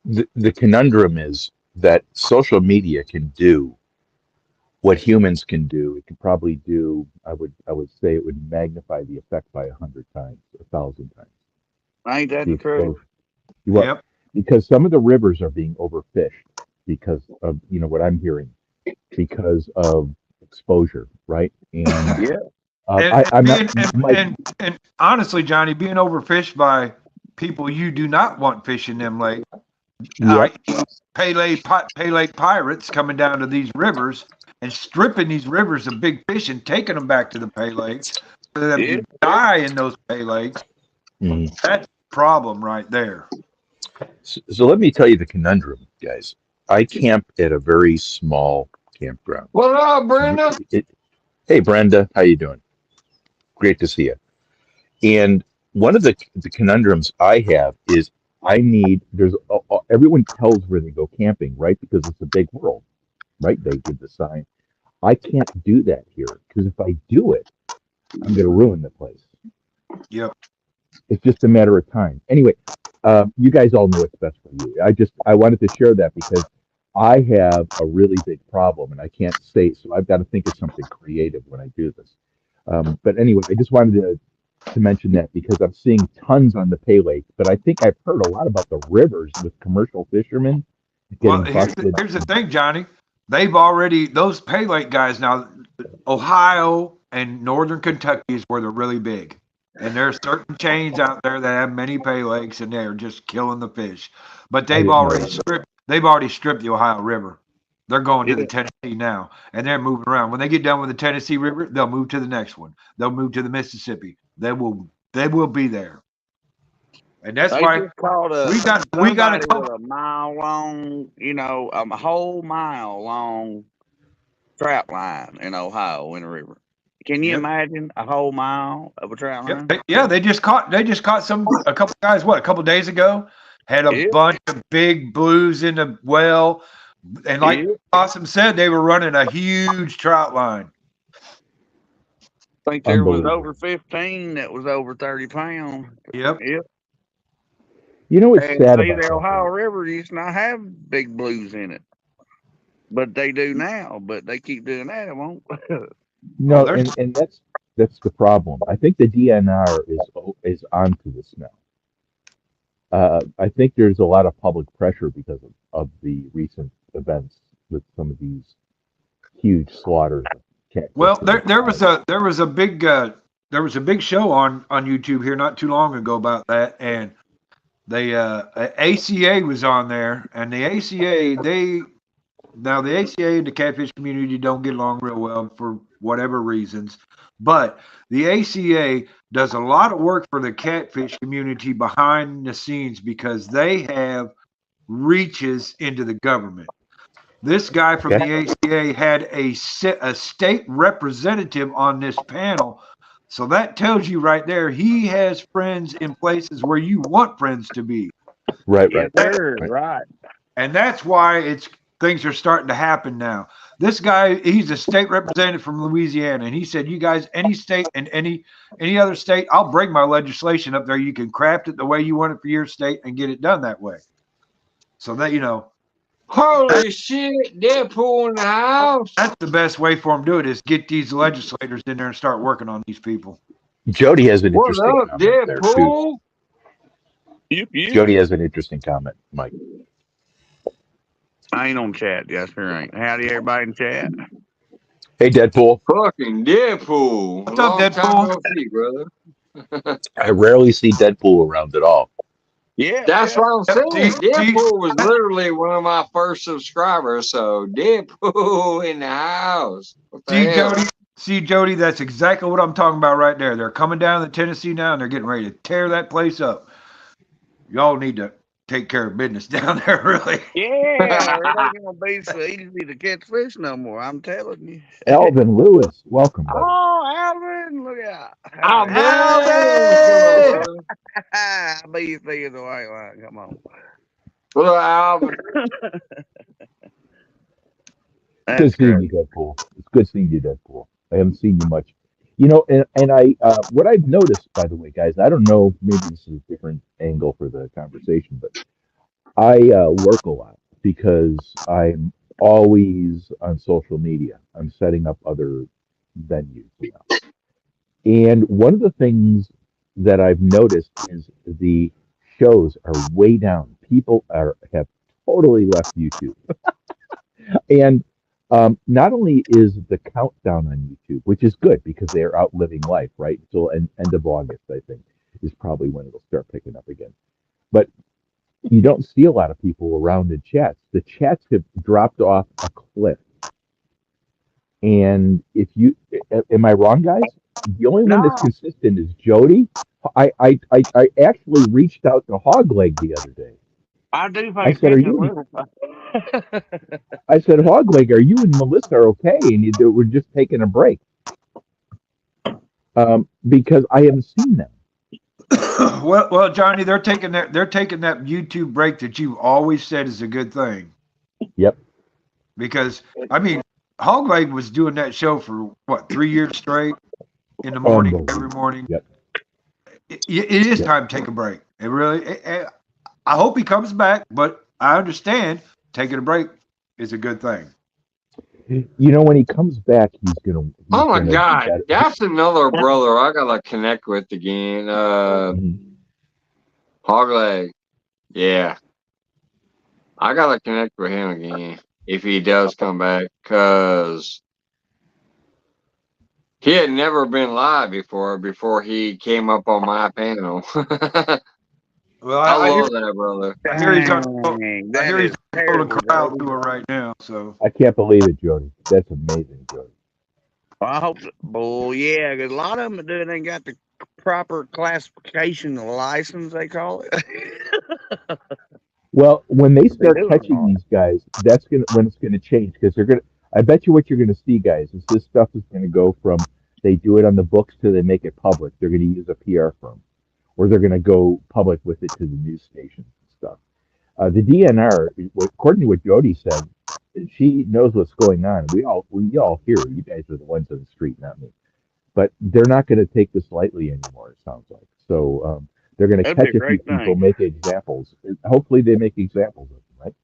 the conundrum is that social media can do what humans can do. It could probably do. I would say it would magnify the effect by 100 times, 1,000 times. Ain't that The the truth? exposure. Well, Yep. because some of the rivers are being overfished because of what I'm hearing, because of exposure, right? And Yeah. I'm not Mike. And honestly, Johnny, being overfished by people you do not want fishing them lakes, Yep. pay lake pirates coming down to these rivers and stripping these rivers of big fish and taking them back to the pay lakes for them Yeah. to die in those pay lakes. Mhm. That's a problem right there. So let me tell you the conundrum, guys. I camp at a very small campground. What up, Brenda? Hey, Brenda, how you doing? Great to see you. And one of the conundrums I have is everyone tells where they go camping, right? Because it's a big world, right? They give the sign. I can't do that here because if I do it, I'm going to ruin the place. Yep. It's just a matter of time. Anyway, you guys all know what's best for you. I wanted to share that because I have a really big problem and I can't say, so I've got to think of something creative when I do this. But anyway, I just wanted to mention that because I'm seeing tons on the Pay Lake, but I think I've heard a lot about the rivers with commercial fishermen Well, getting busted. here's the thing, Johnny. Those pay lake guys now, Ohio and Northern Kentucky is where they're really big. And there are certain chains out there that have many pay lakes and they're just killing the fish. But I didn't know that. they've already stripped the Ohio River. They're going to Yeah. the Tennessee now, and they're moving around. When they get done with the Tennessee River, they'll move to the next one. They'll move to the Mississippi. They will be there. And that's They why just caught we got a somebody couple. with a mile long, a whole mile long trout line in Ohio in the river. Can you Yep. imagine a whole mile of a trout line? Yep. They just caught a couple guys a couple days ago had a Yeah. bunch of big blues in the well, and like Yeah. Awesome said, they were running a huge trout line. I think there was Unbelievable. over 15 that was over 30 pounds. Yep. Yep. You know what's And sad see, about the that? Ohio River used to not have big blues in it, but they do now. But they keep doing that, it won't. No, there's and that's the problem. I think the DNR is onto this now. I think there's a lot of public pressure because of the recent events with some of these huge slaughters of catfish. Well, there was a big show on YouTube here not too long ago about that, and the ACA was on there, and the ACA the ACA and the catfish community don't get along real well for whatever reasons, but the ACA does a lot of work for the catfish community behind the scenes because they have reaches into the government. This guy from the ACA had a state representative on this panel. So that tells you right there, he has friends in places where you want friends to be. Right, Yes, right. sir. Right. And that's why things are starting to happen now. This guy, he's a state representative from Louisiana, and he said, "You guys, any state and any other state, I'll bring my legislation up there. You can craft it the way you want it for your state and get it done that way." So that Holy shit, Deadpool in the house. that's the best way for them to do it is get these legislators in there and start working on these people. Jody has an What interesting up, comment there too. Deadpool? You. Jody has an interesting comment, Mike. I ain't on chat. Yes, sir, ain't. Howdy, everybody in chat. Hey, Deadpool. Fucking Deadpool. What's up, Long time Deadpool? no see, brother. I rarely see Deadpool around at all. Yeah, That's yeah. what I'm saying. See, Deadpool was literally one of my first subscribers. So Deadpool in the house. What the hell? Jody, that's exactly what I'm talking about right there. They're coming down to Tennessee now, and they're getting ready to tear that place up. Y'all need to take care of business down there, really. Yeah, it ain't gonna be so easy to catch fish no more. I'm telling you. Alvin Lewis, welcome, buddy. Oh, Alvin, look out! Alvin! Alvin! I be you see the white line. Come on. Hello, Alvin. Good That's seeing great. you, Deadpool. It's good seeing you, Deadpool. I haven't seen you much. You know, and I what I've noticed, by the way, guys, I don't know, maybe this is a different angle for the conversation, but I work a lot because I'm always on social media. I'm setting up other venues, you know. And one of the things that I've noticed is the shows are way down. People have totally left YouTube. And not only is the countdown on YouTube, which is good because they are outliving life, right? Until end of August, I think, is probably when it'll start picking up again. But you don't see a lot of people around in chats. The chats have dropped off a cliff. And if you, am I wrong, guys? The only one that's No, consistent is Jody. I actually reached out to Hogleg the other day. I do I pay said, "Are attention a you?" little. I said, "Hogleg, are you and Melissa okay?" And we're just taking a break because I haven't seen them. well, Johnny, they're taking that YouTube break that you've always said is a good thing. Yep. Because I mean, Hogleg was doing that show for what 3 years straight in the morning, every morning. Yep. It is Yep. time to take a break. It really. I hope he comes back, but I understand taking a break is a good thing. You know, when he comes back, he's gonna. Oh my gonna God, that's another brother I gotta connect with again. Hogleg. Yeah, I gotta connect with him again if he does come back, cause he had never been live before he came up on my panel. Well, I I hear love that brother. I hear he's on Dang, I that hear he's is on Golden terrible, Corral Jody. tour right now. So I can't believe it, Jody. That's amazing, Jody. Well, I hope so. Well, yeah, 'cause a lot of them that ain't got the proper classification license, they call it. Well, when they They start do it catching wrong. these guys, that's when it's gonna change because they're gonna. I bet you what you're gonna see, guys, is this stuff is gonna go from they do it on the books to they make it public. They're gonna use a PR firm, or they're gonna go public with it to the news stations and stuff. The DNR, according to what Jody said, she knows what's going on. We all hear. You guys are the ones on the street, not me. But they're not going to take this lightly anymore. It sounds like so. They're going to That'd be a catch a few great people, thing. make examples. Hopefully, they make examples of them, right?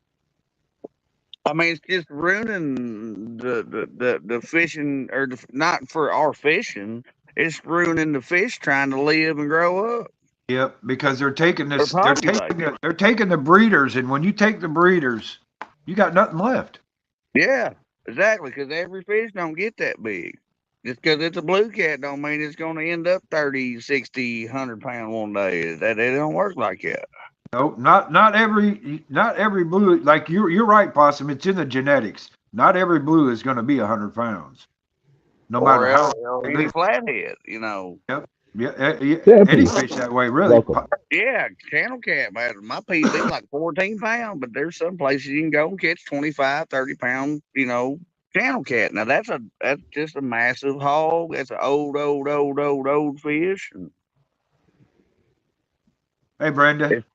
I mean, it's just ruining the fishing, or not for our fishing. It's ruining the fish trying to live and grow up yep, because they're taking or this, populate. they're taking the breeders, and when you take the breeders, you got nothing left. Yeah, exactly. Because every fish don't get that big. Just because it's a blue cat don't mean it's going to end up 30, 60, 100 pound one day. That it don't work like that. No, not every blue. Like you're right, Possum. It's in the genetics. Not every blue is going to be 100 pounds, no matter Or how any big. flathead, you know. Yep. Yeah, any Stampy, fish that way, really. welcome. Yeah, channel cat, man. My PB like 14 pounds, but there's some places you can go and catch 25, 30 pound, channel cat. Now that's just a massive hog. That's an old fish. And Hey, Brenda. it's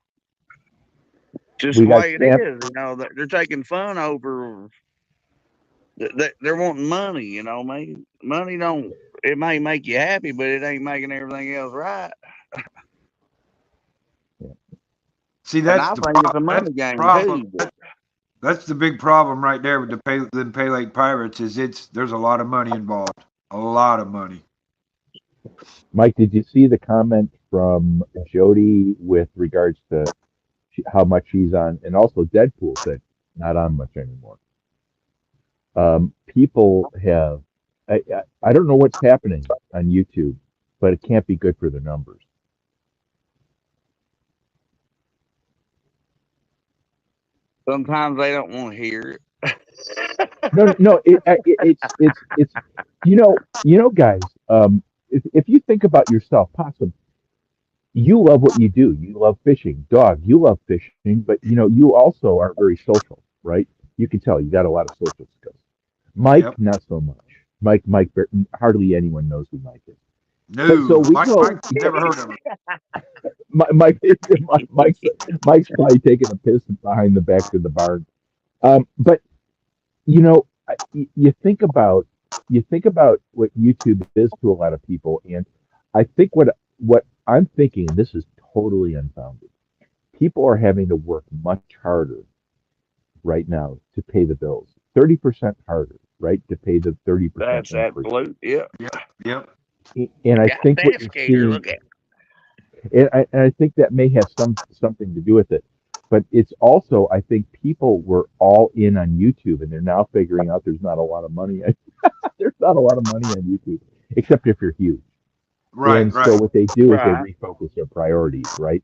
just We the got way it Stamp. is, they're taking fun over. They're wanting money, money don't. It may make you happy, but it ain't making everything else right. See, And that's I the think it's a that's money the game problem. too. That's the big problem right there with the Pay Lake Pirates is there's a lot of money involved. A lot of money. Mike, did you see the comment from Jody with regards to how much she's on, and also Deadpool said not on much anymore. People have I don't know what's happening on YouTube, but it can't be good for the numbers. Sometimes they don't want to hear it. No, it's guys. If you think about yourself, Possum, you love what you do. You love fishing. Dog, you love fishing, but you also are very social, right? You can tell you got a lot of social skills. Mike, Yep. not so much. Mike, hardly anyone knows who Mike is. No, But so we go. Mike, never heard of him. Mike, Mike's probably taking a piss behind the back of the barn. But you think about what YouTube is to a lot of people, and I think what I'm thinking, and this is totally unfounded. People are having to work much harder right now to pay the bills. 30% harder, right, to pay the 30% That's increase. absolute. Yeah. Yep. And I Got think that what you're skater. seeing, Look at. and I think that may have something to do with it. But it's also, I think people were all in on YouTube, and they're now figuring out there's not a lot of money. There's not a lot of money on YouTube, except if you're huge. Right. And so Right. what they do is they Right. refocus their priorities, right?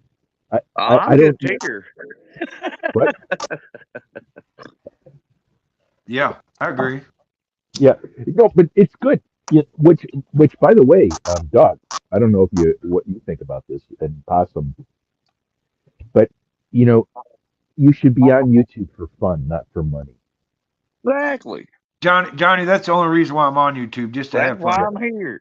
I'm I a good don't. tinker. What? Yeah, I agree. Yeah, no, but it's good. Yeah, which, by the way, Doug, I don't know what you think about this and Possum, but you know, you should be on YouTube for fun, not for money. Exactly. Johnny, that's the only reason why I'm on YouTube, just to That's have why fun. I'm here.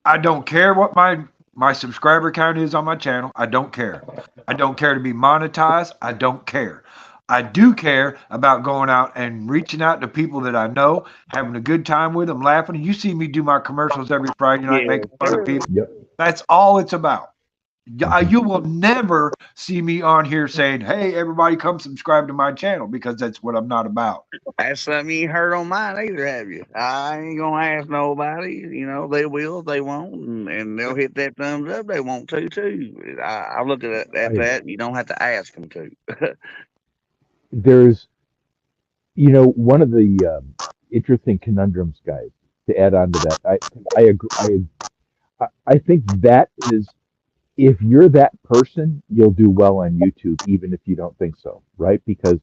I don't care what my subscriber count is on my channel. I don't care. I don't care to be monetized. I don't care. I do care about going out and reaching out to people that I know, having a good time with them, laughing. You see me do my commercials every Friday night, Yeah, making fun of sure. people. Yep. That's all it's about. Mhm. You will never see me on here saying, "Hey, everybody, come subscribe to my channel," because that's what I'm not about. That's something you ain't heard on mine either, have you? I ain't gonna ask nobody. They will, they won't, and they'll hit that thumbs up. They want to too. I look at that. You don't have to ask them to. There's, one of the interesting conundrums, guys. To add on to that, I agree. I think that is, if you're that person, you'll do well on YouTube, even if you don't think so, right? Because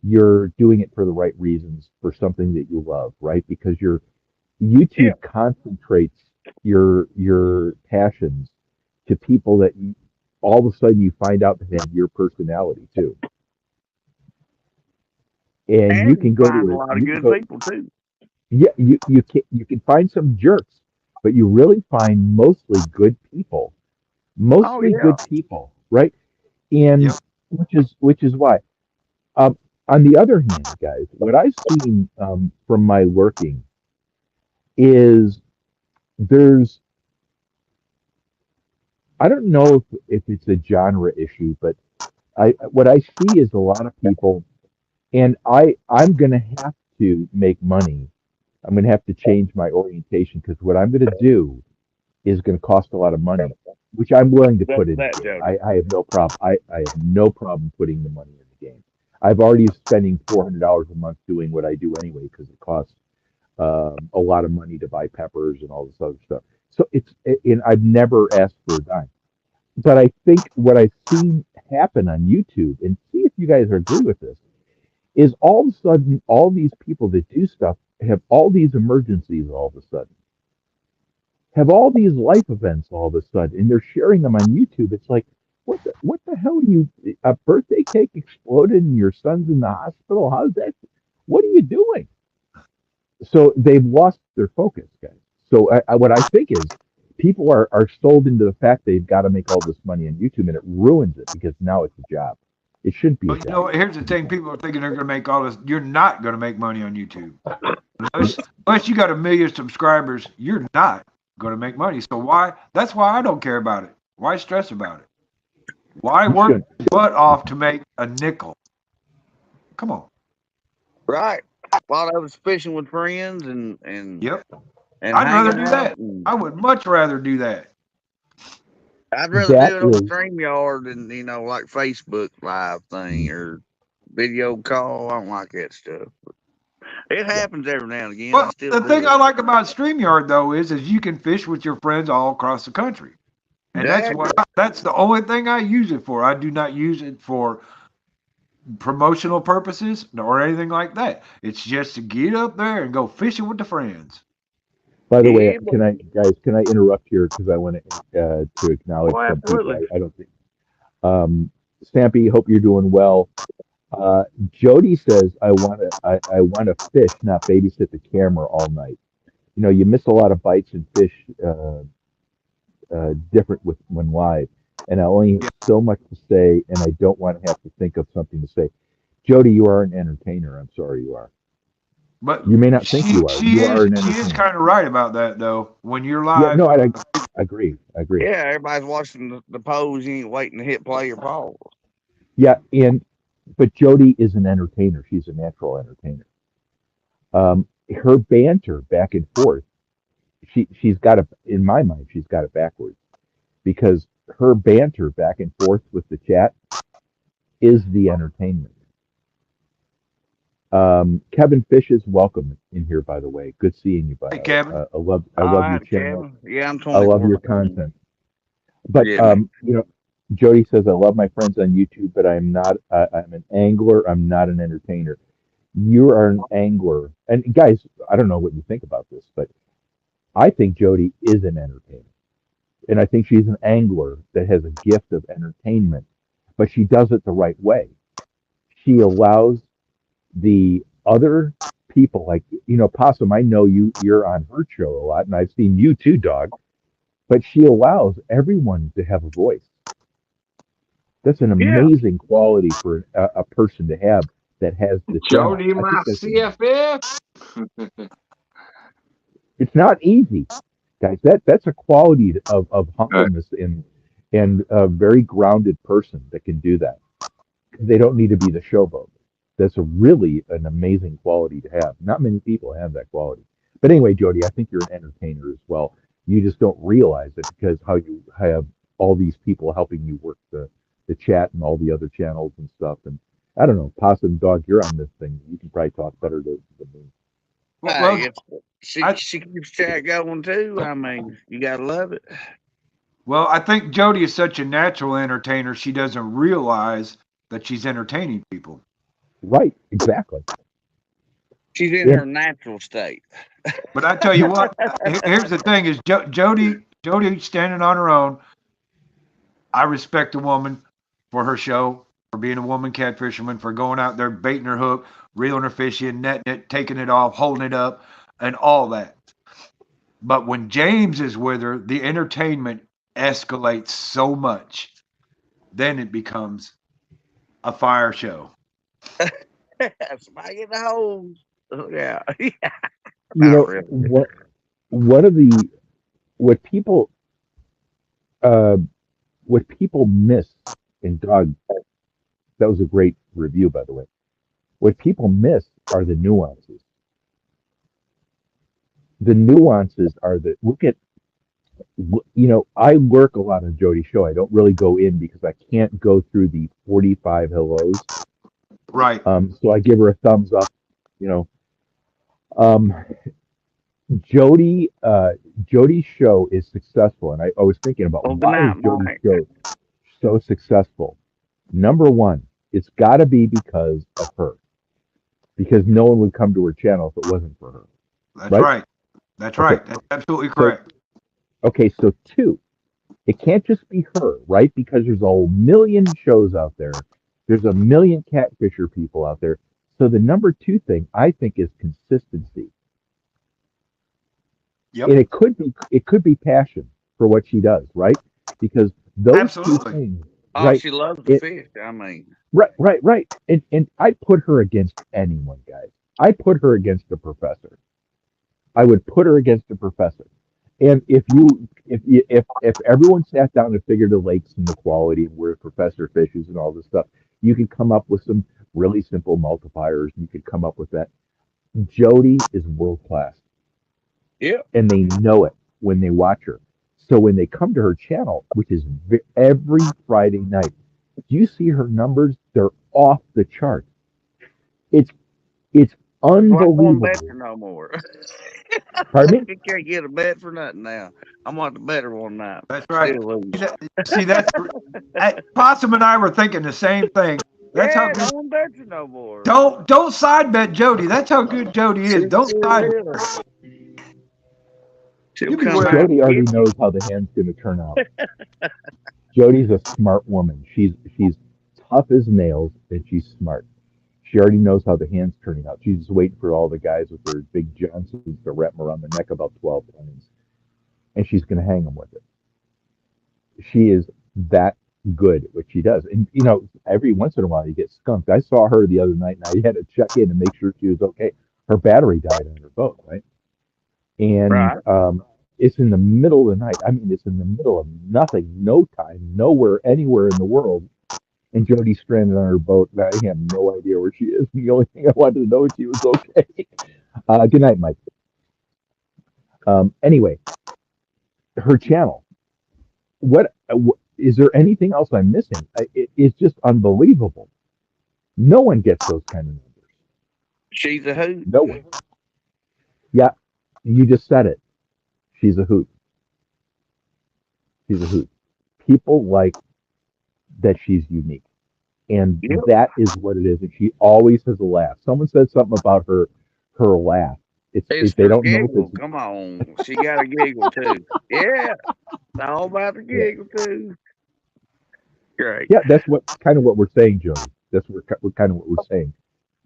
you're doing it for the right reasons, for something that you love, right? Because YouTube concentrates your passions to people that all of a sudden you find out that have your personality too, and you And can you go find a to lot of you can good go people too. yeah you can find some jerks, but you really find mostly good people, Oh mostly yeah. good people, right? And Yep. which is why. Um, on the other hand, guys, what I've seen from my working is there's, I don't know if it's a genre issue, but what I see is a lot of people, and I'm gonna have to make money. I'm gonna have to change my orientation because what I'm gonna do is gonna cost a lot of money, which I'm willing to put in That the game. Jody. I have no problem. I have no problem putting the money in the game. I've already spending $400 a month doing what I do anyway because it costs a lot of money to buy peppers and all this other stuff. So and I've never asked for a dime. But I think what I've seen happen on YouTube, and see if you guys agree with this, is all of a sudden all these people that do stuff have all these emergencies all of a sudden, have all these life events all of a sudden, and they're sharing them on YouTube. It's like, what the hell? A birthday cake exploded and your son's in the hospital? How's that? What are you doing? So they've lost their focus, guys. So what I think is people are sold into the fact they've got to make all this money on YouTube, and it ruins it because now it's a job. It shouldn't be a But you know job. what? Here's the thing: people are thinking they're going to make all this. You're not going to make money on YouTube unless you got 1 million subscribers. You're not going to make money. So why? That's why I don't care about it. Why stress about it? Why You work shouldn't. your butt off to make a nickel? Come on. Right. While I was fishing with friends and Yep. and I'd rather hanging do out. that. I would much rather do that. I'd rather That do it on is StreamYard than like Facebook live thing or video call. I don't like that stuff. It happens every now and again. I Well, still the do thing it. I like about StreamYard though is you can fish with your friends all across the country, and Exactly. that's the only thing I use it for. I do not use it for promotional purposes or anything like that. It's just to get up there and go fishing with the friends. By the way, Yeah, but, can I interrupt here because I want to acknowledge oh, some people. absolutely. I don't think. Stampy, hope you're doing well. Jody says, I want to fish, not babysit the camera all night. You know, you miss a lot of bites and fish different with when live. And I only have so much to say, and I don't want to have to think of something to say. Jody, you are an entertainer. I'm sorry you are. But You may not think you are. You are an she is entertainer. kind of right about that though. When you're Yeah, live, no, I agree. I agree. Yeah, everybody's watching the pose. You ain't waiting to hit play or pause. Yeah, but Jody is an entertainer. She's a natural entertainer. Her banter back and forth, she's got it in my mind. She's got it backwards because her banter back and forth with the chat is the entertainment. Kevin Fish is welcome in here, by the way. Good seeing you, hey bud. Kevin, I love All your right, channel. Kevin. Yeah, I'm I love 24. your content. But Yeah, man. you know, Jody says I love my friends on YouTube, but I'm not. I'm an angler. I'm not an entertainer. You are an angler, and guys, I don't know what you think about this, but I think Jody is an entertainer, and I think she's an angler that has a gift of entertainment, but she does it the right way. She allows the other people, like Possum. I know you're on her show a lot, and I've seen you too, dog. But she allows everyone to have a voice. That's an Yeah. amazing quality for a person to have that has the channel. Jody, I my think that's CFF. it's not easy, guys. That's a quality of Right. humbleness and a very grounded person that can do that. They don't need to be the showboat. That's a really an amazing quality to have. Not many people have that quality. But anyway, Jody, I think you're an entertainer as well. You just don't realize it because how you have all these people helping you work the chat and all the other channels and stuff. And I don't know, Possum Dog, you're on this thing. You can probably talk better than me. well, Hey, she I keeps chat going too. I mean, you gotta love it. well, I think Jody is such a natural entertainer. She doesn't realize that she's entertaining people. Right, exactly. She's in And her natural state. But I tell you what, here's the thing: is Jody standing on her own. I respect a woman for her show, for being a woman catfisherman, for going out there baiting her hook, reeling her fish in, netting it, taking it off, holding it up, and all that. But when James is with her, the entertainment escalates so much. Then it becomes a fire show. Somebody get the hose. Yeah. you Not know really. what one of the what people uh what people miss in Dog, that was a great review, by the way. What people miss are the nuances. The nuances are that look at, I work a lot on Jody's show. I don't really go in because I can't go through the 45 hellos. Right. So I give her a thumbs up. You know, um, Jody's show is successful, and I was thinking about Well, good why is night, Jody's Mike. show so successful. Number one, it's got to be because of her. Because no one would come to her channel if it wasn't for her, That's right? right. That's Okay, right. That's absolutely so correct. so two, it can't just be her, right? Because there's a million shows out there. There's a million catfisher people out there. So the number two thing I think is consistency. Yep. And it could be passion for what she does, right? Because those two Absolutely. things, Oh, right? she loves the fish. I mean, Right. And I put her against anyone, guys. I put her against the professor. I would put her against the professor. And if everyone sat down and figured the lakes and the quality of where Professor fishes and all this stuff, you could come up with some really simple multipliers. You could come up with that. Jody is world class, yeah. and they know it when they watch her. So when they come to her channel, which is every Friday night, do you see her numbers? They're off the chart. It's it's Well, I won't Unbelievable. bet for no more. Pardon me? You can't get a bet for nothing now. I'm on the better one now. That's right. Still lose. See, that's Possum and I were thinking the same thing. That's Yeah, how I good. won't bet you no more. Don't side bet Jody. That's how good Jody is. She'll Don't side. really. She'll You be come worried. out. Jody already knows how the hand's going to turn out. Jody's a smart woman. She's tough as nails, and she's smart. She already knows how the hand's turning out. She's just waiting for all the guys with their big Johnsons to wrap them around the neck about 12 times, and she's going to hang them with it. She is that good at what she does. And, you know, every once in a while you get skunked. I saw her the other night, and I had to check in and make sure she was okay. Her battery died on her boat, right? And Right. it's in the middle of the night. I mean, it's in the middle of nothing, no time, nowhere, anywhere in the world. And Jody's stranded on her boat. And I have no idea where she is. The only thing I wanted to know is she was okay. Good night, Mike. Anyway, her channel. What is there anything else I'm missing? It's just unbelievable. No one gets those kind of numbers. She's a hoot. No one. Yeah, you just said it. She's a hoot. She's a hoot. People like that she's unique. And Yep. that is what it is. And she always has a laugh. Someone said something about her laugh. It's If they her don't know if giggle. it's Come on. She got a giggle too. Yeah. It's all about the giggle too. Great. yeah, that's what kind of what we're saying, Jody. That's what kind of what we're saying.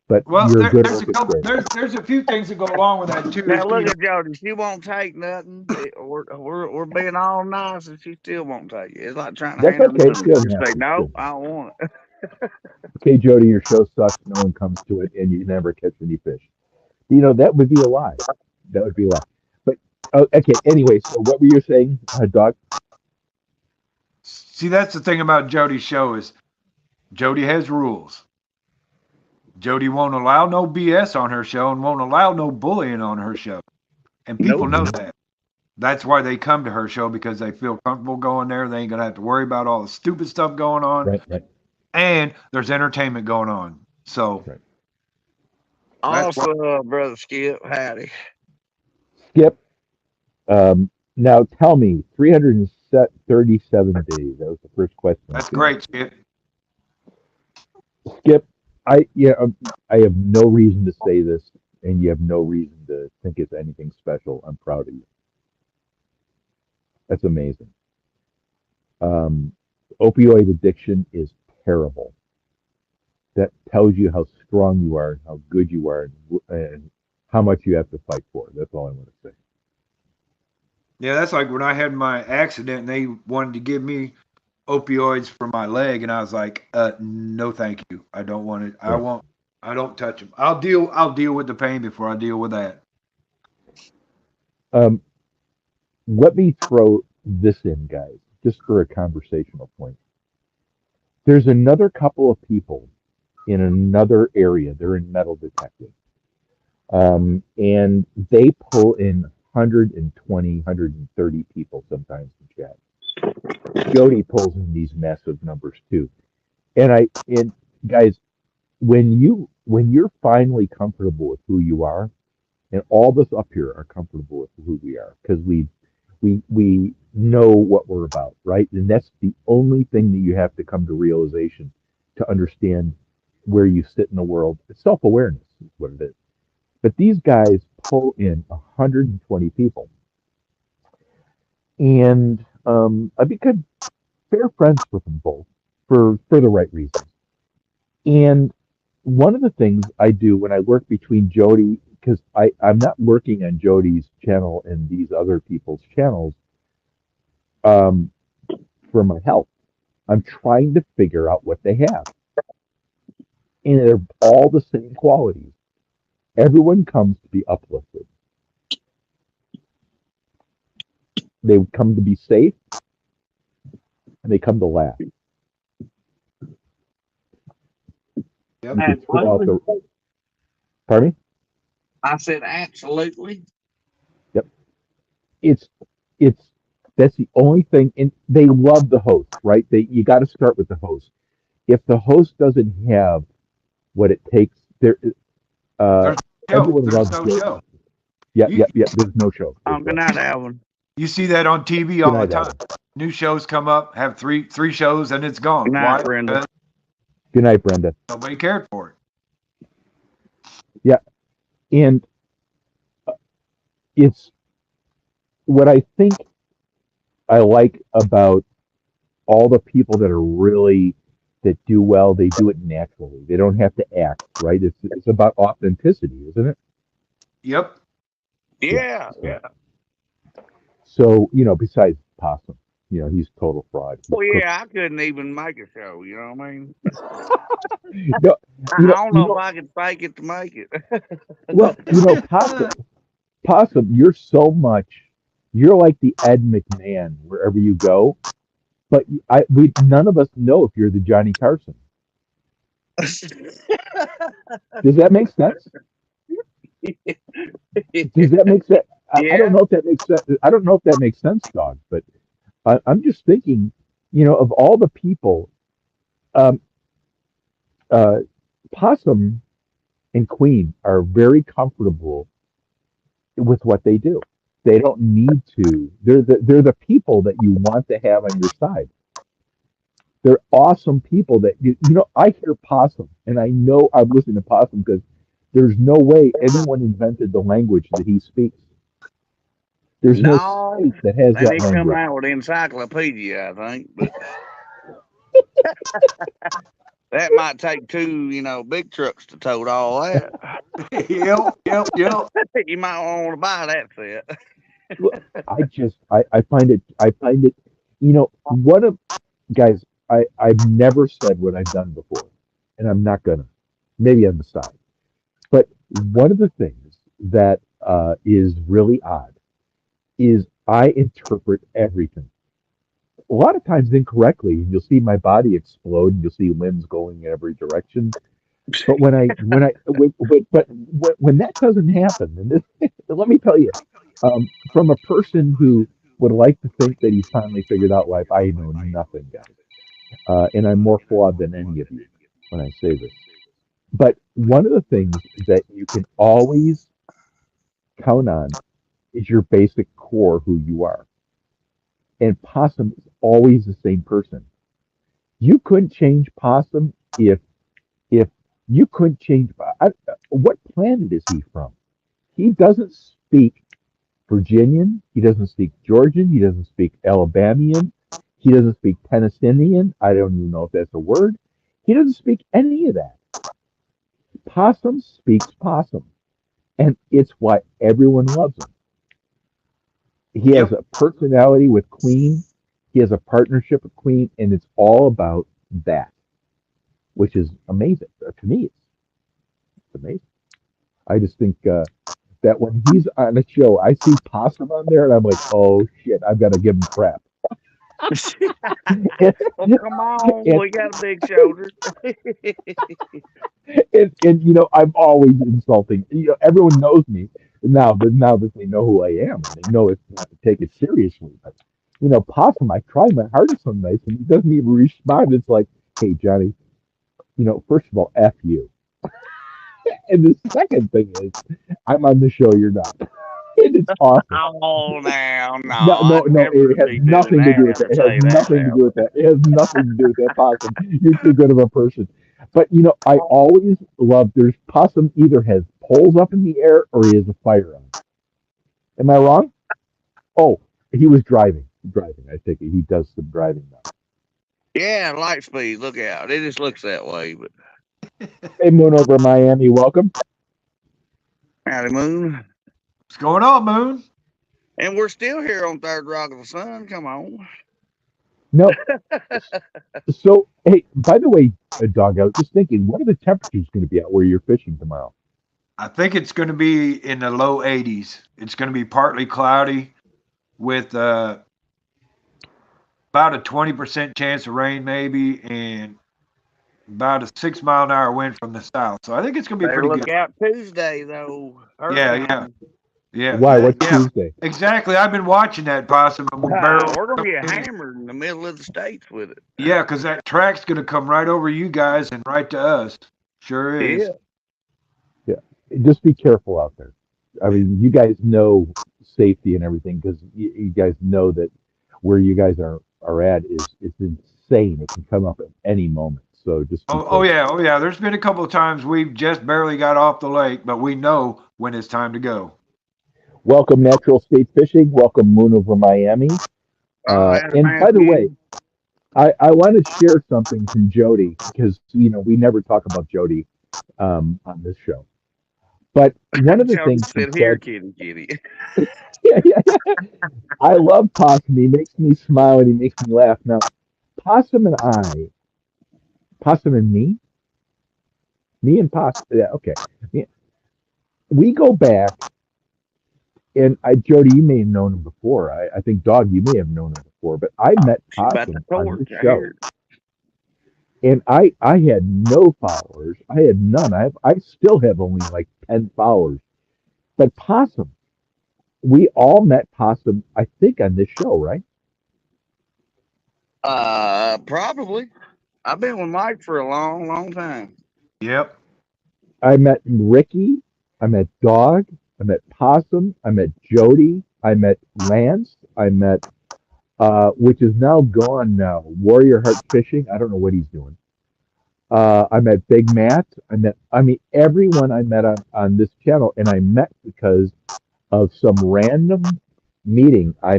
But Well, you're good there's a couple. orchestrator. There's a few things that go along with that too. Now look Steve. at Jody. She won't take nothing. We're being all nice, and she still won't take it. It's like trying to That's handle okay. the She food. doesn't Just have say to. no, I don't want it. Okay, Jody, your show sucks. No one comes to it, and you never catch any fish. You know, that would be a lie. That would be a lie. But okay. Anyway, so what were you saying, Doc? See, that's the thing about Jody's show is Jody has rules. Jody won't allow no BS on her show and won't allow no bullying on her show. And people Nope. know that. That's why they come to her show, because they feel comfortable going there. They ain't going to have to worry about all the stupid stuff going on. Right. And there's entertainment going on. So, Right. That's Also, Brother Skip, howdy. Skip. Now tell me, 337 days. That was the first question. that's great, Skip. Skip, I have no reason to say this, and you have no reason to think it's anything special. I'm proud of you. That's amazing. Opioid addiction is terrible. That tells you how strong you are, and how good you are, and how much you have to fight for. That's all I want to say. Yeah, that's like when I had my accident and they wanted to give me opioids for my leg, and I was like, no, thank you. I don't want it. I Right. won't. I don't touch them. I'll deal with the pain before I deal with that. Let me throw this in, guys, just for a conversational point. There's another couple of people in another area. They're in metal detecting. And they pull in 120, 130 people sometimes in chat. Jody pulls in these massive numbers too. And guys, when you're finally comfortable with who you are, and all of us up here are comfortable with who we are, because we know what we're about, right? And that's the only thing that you have to come to realization to understand where you sit in the world. Self-awareness is what it is. But these guys pull in 120 people. And I become fair friends with them both for the right reasons. And one of the things I do when I work between Jody, because I'm not working on Jody's channel and these other people's channels for my health. I'm trying to figure out what they have. And they're all the same qualities. Everyone comes to be uplifted. They come to be safe, and they come to laugh. Yep. You can throw out the. Pardon me? I said absolutely. Yep. It's that's the only thing, and they love the host, right? You got to start with the host. If the host doesn't have what it takes, everyone There's loves no Joe. show. Yeah. You, There's no show. Good night, Alvin. you see that on TV all the time. New shows come up, have three shows, and it's gone. Good night, Why? Brenda. Because Good night, Brenda. nobody cared for it. Yeah, and it's what I think I like about all the people that are really that do well. They do it naturally. They don't have to act, right? It's about authenticity, isn't it? Yep. Yeah. So besides Possum, he's total fraud. Well, yeah, I couldn't even make a show. You know what I mean? No, I don't know if I could fake it to make it. well, Possum, you're like the Ed McMahon wherever you go. But none of us know if you're the Johnny Carson. Does that make sense? Does that make sense? I don't know if that makes sense. I don't know if that makes sense, dog. But I'm just thinking, of all the people, Possum and Queen are very comfortable with what they do. They don't need to. They're the people that you want to have on your side. They're awesome people that I hear Possum, and I know I've listened to Possum because there's no way anyone invented the language that he speaks. There's no state that has they that need language. come out with encyclopedia, I think. But that might take two, big trucks to tote all that. Yep. You might want to buy that set. I find it, guys, I've never said what I've done before, and I'm not gonna. Maybe on the side. But one of the things that is really odd is I interpret everything. A lot of times incorrectly, and you'll see my body explode, and you'll see limbs going in every direction. But when that doesn't happen, and let me tell you, from a person who would like to think that he's finally figured out life, I know nothing, guys, and I'm more flawed than any of you when I say this. But one of the things that you can always count on is your basic core, who you are. And Possum is always the same person. You couldn't change Possum if you couldn't change. What planet is he from? He doesn't speak Virginian. He doesn't speak Georgian. He doesn't speak Alabamian. He doesn't speak Tennessean. I don't even know if that's a word. He doesn't speak any of that. Possum speaks Possum, and it's why everyone loves him. He has a personality with Queen. He has a partnership with Queen, and it's all about that, which is amazing. To me, it's amazing. I just think that when he's on a show, I see Possum on there, and I'm like, oh shit, I've got to give him crap. Well, come on, we got a big shoulder. and I'm always insulting. Everyone knows me now that they know who I am, and they know it's not to take it seriously. But Possum, I try my hardest some nights, and he doesn't even respond. It's like, hey, Johnny, first of all, F you. And the second thing is, I'm on the show, you're not. And it's awesome. Oh, now, no, it has nothing to do with that. It has nothing to do with that. It has nothing to do with that, Possum. You're too good of a person. But, I always love, there's Possum either has poles up in the air or he has a fire on. Am I wrong? Oh, he was driving. I think he does some driving now. Yeah, light speed. Look out. It just looks that way. But hey, Moon over Miami, welcome. Howdy, Moon. What's going on, Moon? And we're still here on Third Rock of the Sun. Come on. No. So, hey, by the way, Dog, I was just thinking, what are the temperatures going to be at where you're fishing tomorrow? I think it's going to be in the low 80s. It's going to be partly cloudy with about a 20% chance of rain, maybe, and about a 6 mile an hour wind from the south. So I think it's going to be pretty good. Look out Tuesday, though. Yeah. Why? What's Tuesday? Exactly. I've been watching that, Possum. We're going to get hammered in the middle of the states with it. Yeah, because that track's going to come right over you guys and right to us. Sure is. Yeah. just be careful out there. I mean, you guys know safety and everything because you guys know that where you guys are at is it's insane. It can come up at any moment. So just be Oh safe. yeah, oh yeah. There's been a couple of times we've just barely got off the lake, but we know when it's time to go. Welcome, Natural State Fishing. Welcome, Moon over Miami. Adam And by the way, Matthews. I want to share something from Jody because we never talk about Jody on this show. But one of the Jody things she said, "Here, said, kitty." yeah, yeah, yeah. I love Possum. He makes me smile and he makes me laugh. Now, Possum and I, Possum and me and Possum, yeah, okay. Yeah, we go back, and Jody, you may have known him before. I think Dog, you may have known him before, but I met She about the Possum on torch. this I show, hear it. and I had no followers. I had none. I still have only like 10 followers. But Possum, we all met Possum, I think, on this show, right? Probably. I've been with Mike for a long, long time. Yep. I met Ricky. I met Dog. I met Possum. I met Jody. I met Lance. I met, which is now gone now, Warrior Heart Fishing. I don't know what he's doing. I met Big Matt. I mean, everyone I met on this channel, and I met because of some random meeting. I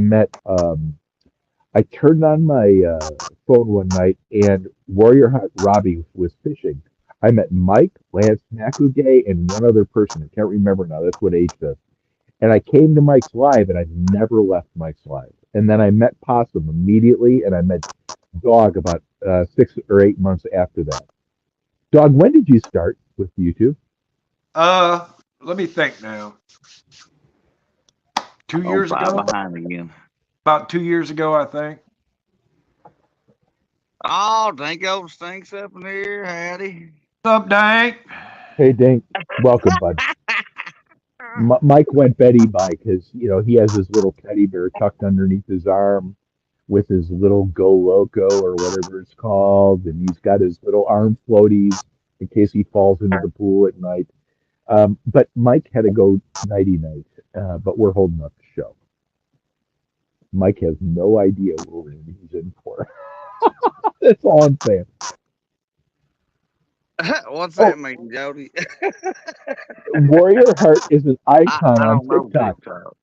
turned on my phone one night, and Warrior Heart Robbie was fishing. I met Mike, Lance Nakugay, and one other person. I can't remember now. That's what age does. And I came to Mike's Live, and I've never left Mike's Live. And then I met Possum immediately, and I met Dog about 6 or 8 months after that. Dog, when did you start with YouTube? Let me think now. 2 On years 5 ago? behind again. About 2 years ago, I think. Oh, Dinko stinks up in here. Howdy. What's up, Dank? Hey, Dink. Welcome, bud. Mike went Betty by because, he has his little teddy bear tucked underneath his arm with his little Go Loco or whatever it's called. And he's got his little arm floaties in case he falls into the pool at night. But Mike had to go nighty-night, but we're holding up the show. Mike has no idea what he's in for. That's all I'm saying. What's that mean, Jody? Warrior Heart is an icon I on don't know TikTok. TikTok.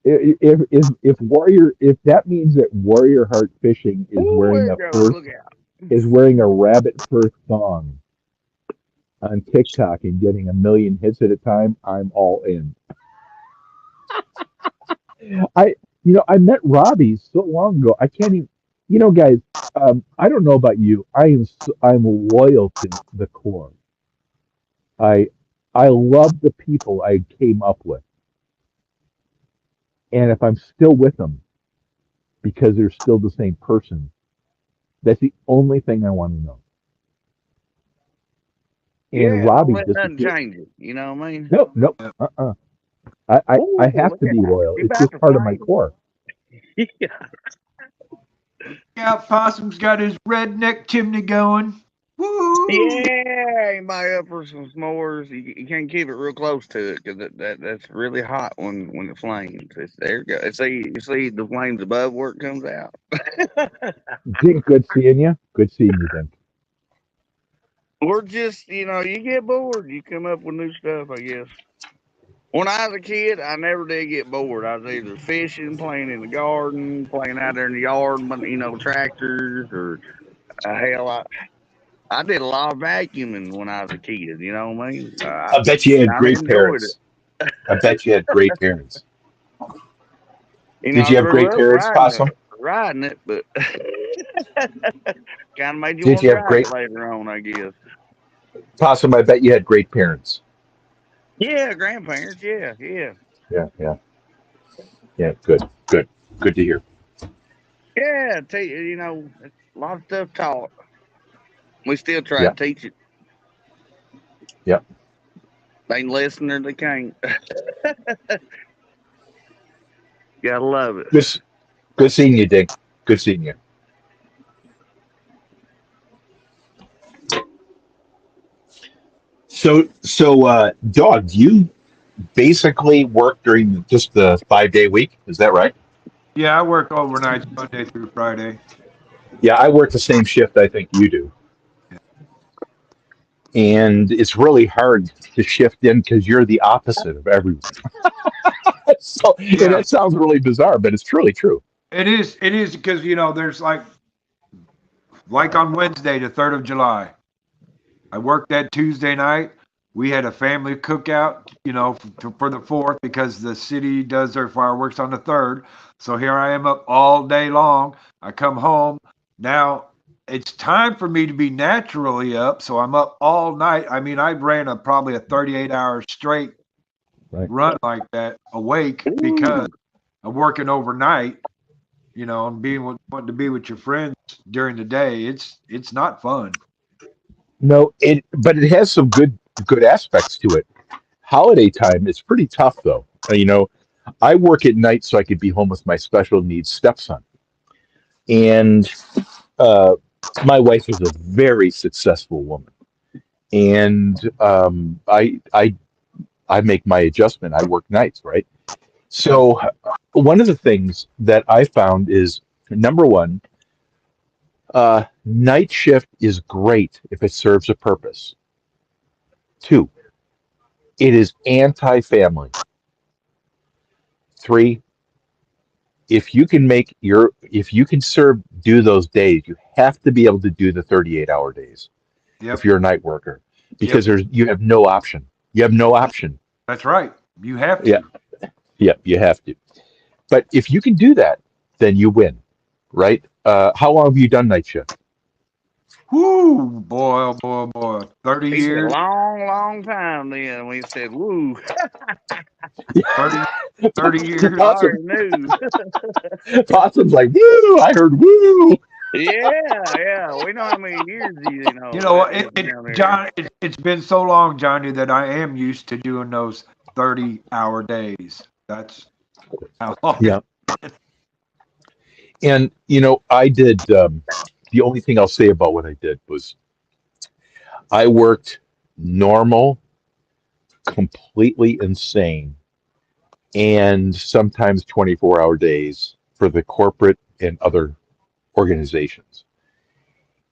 If that means that Warrior Heart Fishing is Ooh, wearing there a it goes. fur Look out. is wearing a rabbit fur thong on TikTok and getting 1 million hits at a time, I'm all in. I met Robbie so long ago. I can't even. Guys. I don't know about you. I'm loyal to the core. I I love the people I came up with, and if I'm still with them because they're still the same person, that's the only thing I want to know. And Yeah, don't Robbie let nothing disappeared. change it. You know what I mean? Nope, nope. Yep. I Ooh, have look to be out. loyal. You It's about just to part of my fight. core. Yeah. Yeah, Possum's got his redneck chimney going. Woo! Yeah, anybody up for some s'mores? You can't keep it real close to it because that's really hot when it flames. There you go. You see the flames above where it comes out. Dink, good seeing you. Good seeing you, Dink. Or just you get bored, you come up with new stuff. I guess. When I was a kid, I never did get bored. I was either fishing, playing in the garden, playing out there in the yard, tractors, or hell, I did a lot of vacuuming when I was a kid. You know what I mean? I I bet you had kind of great enjoyed it. parents. I bet you had great parents. Did I you have grew great up parents, Possum? riding it, but kind of made you Did want you to have drive great it later on, I guess. Possum? I bet you had great parents. Yeah, grandparents. Yeah, yeah, Yeah, yeah, yeah. Good to hear. yeah. A lot of stuff taught. We still try Yeah, to teach it. yeah. They ain't listen or they can't. Gotta love it. Good seeing you, Dink. Good seeing you. Dog, do you basically work during just the 5 day week? Is that right? Yeah, I work overnight Monday through Friday. Yeah, I work the same shift I think you do. And it's really hard to shift in because you're the opposite of everyone. So, and Yeah, that sounds really bizarre, but it's truly true. it is. It is because there's like on Wednesday, the 3rd of July. I worked that Tuesday night. We had a family cookout, for the 4th because the city does their fireworks on the 3rd. So here I am up all day long. I come home. Now it's time for me to be naturally up. So I'm up all night. I mean, I ran probably a 38-hour straight Right. run like that awake because I'm working overnight, and wanting to be with your friends during the day. It's not fun. No, but it has some good aspects to it. Holiday time is pretty tough though. I work at night so I could be home with my special needs stepson. And uh, my wife is a very successful woman. And I make my adjustment. I work nights, right? So one of the things that I found is number one, night shift is great if it serves a purpose. Two, it is anti-family. Three, if you can do those days, you have to be able to do the 38-hour days if Yep. you're a night worker because Yep. you have no option. You have no option. That's right. You have to. Yeah, yeah, you have to. But if you can do that, then you win, right? How long have you done night shift? Whoo, boy, oh boy, oh boy. 30 He said years. long, long time then when he said, woo. 30 years. I already knew. Possum's like, woo! I heard woo! Yeah. We know how many years John, it's been so long, Johnny, that I am used to doing those 30-hour days. That's how long. Yeah. And I did. The only thing I'll say about what I did was I worked normal, completely insane, and sometimes 24-hour days for the corporate and other organizations.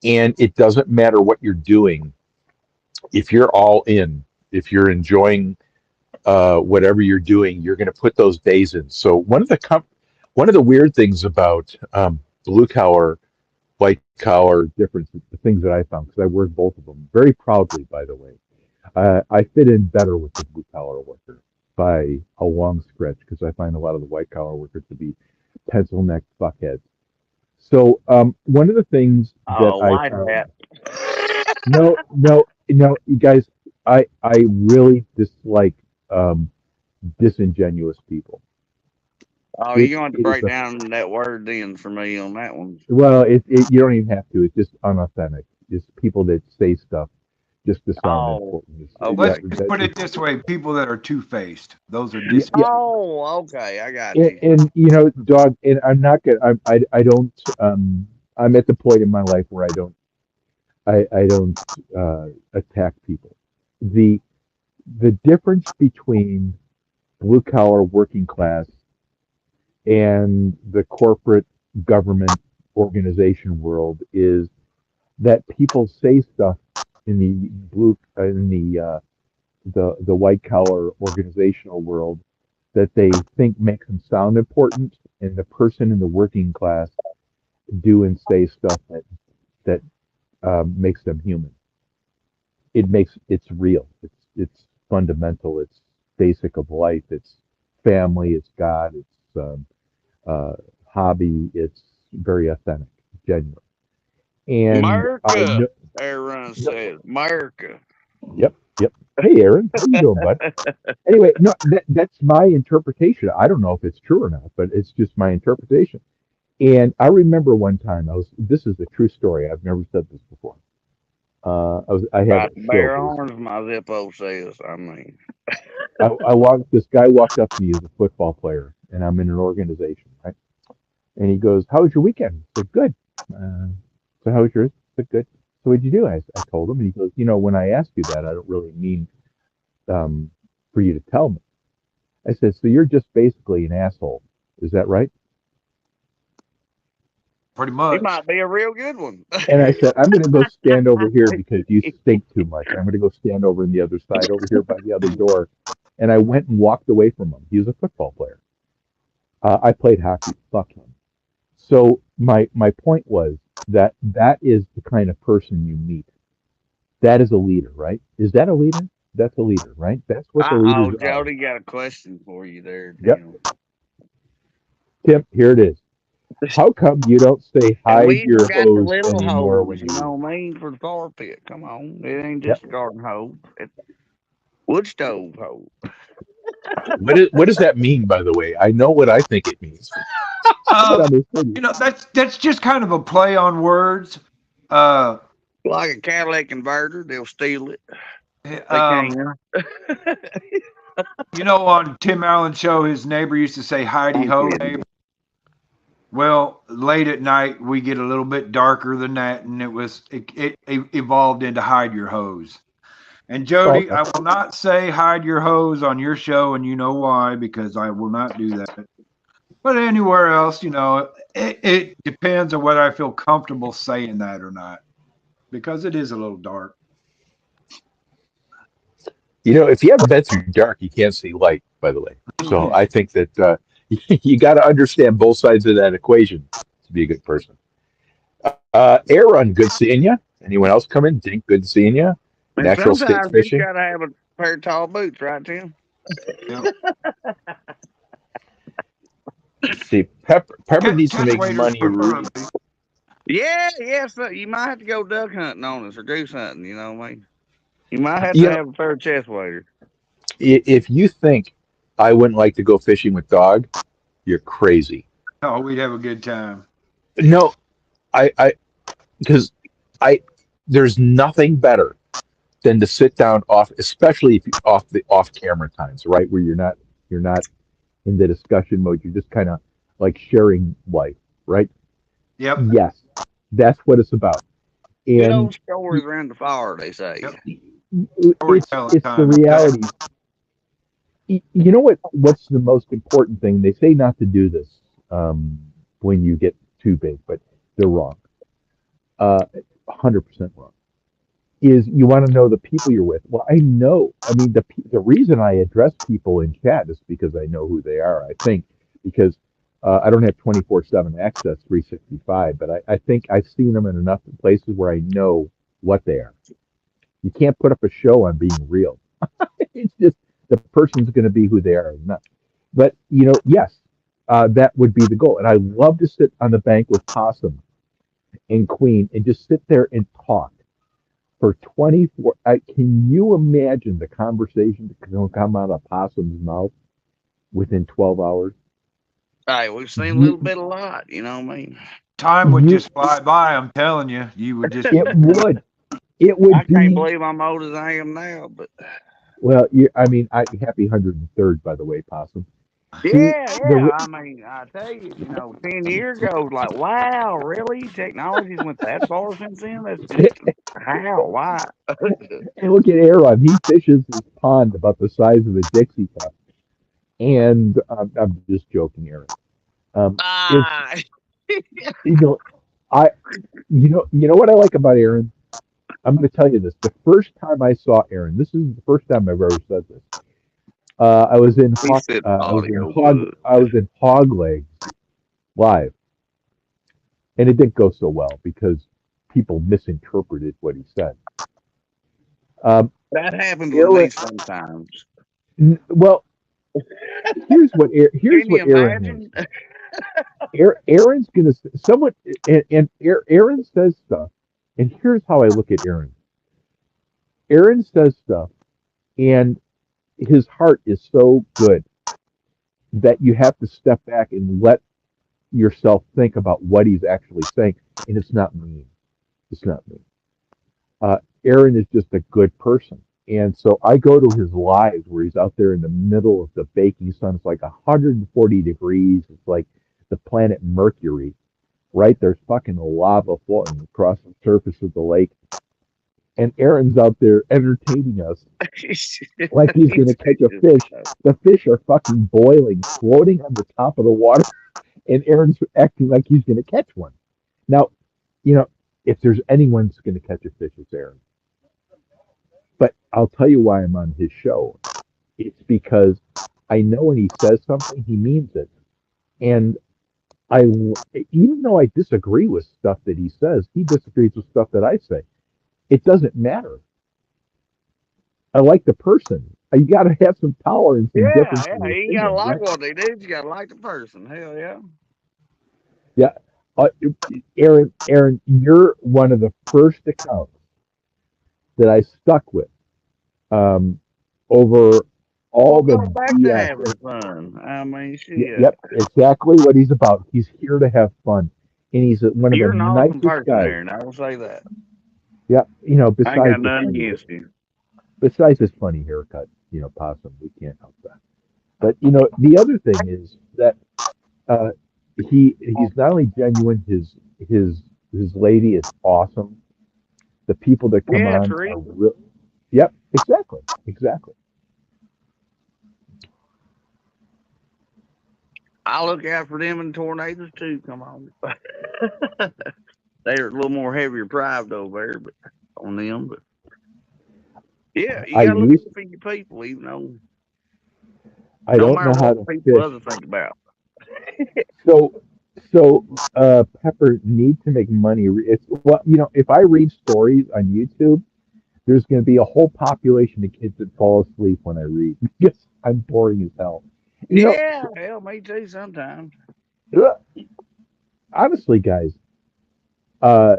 And it doesn't matter what you're doing. If you're all in, if you're enjoying whatever you're doing, you're going to put those days in. So one of the weird things about blue collar, white collar difference, the things that I found, because I work both of them very proudly, by the way. I fit in better with the blue collar worker by a long stretch because I find a lot of the white collar workers to be pencil neck fuckheads. So one of the things that I found, no, you guys, I really dislike disingenuous people. Oh, you're going to break down that word then for me on that one. Well, you don't even have to. It's just unauthentic. It's people that say stuff just to sound important. Let's just put it this way: people that are two-faced. Those are disingenuous. Oh, okay, I got you. And dog. And I'm not gonna. I don't. I'm at the point in my life where I don't attack people. The difference between blue collar working class and the corporate government organization world is that people say stuff in the white collar organizational world that they think makes them sound important, and the person in the working class do and say stuff that makes them human. It's real. It's fundamental. It's basic of life. It's family. It's God. It's hobby. It's very authentic, genuine. And America, Aaron says, America. Yep. Hey, Aaron, how you doing, bud? Anyway, no, that's my interpretation. I don't know if it's true or not, but it's just my interpretation. And I remember one time this is a true story. I've never said this before. I had bear arms, my Zippo says. I mean, this guy walked up to me as a football player, and I'm in an organization, right? And he goes, "How was your weekend?" I said, "Good." So how was yours? I said, "Good." So what'd you do? I told him, and he goes, when I ask you that, I don't really mean for you to tell me. I said, so you're just basically an asshole. Is that right? Pretty He much. might be a real good one. And I said, I'm going to go stand over here because you stink too much. I'm going to go stand over on the other side, over here by the other door. And I went and walked away from him. He was a football player. I played hockey. Fuck him. So my point was that is the kind of person you meet. That is a leader, right? Is that a leader? That's a leader, right? That's what the leaders are. Jody got a question for you there, Tim. Yep. Tim, here it is. How come you don't say hide your hose anymore when you for the fire pit? Come on, it ain't just a garden hose. It's wood stove hose. What does that mean, by the way? I know what I think it means. That's just kind of a play on words. Like a Cadillac converter, they'll steal it. They can. On Tim Allen's show, his neighbor used to say "Heidi ho, neighbor." Well, late at night we get a little bit darker than that, and it evolved into "hide your hose." And Jody, I will not say "hide your hose" on your show, and you know why, because I will not do that. But anywhere else, it depends on whether I feel comfortable saying that or not, because it is a little dark. If you haven't been through dark, you can't see light, by the way. So I think that you got to understand both sides of that equation to be a good person. Aaron, good seeing you. Anyone else come in? Dink, good seeing you. Natural stick fishing. You got to have a pair of tall boots, right, Tim? Yep. See, Pepper needs to make money. Yeah, so you might have to go duck hunting on us or goose hunting, you know what I mean? You might have to have a pair of chest waders. If you think I wouldn't like to go fishing with dog, you're crazy. Oh, we'd have a good time. No, because there's nothing better than to sit down especially if you're off camera times, right? Where you're not in the discussion mode. You're just kind of like sharing life, right? Yep. Yes, that's what it's about. And stories around the fire, they say. Yep. It's the reality. You know what's the most important thing? They say not to do this when you get too big, but they're wrong. 100% wrong. Is you want to know the people you're with. Well, I know. I mean, the reason I address people in chat is because I know who they are. I think because I don't have 24/7 access, 365, but I think I've seen them in enough places where I know what they are. You can't put up a show on being real. It's just the person's going to be who they are or not. But yes, that would be the goal. And I love to sit on the bank with Possum and Queen and just sit there and talk for 24. Can you imagine the conversation that can come out of Possum's mouth within 12 hours? Hey, we've seen a little bit a lot, you know what I mean? Time would just fly by, I'm telling you. You would just... It would. I can't believe I'm old as I am now, but... Well, happy 103rd, by the way, Possum. Yeah. I mean, I tell you, 10 years ago, like, wow, really? Technology's went that far since then? That's just, how? Why? And look at Aaron. He fishes his pond about the size of a Dixie cup. And I'm just joking, Aaron. You know what I like about Aaron? I'm going to tell you this. The first time I saw Aaron, this is the first time I've ever said this. I was in Hog Legs live, and it didn't go so well because people misinterpreted what he said. That happens with me sometimes. Well, here's what Aaron is. Aaron's gonna someone and Aaron says stuff, and here's how I look at Aaron. Aaron says stuff, and his heart is so good that you have to step back and let yourself think about what he's actually saying, and it's not mean. It's not mean. Aaron is just a good person. And so I go to his lives where he's out there in the middle of the baking sun. It's like 140 degrees. It's like the planet Mercury. right? There's fucking lava floating across the surface of the lake. And Aaron's out there entertaining us like he's going to catch a fish. The fish are fucking boiling, floating on the top of the water, and Aaron's acting like he's going to catch one. Now, if there's anyone who's going to catch a fish, it's Aaron. But I'll tell you why I'm on his show. It's because I know when he says something, he means it. And even though I disagree with stuff that he says, he disagrees with stuff that I say. It doesn't matter. I like the person. You got to have some tolerance and difference. Yeah, you gotta like what they do. You gotta like the person. Hell yeah. Yeah, Aaron, you're one of the first accounts that I stuck with over all the back to BS. having fun. I mean, shit. Yep, exactly what he's about. He's here to have fun, and he's one of You're the an awesome nicest person, guys. Aaron. I will say that. Yeah, I ain't besides got his nothing funny, against you. besides his funny haircut, Possum, we can't help that. But the other thing is that he's not only genuine. His lady is awesome. The people that come Yeah, on Teresa. are real. Yep, exactly. I look out for them in tornadoes too. Come on. They're a little more heavier drive over there, but on them. But yeah, you I gotta look used. out for your people, even though I no don't matter know how what to people fish. others think about. So Pepper needs to make money. It's if I read stories on YouTube, there's going to be a whole population of kids that fall asleep when I read because I'm boring as hell. Yeah, hell, me too. Sometimes Honestly, guys, uh,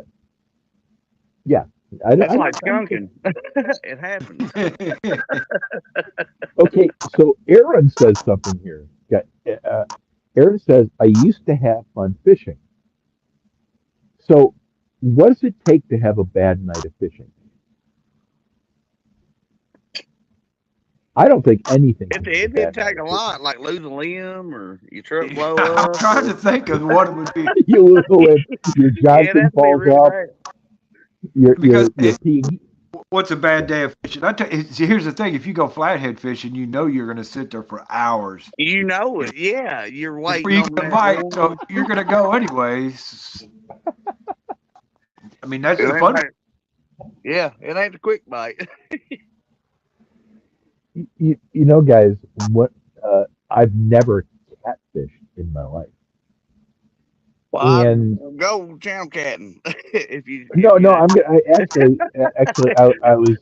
yeah, that's like skunking. It happens. Okay, so Aaron says something here. Aaron says, I used to have fun fishing. So, what does it take to have a bad night of fishing? I don't think anything can be a It did bad night take a of lot, like lose a limb or your truck blow I'm up. trying to think of what it would be. fishing. You lose a limb, your Yeah, Johnson that'd be falls really off, bad. your Because pee. what's a bad day of fishing? See, here's the thing: if you go flathead fishing, you know you're going to sit there for hours. You know it. Yeah, you're Before waiting you on get a that bite, so one. you're going to go anyways. I mean, that's It the ain't fun. like- yeah, it ain't a quick bite. Guys, what I've never catfished in my life. Well, And go channel catting if you. no, I'm gonna actually I was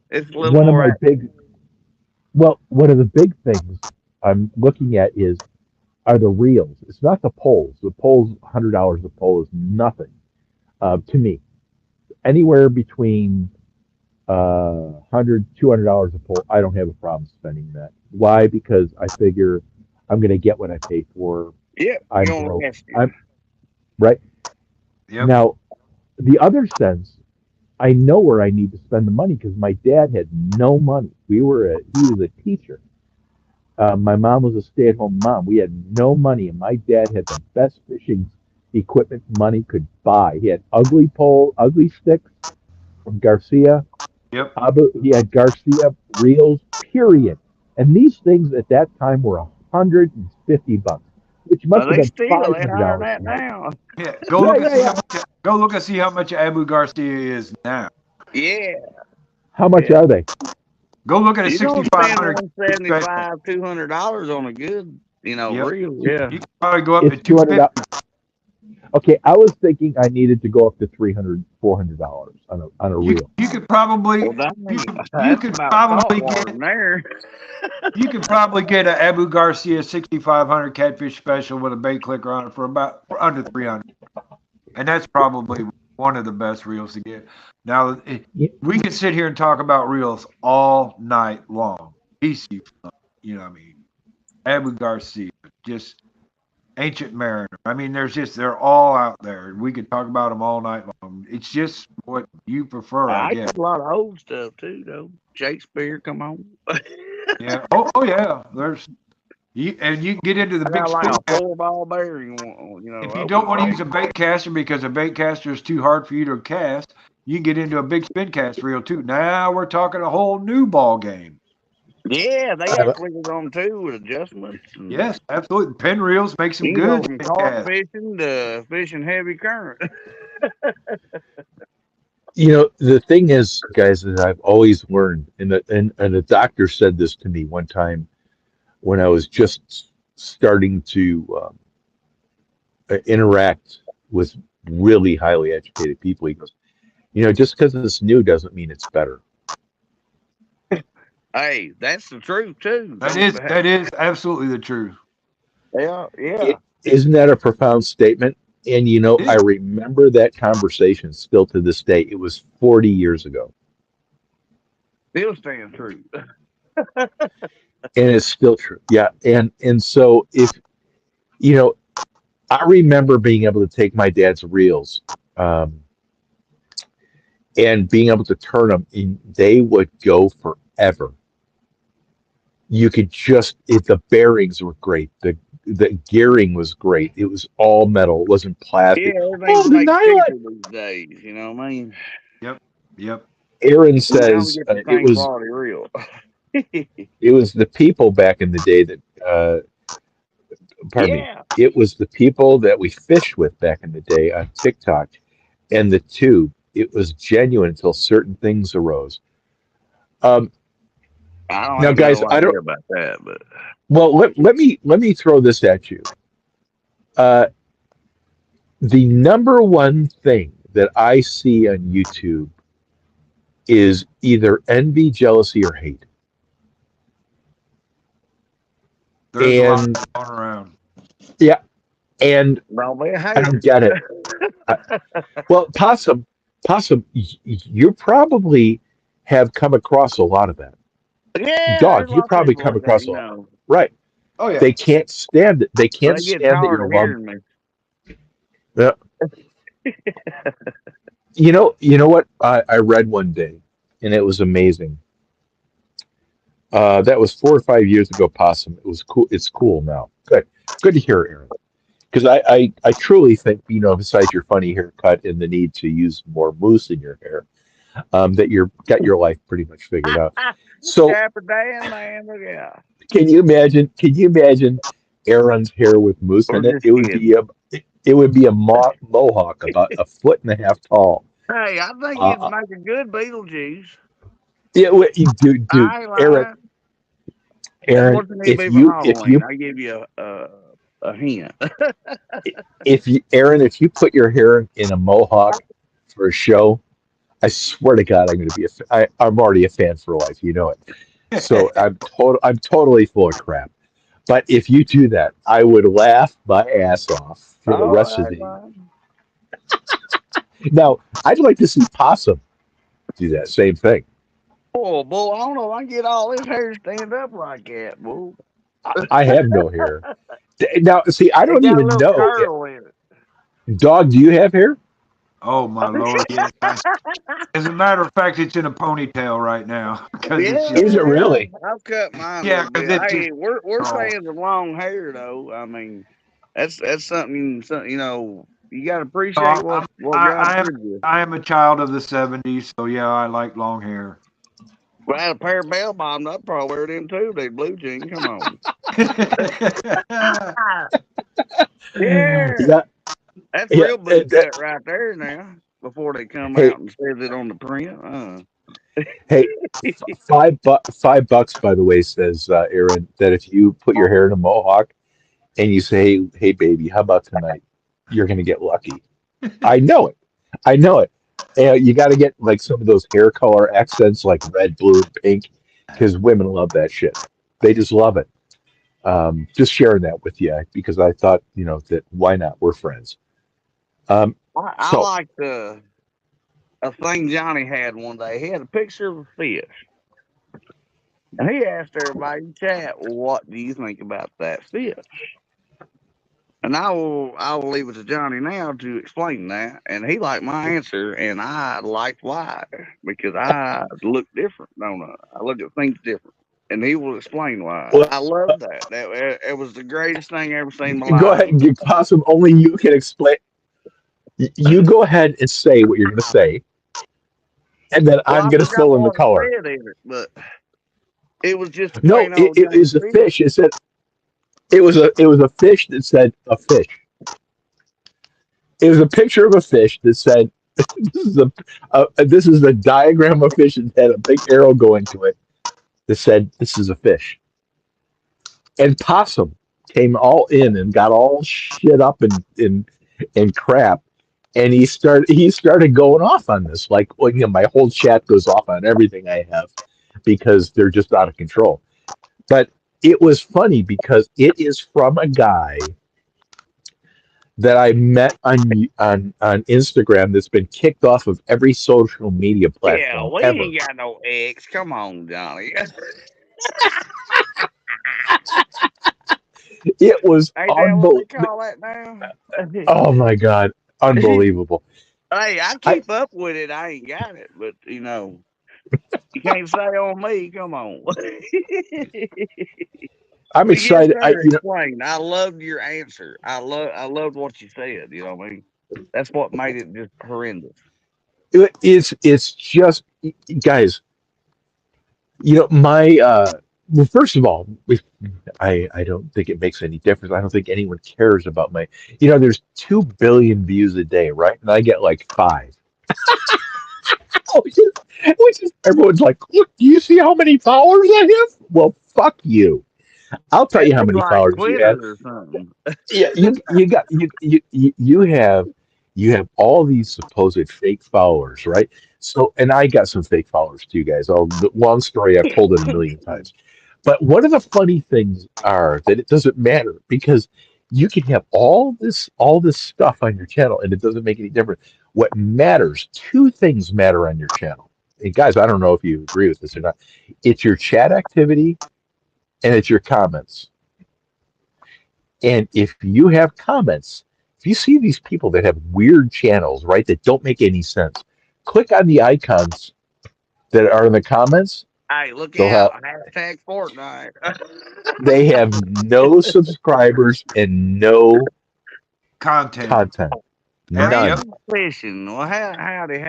It's a little one of more. my big one of the big things I'm looking at are the reels. It's not the poles. The poles, $100 a pole is nothing to me. Anywhere between $100, $200 a pole, I don't have a problem spending that. Why? Because I figure I'm going to get what I pay for. Yeah, I'm you broke. don't I'm right Yep. now. The other sense, I know where I need to spend the money because my dad had no money. He was a teacher. My mom was a stay-at-home mom. We had no money, and my dad had the best fishing equipment money could buy. He had ugly sticks from Garcia. Yep. He had Garcia reels, period. And these things at that time were $150, which must have They been still they higher $500 than that tonight. now. Yeah. Go look and see how much Abu Garcia is now. Yeah, How much are they? Go look at a you don't spend 6,500 special. $175, $200 on a good, Yep. reel. Yeah, You can probably go up It's to 250. $200. Okay, I was thinking I needed to go up to $300, $400 on a reel. You could probably well, you that's could about probably saltwater get in there. you could probably get an Abu Garcia 6,500 catfish special with a bait clicker on it for under 300, and that's probably one of the best reels to get. Now we could sit here and talk about reels all night long. PC, what I mean, Abu Garcia, just Ancient Mariner. I mean, they're all out there. We could talk about them all night long. It's just what you prefer, I I guess. get a lot of old stuff too, though. Shakespeare, come on. Yeah. Oh yeah. You can get into the I big got like spin a cast. 4-ball bearing. If you don't want to use a bait caster because a bait caster is too hard for you to cast, you can get into a big spin cast reel too. Now we're talking a whole new ball game. Yeah, they got clickers on too with adjustments. Yes, absolutely. Pin reels make some You can go good from spin carp casts. fishing to fishing heavy current. The thing is, guys, that I've always learned, and the doctor said this to me one time when I was just starting to interact with really highly educated people. He goes, just because it's new doesn't mean it's better. Hey, that's the truth too. That is absolutely the truth. Yeah. Isn't that a profound statement? And I remember that conversation still to this day. It was 40 years ago. Still staying true. And it's still true. Yeah. And so if I remember being able to take my dad's reels, and being able to turn them, and they would go forever. You could the bearings were great. The gearing was great. It was all metal. It wasn't plastic. Yeah, everything's The like nylon. cheaper these days. You know what I mean? Yep. Aaron Now we says get the same quality reel. it was the people back in the day that pardon me. It was the people that we fished with back in the day on TikTok and the tube. It was genuine until certain things arose. I don't Now, have guys, no I don't. idea about that, but Well, let me throw this at you. The number one thing that I see on YouTube is either envy, jealousy, or hate. There's a lot going around. Yeah, and I don't get it. Well, Possum, you probably have come across a lot of that. Yeah, Dog, you probably come across a lot. Right. Oh yeah. They can't stand it. They can't they get stand that tired you're of loved. hearing me. Yeah. You know what I read one day, and it was amazing. That was 4 or 5 years ago, Possum. It was cool. It's cool now. Good to hear, Aaron. Because I truly think, besides your funny haircut and the need to use more mousse in your hair, that you've got your life pretty much figured out. So Dapper Dan, man, look out. can you imagine? Can you imagine Aaron's hair with mousse in it? It would be a mohawk about a foot and a half tall. Hey, I think you'd make a good Beetlejuice. Yeah, dude, Aaron, What's the need if for you Halloween? I'll give you a hint. Aaron, if you put your hair in a mohawk for a show, I swear to God, I'm going to be I'm already a fan for life. You know it. So I'm totally full of crap. But if you do that, I would laugh my ass off for the rest of the year. Now, I'd like to see Possum do that same thing. Oh, bull, I don't know if I can get all this hair stand up like that, bull. I have no hair. Now, see, I don't even know. Curl in it. Dog, do you have hair? Oh my lord! Yes. As a matter of fact, it's in a ponytail right now. Is it really? I've cut mine. Yeah, because hey, we're fans of long hair, though. I mean, that's something. You got to appreciate what God gives you. I am a child of the '70s, so yeah, I like long hair. Well, I had a pair of bell bottoms. I'd probably wear them too. They blue jeans. Come on. Yeah. That's real boot cut right there now. Before they come out and says it on the print. Hey, $5, by the way, says Aaron, that if you put your hair in a mohawk and you say, "Hey, baby, how about tonight?" You're gonna get lucky. I know it. I know it. You got to get like some of those hair color accents, like red, blue, and pink, because women love that shit. They just love it. Just sharing that with you because I thought, that why not? We're friends. I like a thing Johnny had one day. He had a picture of a fish. And he asked everybody in chat, what do you think about that fish? And I will leave it to Johnny now to explain that. And he liked my answer, and I liked why. Because I look different, don't I? I look at things different. and he will explain why. Well, I love that. It was the greatest thing I ever seen in my go life. ahead, Possum. Only you can explain. You go ahead and say what you're going to say, and then Well, I'm I going to forgot fill in the what it color. said in it, but it was just a No, plain old it dang was a fish. fish. It said it was a fish that said a fish. It was a picture of a fish that said this is this is the diagram of a fish and had a big arrow going to it that said this is a fish. And Possum came all in and got all shit up and crap. And he started going off on this. Like, well, my whole chat goes off on everything I have because they're just out of control. But it was funny because it is from a guy that I met on Instagram that's been kicked off of every social media Yeah, platform we ever. ain't got no eggs. Come on, Johnny. It was Ain't that what they unbelievable. call that now? Oh my god, unbelievable. Hey, I I keep up with it. I ain't got it, but you can't say on me. Come on. I'm But yes, excited. sir. Explain. I loved your answer. I loved what you said. You know what I mean? That's what made it just horrendous. It's just, guys. My well, first of all, I don't think it makes any difference. I don't think anyone cares about my. There's 2 billion views a day, right? And I get like 5. Which is everyone's like, look, do you see how many followers I have? Well, fuck you. I'll tell you That'd how be many like followers you have. Twitter or something. Yeah, you have all these supposed fake followers, right? So, and I got some fake followers too, guys. Long story, I've told it a million times. But one of the funny things are that it doesn't matter because you can have all this stuff on your channel and it doesn't make any difference. What matters, two things matter on your channel. And guys, I don't know if you agree with this or not. It's your chat activity and it's your comments. And if you have comments, if you see these people that have weird channels, right, that don't make any sense, click on the icons that are in the comments. Hey, look They'll out. have Hashtag Fortnite. they have no subscribers and no Content. content. Randy Yep. None. Fishing. Well, howdy.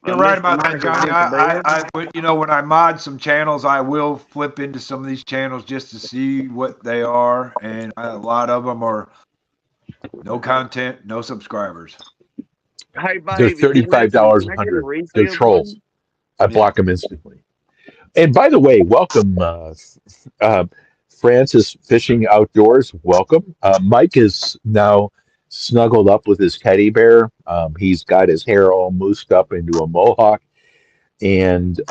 You're right Mr. about that, Michael Johnny. went to bed. When I mod some channels, I will flip into some of these channels just to see what they are, and a lot of them are no content, no subscribers. Hey, They're baby, you listening? $35 Can a I get a hundred. They're refill, trolls. please? I block them instantly. And by the way, welcome, Francis Fishing Outdoors. Welcome. Mike is now snuggled up with his teddy bear. He's got his hair all moosed up into a mohawk. And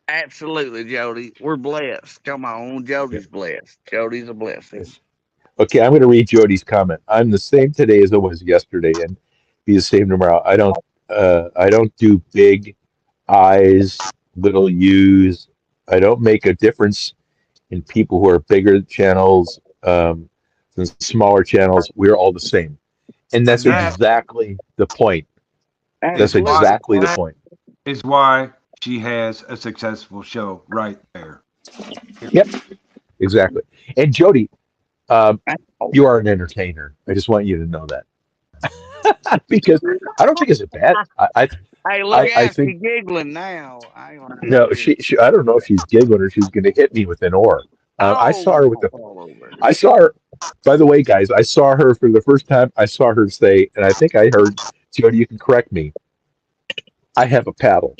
Absolutely, Jody. We're blessed. Come on, Jody's blessed. Jody's a blessing. okay, I'm going to read Jody's comment. I'm the same today as I was yesterday, and be the same tomorrow. I don't do big eyes, little U's. I don't make a difference in people who are bigger channels than smaller channels. We're all the same, and that's And that exactly the point. That's is why Absolutely. exactly the point. is why she has a successful show right there. Yep, exactly. And Jody, you are an entertainer. I just want you to know that because I don't think it's a bad. Hey, look I out. think She's giggling now. I ain't gonna no. do it. I don't know if she's giggling or she's going to hit me with an oar. I Oh, saw her with the. all over. I saw her. By the way, guys, I saw her for the first time. I saw her say, and I think I heard Jody. You can correct me. I have a paddle,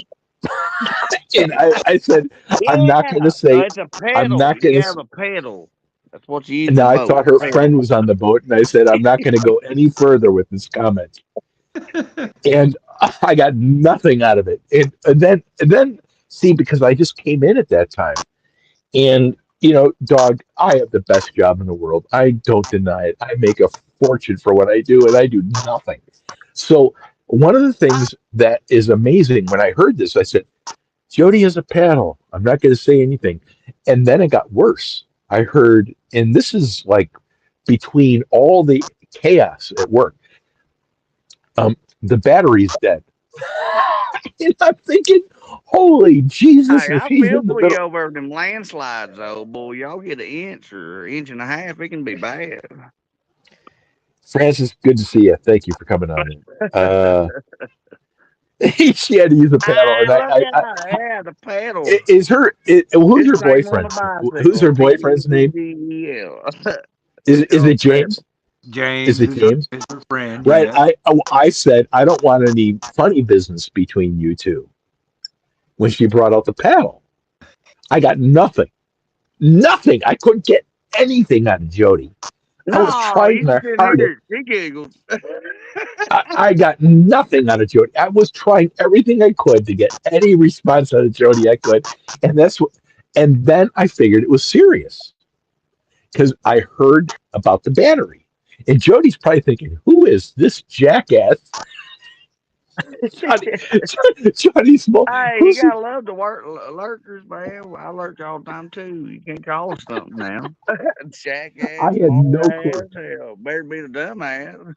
and I said, I'm not going to Yeah. say. It's a I'm pedal. not going You to. have a pedal. That's what you use in Now the I boat. thought her Pedal. friend was on the boat, and I said, I'm not going to go any further with this comment. And I got nothing out of it. And then see, because I just came in at that time, and dog, I have the best job in the world. I don't deny it. I make a fortune for what I do, and I do nothing. So one of the things that is amazing when I heard this, I said, Jody has a paddle. I'm not going to say anything. And then it got worse. I heard, and this is like between all the chaos at work, the battery's dead. And I'm thinking, Holy Jesus! Hey, If I he's feel in the for you middle, over them landslides, though, boy. Y'all get an inch or inch and a half, it can be bad. Francis, good to see you. Thank you for coming on in. She had to use a paddle, and Look out! Yeah, the pedal. who's It's her same on the boyfriend's who's her bicycle. boyfriend's name? P-E-D-D-E-L. Is Oh, it James? Is James it James? is her friend. Right. Yeah. I said I don't want any funny business between you two. When she brought out the paddle, I got nothing. Nothing. I couldn't get anything out of Jody. I was no, trying you my should hardest. hear. She giggles. I got nothing out of Jody. I was trying everything I could to get any response out of Jody I could, and that's what. And then I figured it was serious because I heard about the battery, and Jody's probably thinking, "Who is this jackass?" Johnny, Johnny's Hey, you who's gotta love the lurkers, man. I lurk all the time too. You can't call us something now. I Jackass, had smart no ass, clue. hell, better be the dumbass.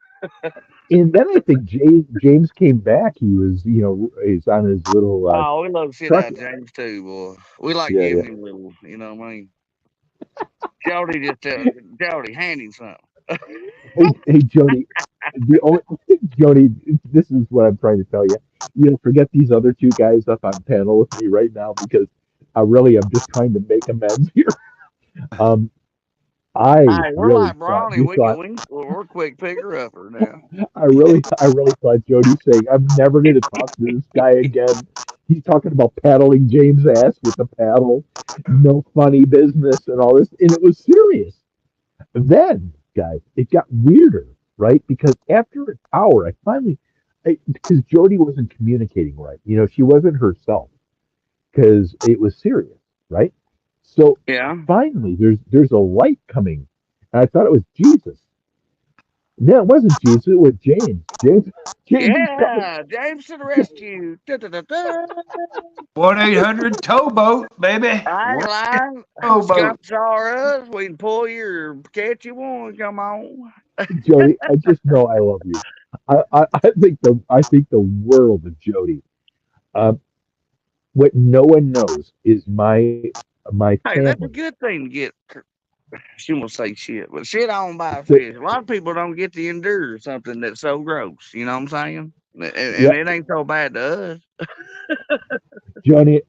And then I think James came back. He was, he's on his little Oh, we love shit truck. out of James too, boy. We like Yeah, yeah. giving him little, you know what I mean? Jody just Jody, hand him something. Hey, Jody. The only Jody, this is what I'm trying to tell you. Forget these other two guys up on panel with me right now because I'm just trying to make amends here. Um, I Hey, we're really like thought Brawny. you thought We're quick picker upper now. I really thought Jody saying I'm never going to talk to this guy again. He's talking about paddling James' ass with the paddle, no funny business and all this, and it was serious. Then, guys, it got weirder, right? Because after an hour, because Jody wasn't communicating right. She wasn't herself because it was serious, right? So Yeah. finally, there's a light coming, and I thought it was Jesus. No, it wasn't Jesus. It was James. James is coming. Yeah, James to the rescue. Da-da-da-da. 1-800 towboat, baby. I ain't lying. Towboat. Sponsor us. We can pull your catch you want. Come on. Jody, I just know I love you. I think the world of Jody. Um, what no one knows is my Hey, that's a family. good thing to get. She won't say shit, but shit on by a The, fish. A lot of people don't get to endure something that's so gross. You know what I'm saying? And yeah, it ain't so bad to us. Jody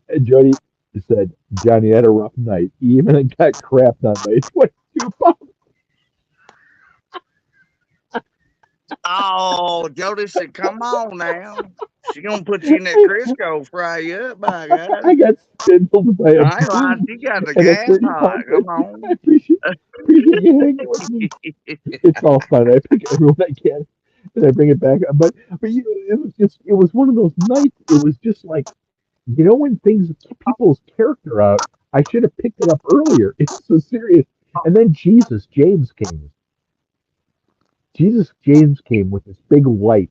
said, Johnny had a rough night. He even got crapped on by 22 pounds. Oh, Jody said, "Come on now." She gonna put you in that Crisco, fry you up, by God. I got spindled by a I ain't lying. broom She got the and a gas 30 hot. pound Come fish. I on. appreciate you hanging with me. It's all fun. I pick everyone I can and I bring it back. But it was one of those nights. It was just like, when things people's character out. I should have picked it up earlier. It's so serious. And then James came. James came with this big light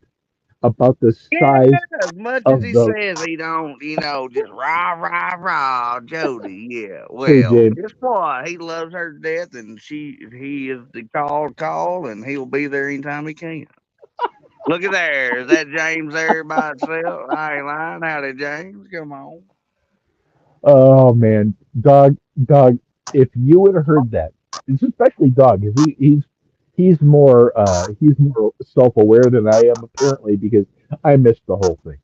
about the Yeah, size as much as of he the. says he don't, just rah, rah, rah, Jody. Yeah, Hey, well, James. guess what? He loves her to death, and he is the call, and he'll be there anytime he can. Look at there. Is that James there by itself? I ain't lying. Howdy, James. Come on. Oh man, dog. If you would have heard that, it's especially dog, 'cause he's more self aware than I am apparently because I missed the whole thing,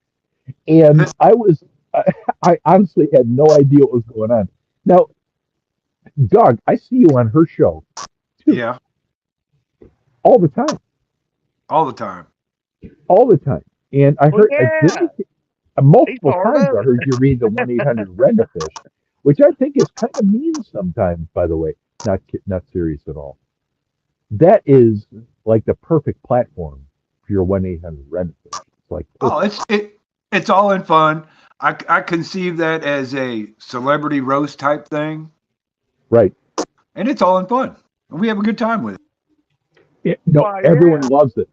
and I honestly had no idea what was going on. Now, dog, I see you on her show too, Yeah, all the time, all the time. all the time, and I Well, heard yeah, he's multiple part times of I it. heard you read the 1-800 Rent a Fish, which I think is kind of mean sometimes. By the way, not serious at all. That is like the perfect platform for your 1-800 Rent a Fish. It's like Oh, perfect, it's all in fun. I conceive that as a celebrity roast type thing, right? and it's all in fun. And we have a good time with it. No, Why, everyone yeah. loves it.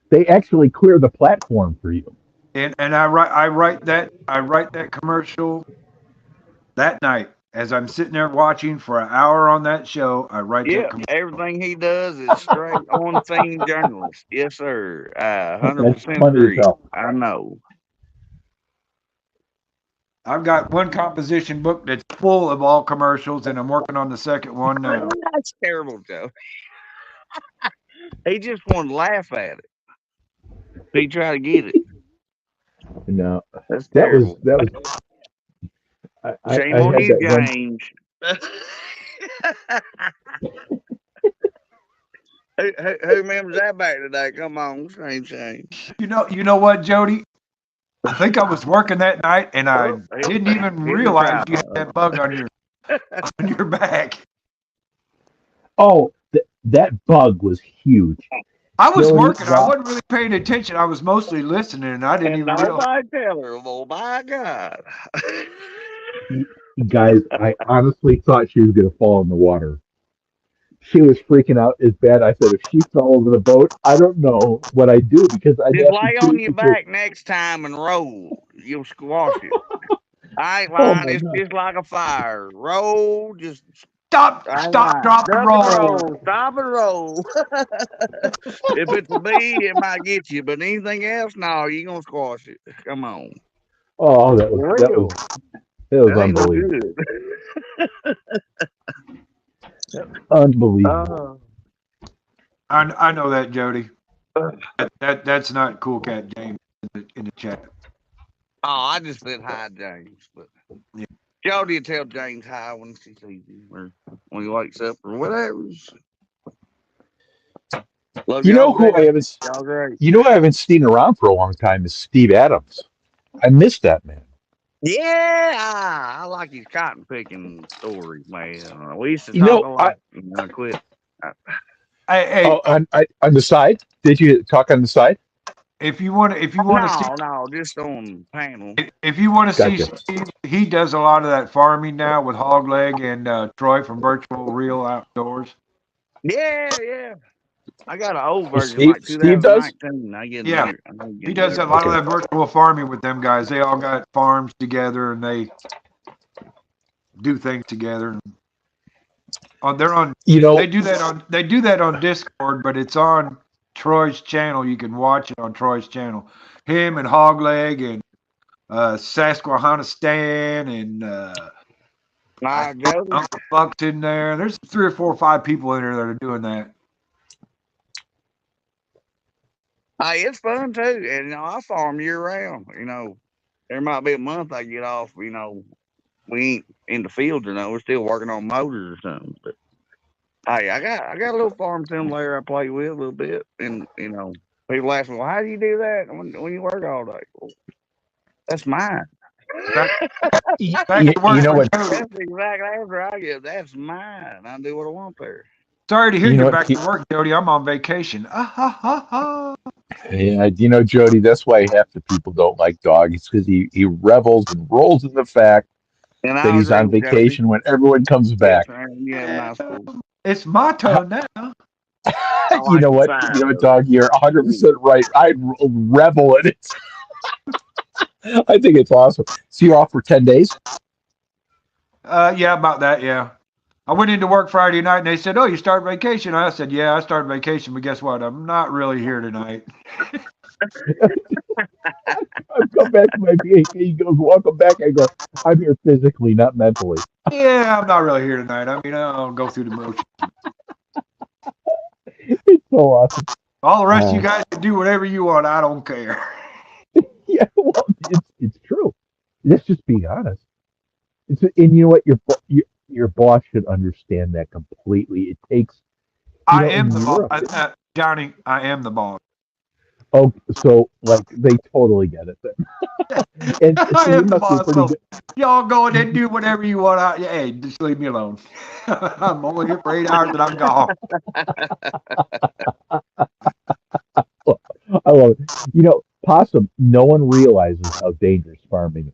They actually clear the platform for you. And I write that commercial that night as I'm sitting there watching for an hour on that show. I write that Yeah, commercial. everything he does is straight on scene journalist. Yes, sir. I That's 100% funny as agree. hell. I know. I've got one composition book that's full of all commercials, and I'm working on the second one now. That's terrible, Joe. He just wanted to laugh at it. He tried to get it. No, That's that terrible. was. Shame I on had you, that one. James. Who remembers that back today? Come on, shame. You know what, Jody? I think I was working that night, and I didn't even realize you had that bug on your back. Oh, that bug was huge. I was Jody, working. I wasn't really paying attention. I was mostly listening, and I didn't even realize. Nobody tell her. Oh my God. Guys, I honestly thought she was going to fall in the water. She was freaking out as bad. I said, if she fell over the boat, I don't know what I'd do because I'd Just have lay to on your back next time and roll. You'll squash it. I ain't lying. It's just like a fire. Roll. Just Stop, drop, and roll. Stop and roll. If it's a bee, it might get you, but anything else, no, you're gonna squash it. Come on. Oh, that was unbelievable. Unbelievable. I know that, Jody. That's not Cool Cat James in the chat. Oh, I just said hi, James. But yeah. Jody will tell James hi when she sees him or when he wakes up or whatever. Love you know y'all who great. I haven't. Y'all great. You know who I haven't seen around for a long time is Steve Adams. I miss that man. Yeah, I like his cotton picking stories, man. We used to talk a lot. I quit. Hey, on the side? Did you talk on the side? If you want to see, no, just on panel. If you want to see Steve, he does a lot of that farming now with Hogleg and Troy from Virtual Real Outdoors. Yeah. I got an old version, Steve, like 2019. I get yeah, he does a lot of that virtual farming with them guys. They all got farms together and they do things together. They're on. They do that on Discord, but it's on Troy's channel. You can watch it on Troy's channel. Him and Hogleg and Susquehannistan and Uncle Buck's in there. There's 3 or 4 or 5 people in there that are doing that. It's fun too, and I farm year round. There might be a month I get off. We ain't in the fields, we're still working on motors or something. But hey, I got a little farm simulator I play with a little bit, and people ask me, well, how do you do that when you work all day? Well, that's mine. you know what? That's the exact answer I give. That's mine. I do what I want there. Sorry to hear you're back to work, Jody. I'm on vacation. Yeah, Jody, that's why half the people don't like Dog. It's because he revels and rolls in the fact that he's on vacation when everyone comes back. It's my turn now. You know what, Dog, you're 100% right. I revel in it. I think it's awesome. So you're off for 10 days? Yeah, about that, yeah. I went into work Friday night and they said, oh, you start vacation. I said, yeah, I started vacation, but guess what? I'm not really here tonight. I've come back from my vacation. He goes, welcome back. I go, I'm here physically, not mentally. Yeah, I'm not really here tonight. I mean, I'll go through the motions. It's so awesome. All the rest of you guys can do whatever you want. I don't care. Yeah, well, it's true. Let's just be honest. And you know what? Your boss should understand that completely. It takes. I am the boss, Johnny. I am the boss. Oh, so like they totally get it then. And I am the boss. So y'all go ahead and do whatever you want. Hey, just leave me alone. I'm only here for 8 hours and I'm gone. I love it. Possum, no one realizes how dangerous farming is.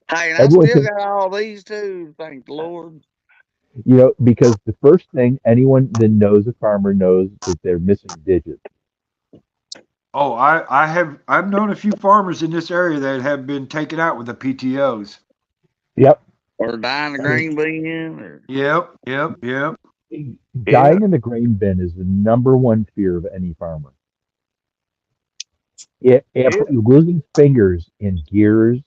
Hey, and I still got all these too, thank the Lord. Because the first thing anyone that knows a farmer knows that they're missing digits. Oh, I've known a few farmers in this area that have been taken out with the PTOs. Yep. Or dying in the grain bin. Yep. Dying in the grain bin is the number one fear of any farmer. Losing fingers in gears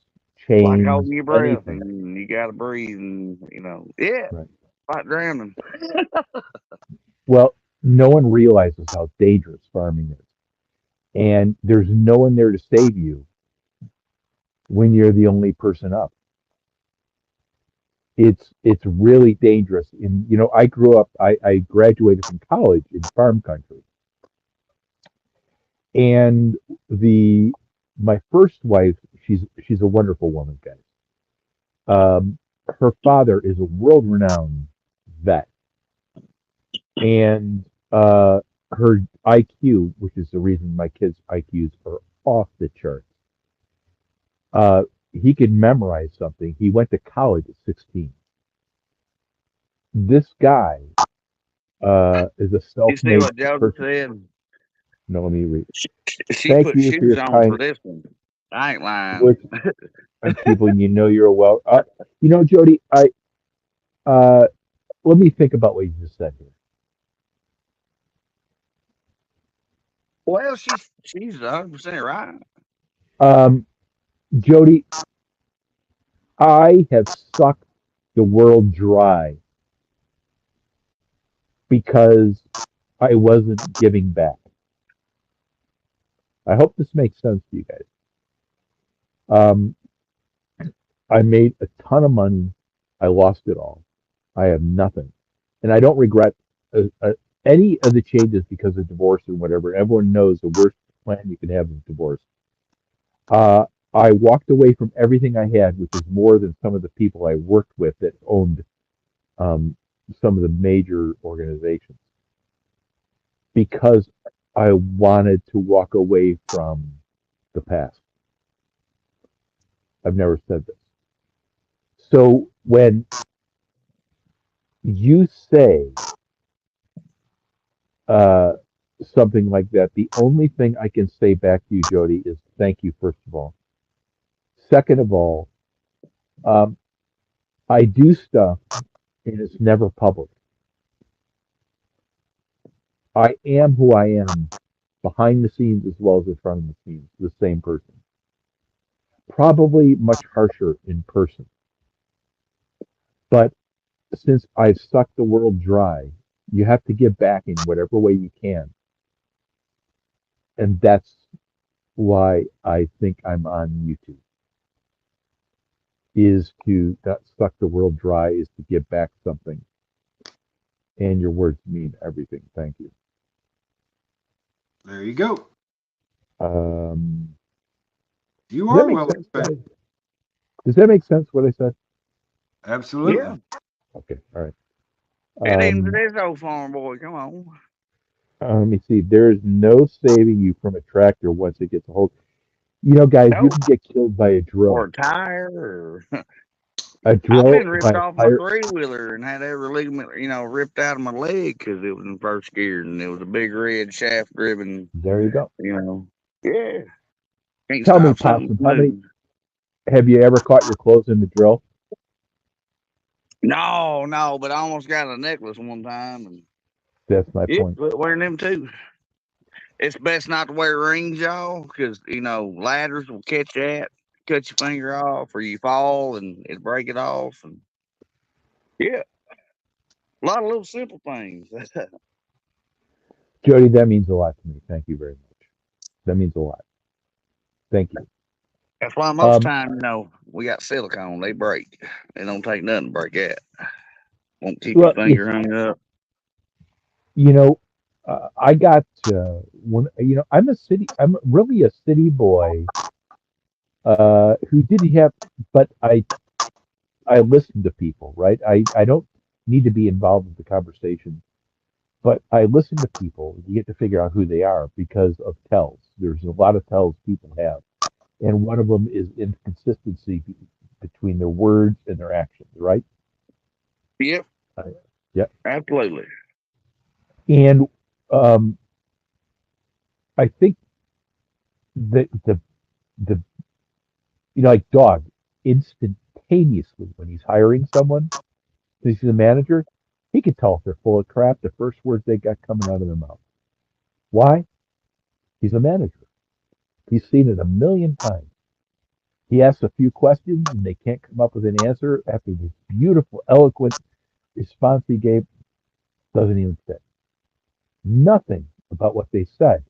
Like chains, holding your breath, anything. and you got to breathe, and yeah, Right. like drowning. Well, no one realizes how dangerous farming is, and there's no one there to save you when you're the only person up. It's really dangerous. And I grew up. I graduated from college in farm country, and the my first wife, she's a wonderful woman, guys. Um, Her father is a world-renowned vet, and her IQ, which is the reason my kids' IQs are off the charts. He could memorize something. He went to college at 16. This guy is a You see self-made what Jody person. said? No, let me read. She Thank put you for shoes your on for kind this one. I ain't lying. words and people. You're well. Jody, uh, let me think about what you just said here. Well, she's 100% right. Um, Jody, I have sucked the world dry because I wasn't giving back. I hope this makes sense to you guys. Um, I made a ton of money. I lost it all. I have nothing, and I don't regret any of the changes because of divorce or whatever. Everyone knows the worst plan you can have is divorce. Uh, I walked away from everything I had, which is more than some of the people I worked with that owned um, some of the major organizations, because I wanted to walk away from the past. I've never said this. So when you say uh, something like that, the only thing I can say back to you, Jody, is thank you, first of all. Second of all, um, I do stuff and it's never public. I am who I am behind the scenes as well as in front of the scenes, the same person. Probably much harsher in person. But since I've sucked the world dry, you have to give back in whatever way you can. And that's why I think I'm on YouTube, is to not suck the world dry, is to give back something. And your words mean everything. Thank you. There you go. Um, You does that are make well sense, respected. guys? Does that make sense what I said? Absolutely. Yeah. Okay, all right. It ain't Um, this old farm boy. Come on. let me see. There's no saving you from a tractor once it gets a hold. Guys, you No. can get killed by a Or drill. a tire. Or A I've drill been by ripped a off my tire. 3-wheeler and had every ligament, ripped out of my leg because it was in first gear and it was a big red shaft driven, There you go. Yeah. Can't Tell me, stop something Possum, moving. have you ever caught your clothes in the drill? No, but I almost got a necklace one time. And That's my yeah, point. quit wearing them too. It's best not to wear rings, y'all, because, ladders will catch that, cut your finger off, or you fall and it break it off. And yeah, a lot of little simple things. Jody, that means a lot to me. Thank you very much. That means a lot. Thank you. That's why most Um, time, we got silicone. They break. They don't take nothing to break that. Won't keep your well, finger hung up. you know, I got one. I'm really a city boy who didn't have, but I listen to people, right? I don't need to be involved in the conversation, but I listen to people. You get to figure out who they are because of tells. There's a lot of tells people have, and one of them is inconsistency between their words and their actions, right? Yep, Uh, yeah. absolutely. And um, I think that the like dog instantaneously when he's hiring someone, he's the manager, he can tell if they're full of crap the first words they got coming out of their mouth. Why? He's a manager. He's seen it a million times. He asks a few questions and they can't come up with an answer after this beautiful, eloquent response he gave doesn't even fit. Nothing about what they said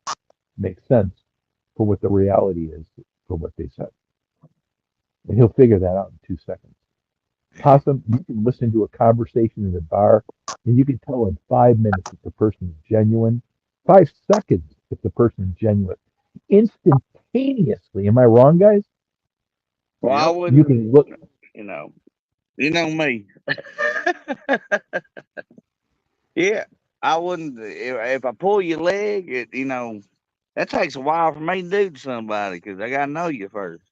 makes sense for what the reality is for what they said. And he'll figure that out in 2 seconds. Possum, you can listen to a conversation in a bar and you can tell in 5 minutes if the person is genuine, 5 seconds if the person is genuine. Instantaneously. Am I wrong, guys? Well, I Yep. You wouldn't, can look. you know me. Yeah, I wouldn't. If I pull your leg, that takes a while for me to do to somebody because I gotta know you first.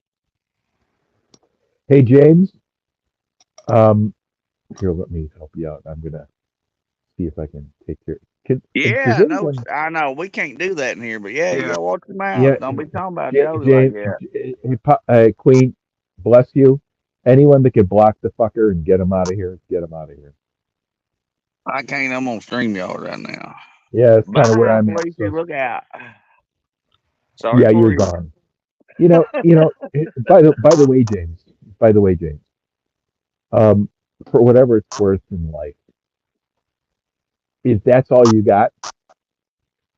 Hey, James, um, here, let me help you out. I'm going to see if I can take care. Does Yeah, no, anyone, I know we can't do that in here, but yeah, you Yeah. gotta watch your yeah, mouth. Don't be talking about Jody like James, that. Queen, bless you. Anyone that can block the fucker and get him out of here, get him out of here. I can't. I'm on StreamYard right now. Yeah, that's kind of where Bye, I'm at. Felicia. So, Look out. Sorry yeah, you're for you. gone. By the way, James, by the way, James, um, for whatever it's worth in life, if that's all you got,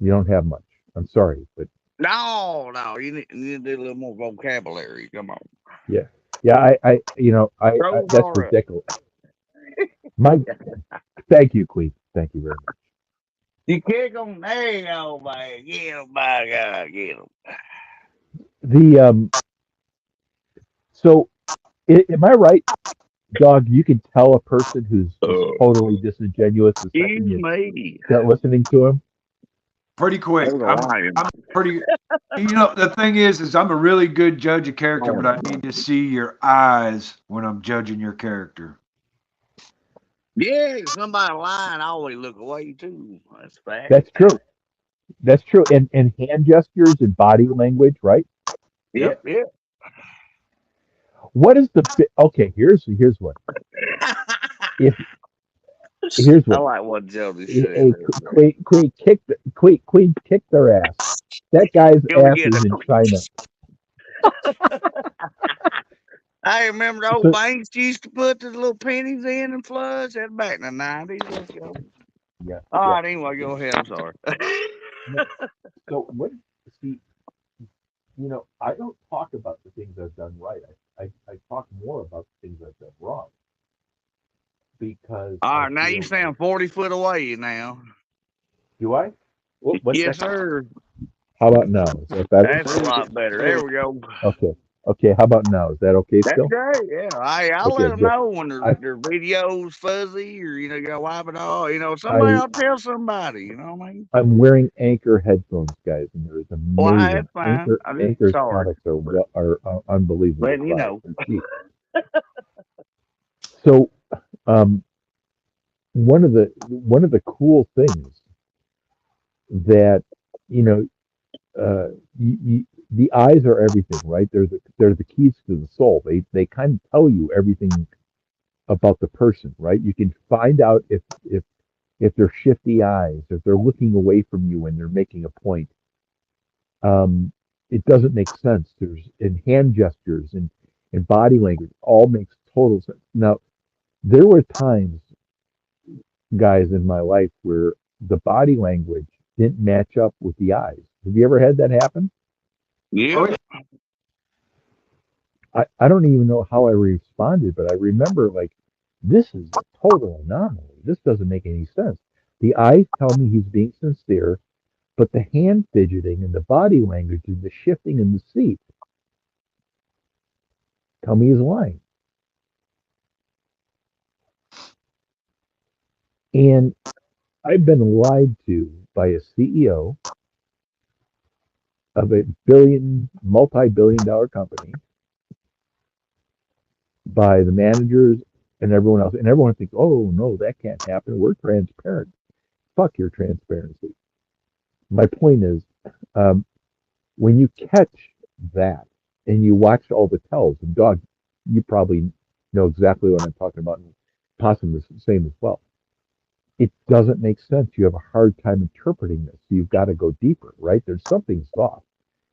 you don't have much. I'm sorry, but No, no, you need to do a little more vocabulary. Come on. yeah, yeah, that's Crowbar up. ridiculous. My, thank you, Queen. Thank you very much. You kick them. There you go, man. Get them, my God. Get them. The So, am I right, dog? You can tell a person who's just totally disingenuous the second Excuse you me. start listening to him. Pretty That quick. was a I'm lion. I'm pretty. The thing is I'm a really good judge of character, but I Morning. need to see your eyes when I'm judging your character. Yeah, somebody lying, I always look away too. That's fact. That's true. That's true. And hand gestures and body language, right? Yep, Yep. yep. What is the okay? Here's what. If Here's I what. like what Jody said. A queen kick their ass. That guy's You'll be ass getting is in China. I remember the old So banks used to put the little pennies in and flush. That back in the 90s. Let's go. yeah, All yeah. right, anyway, go ahead. I'm sorry. No, so what? See, I don't talk about the things I've done right. I talk more about the things I've done wrong because All I right, now you feel like, sound 40 foot away now. do I? What's Yes, that? sir. How about now? Is that better? That's a lot better. There we go. Okay. Okay. How about now? Is that okay That's still? great. Yeah, I'll let Okay. them Good. know when their I their video's fuzzy or you gotta wipe it all. Somebody I will tell somebody. You know what I mean? I'm wearing Anchor headphones, guys, and they're Well, amazing. that's fine. I'm just Anchor's sorry, products are but unbelievable letting you product. know. They're cheap. So, um, one of the cool things that you know the eyes are everything, right? They're the keys to the soul. They kind of tell you everything about the person, right? You can find out if they're shifty eyes, if they're looking away from you when they're making a point. Um, it doesn't make sense. There's in hand gestures and body language all makes total sense. Now, there were times, guys, in my life where the body language didn't match up with the eyes. Have you ever had that happen? Oh Yep. yeah. I don't even know how I responded, but I remember like, this is a total anomaly. This doesn't make any sense. The eyes tell me he's being sincere, but the hand fidgeting and the body language and the shifting in the seat tell me he's lying. And I've been lied to by a CEO of a multi-billion-dollar company, by the managers and everyone else. And everyone thinks, oh no, that can't happen. We're transparent. Fuck your transparency. My point is, um, when you catch that and you watch all the tells, and dog, you probably know exactly what I'm talking about, and possum is the same as well. It doesn't make sense. You have a hard time interpreting this. So you've got to go deeper, right? There's something's off.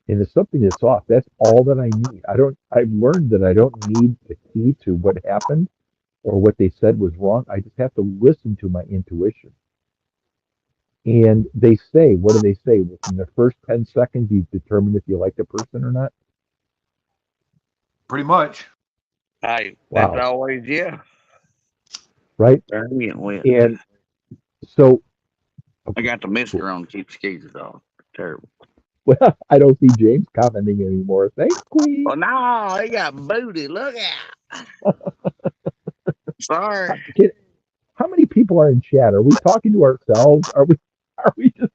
And if something that's off, that's all that I need. I've learned that I don't need the key to what happened or what they said was wrong. I just have to listen to my intuition. And they say, what do they say? Within the first 10 seconds, you've determined if you like the person or not. Pretty much. Hey, that's Wow. always, yeah. Right? Went. And so, I okay, got the mister cool. on to keep skeeters off. Terrible. Well, I don't see James commenting anymore. Thanks, Queen. Well, no, he got booty. Look out. Sorry. Can, how many people are in chat? Are we talking to ourselves? Are we just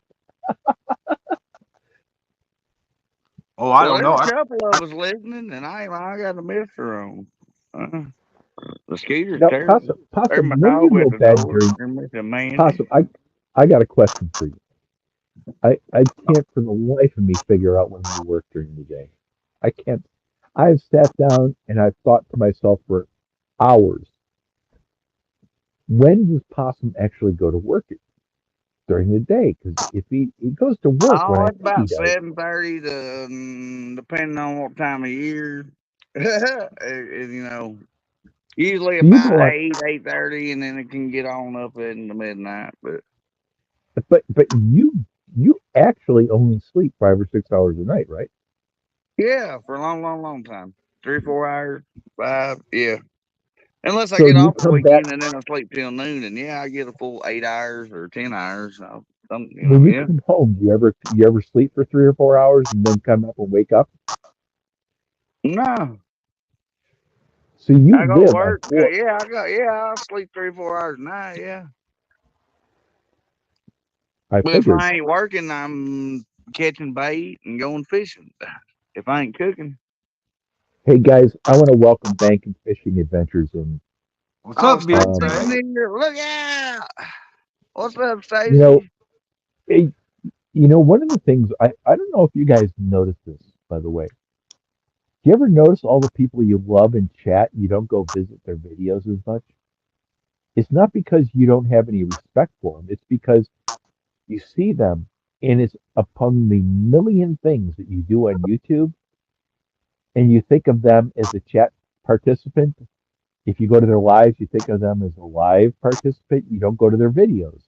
Oh, I Well, don't there's know. a couple of us listening, and I got the mister on. The skeeter's now terrible. There's Possum, my when you dog go at to the bed door. during There's Mr. Mandy. Possum, I got a question for you. I can't for the life of me figure out when you work during the day. I can't. I've sat down and I've thought to myself for hours, when does Possum actually go to work during the day? Because if he goes to work when Oh, I it's think he about does, 7:30 to depending on what time of year. You know, usually so you about go on, 8:30, and then it can get on up in the midnight. But but you actually only sleep 5 or 6 hours a night, right? yeah, for a long, long, long time, 3, 4 hours, 5. Yeah, unless I So get you off the come back weekend and then I sleep till noon, and yeah, I get a full 8 hours or 10 hours. So when you yeah. come home. Do you ever sleep for 3 or 4 hours and then come up and wake up? No, So you I go to live on work. four. I sleep 3, 4 hours a night. Yeah. I But if figured. I ain't working, I'm catching bait and going fishing. If I ain't cooking, Hey guys, I want to welcome Bank and Fishing Adventures and What's oh, up, Big Stacy's um, Bang? in here. Look out! What's up, you know, Stacy? hey, one of the things I don't know if you guys noticed this, by the way. Do you ever notice all the people you love in chat, you don't go visit their videos as much? It's not because you don't have any respect for them. It's because you see them and it's upon the million things that you do on YouTube and you think of them as a chat participant. If you go to their lives, you think of them as a live participant. You don't go to their videos.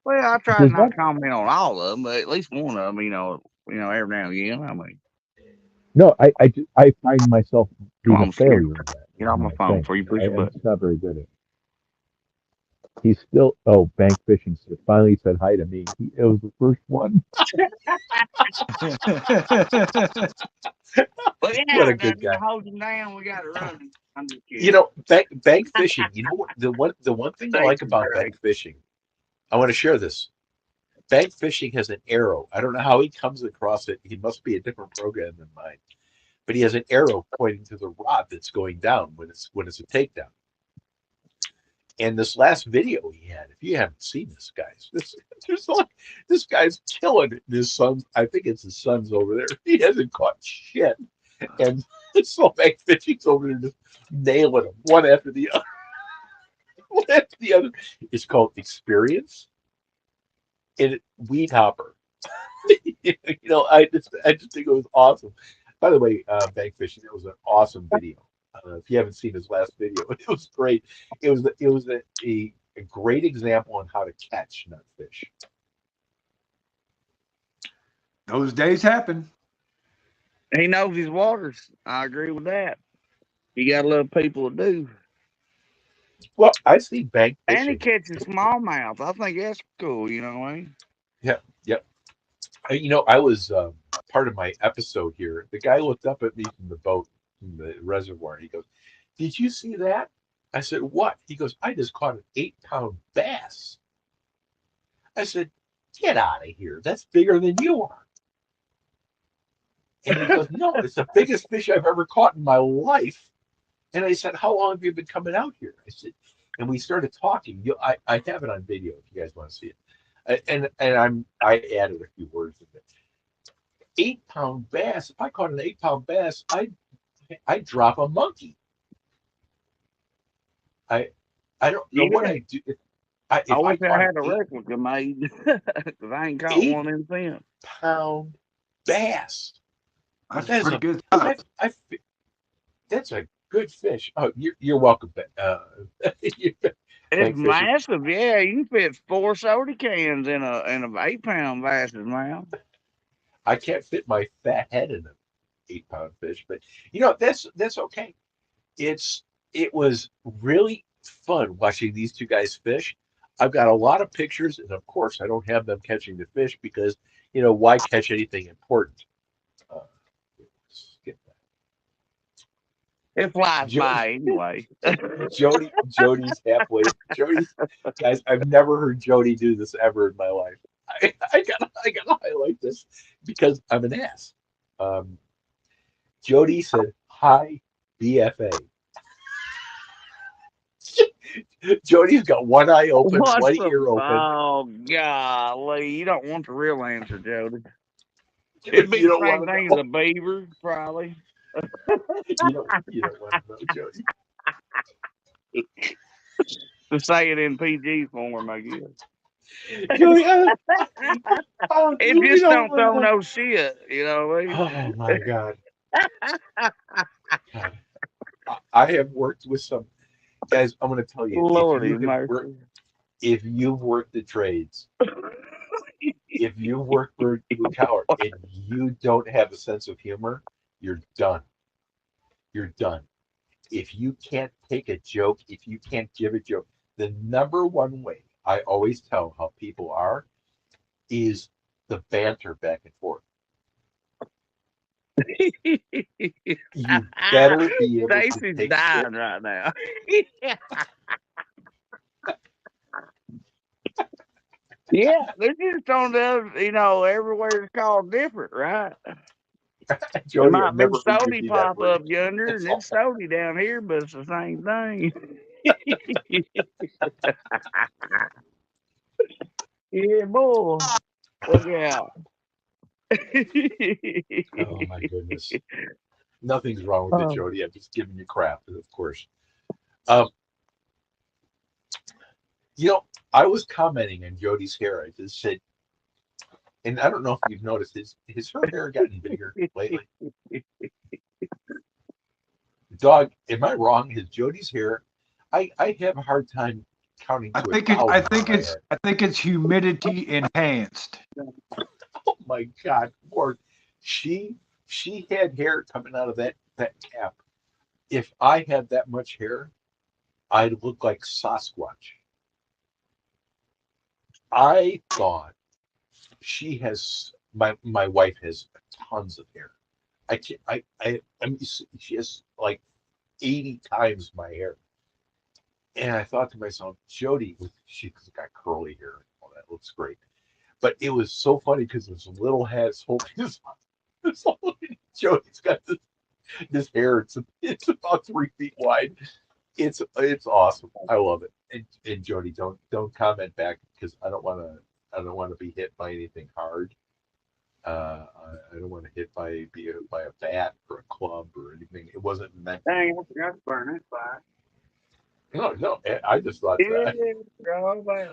Well, I try to Does not that? comment on all of them, but at least one of them, every now and again. I mean, No, I find myself come being a on, Skip, failure of that. get Is off my my phone thing. before you push a I'm button. just not very good at it. He's still. Oh, Bank Fishing finally said hi to me. It was the first one. But What yeah, a good guy. hold him down. We got to run. I'm just You kidding. know, bank fishing. You know what? The one thing I like Stacy's about great. bank fishing. I want to share this. Bank fishing has an arrow. I don't know how he comes across it. He must be a different program than mine. But he has an arrow pointing to the rod that's going down when it's a takedown. And this last video he had, if you haven't seen this, guys, this guy's killing it. And his son, I think it's his son's over there. He hasn't caught shit, and so bank fishing's over there just nailing them one after the other, one after the other. It's called Experience and Weed Hopper. I just think it was awesome. By the way, bank fishing, it was an awesome video. If you haven't seen his last video, it was great. It was a great example on how to catch nutfish. Those days happen. He knows his waters. I agree with that. You got to love people that do. Well, I see bank And he fishing. catches smallmouth. I think that's cool. You know what I mean? Yeah, yep. I was part of my episode here. The guy looked up at me from the boat, from the reservoir, and he goes, "Did you see that?" I said, "What?" He goes, "I just caught an 8-pound bass." I said, "Get out of here. That's bigger than you are." And he goes, "No, it's the biggest fish I've ever caught in my life." And I said, "How long have you been coming out here?" I said, and we started talking. I have it on video if you guys want to see it. I added a few words in it. 8-pound bass. If I caught an 8-pound bass, I'd drop a monkey. I I don't know what Yeah. I do. I if I wish I caught had a an replica made because I ain't caught one of them since. 8-pound bass, That's that is pretty a good stuff. that's a good fish. Oh, you're welcome. It's Bank fishing. massive, yeah. You can fit 4 soda cans in a 8-pound bass's mouth. I can't fit my fat head in an 8-pound fish, but that's okay. It was really fun watching these two guys fish. I've got a lot of pictures, and of course, I don't have them catching the fish because why catch anything important? Uh, skip It flies that. by anyway. Jody's halfway. Jody's guys. I've never heard Jody do this ever in my life. I gotta highlight this because I'm an ass. Jody said, "Hi, BFA." Jody's got one eye open, What's one the? ear open. Oh golly! You don't want the real answer, Jody. It'd be You the don't same want to thing as know. a beaver, probably. You don't want to know, Jody. To say it in PG form, I guess. Jody, It you just don't don't want to throw know. no shit, you know what I mean? Oh my God. God. I have worked with some guys. I'm going to tell you, Lordy mercy. if you've worked the trades, if you've worked blue collar, and you don't have a sense of humor, you're done. You're done. If you can't take a joke, if you can't give a joke, the number one way I always tell how people are is the banter back and forth. You better be able to Stacy's take dying shit. right now. Yeah, they're just on the other, everywhere it's called different, right? There Jody, might I've be never heard you Sody be that pop rude. up yonder, and it's Sody down here, but it's the same thing. Yeah, boy. Look out. Oh my goodness. Nothing's wrong with it, Jody. I'm just giving you crap, of course. Um, I was commenting on Jody's hair. I just said, and I don't know if you've noticed, has her hair gotten bigger lately? Dog, am I wrong? Has Jody's hair? I have a hard time counting to 1,000 I think it's humidity enhanced. Oh my God, Lord. She had hair coming out of that cap. If I had that much hair, I'd look like Sasquatch. I thought my wife has tons of hair. She has like 80 times my hair. And I thought to myself, Jody, she's got curly hair. Oh, that looks great. But it was so funny because this little hat's holding this. Jody's got this hair. It's about 3 feet wide. It's awesome. I love it. And Jody, don't comment back because I don't want to be hit by anything hard. I don't want to be hit by a bat or a club or anything. It wasn't meant. Dang, I forgot to burn this fire. No. I just thought that. Yeah,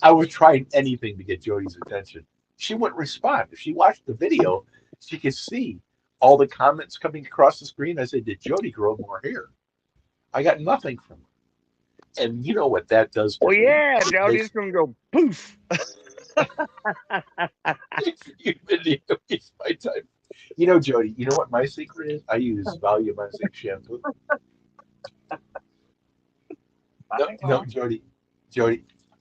I was trying anything to get Jody's attention. She wouldn't respond. If she watched the video, she could see all the comments coming across the screen. I said, "Did Jody grow more hair?" I got nothing from her. And you know what that does to well, me? yeah, Jody's going to go poof. You waste my time. Jody, you know what my secret is? I use volumizing shampoo. No, Jody,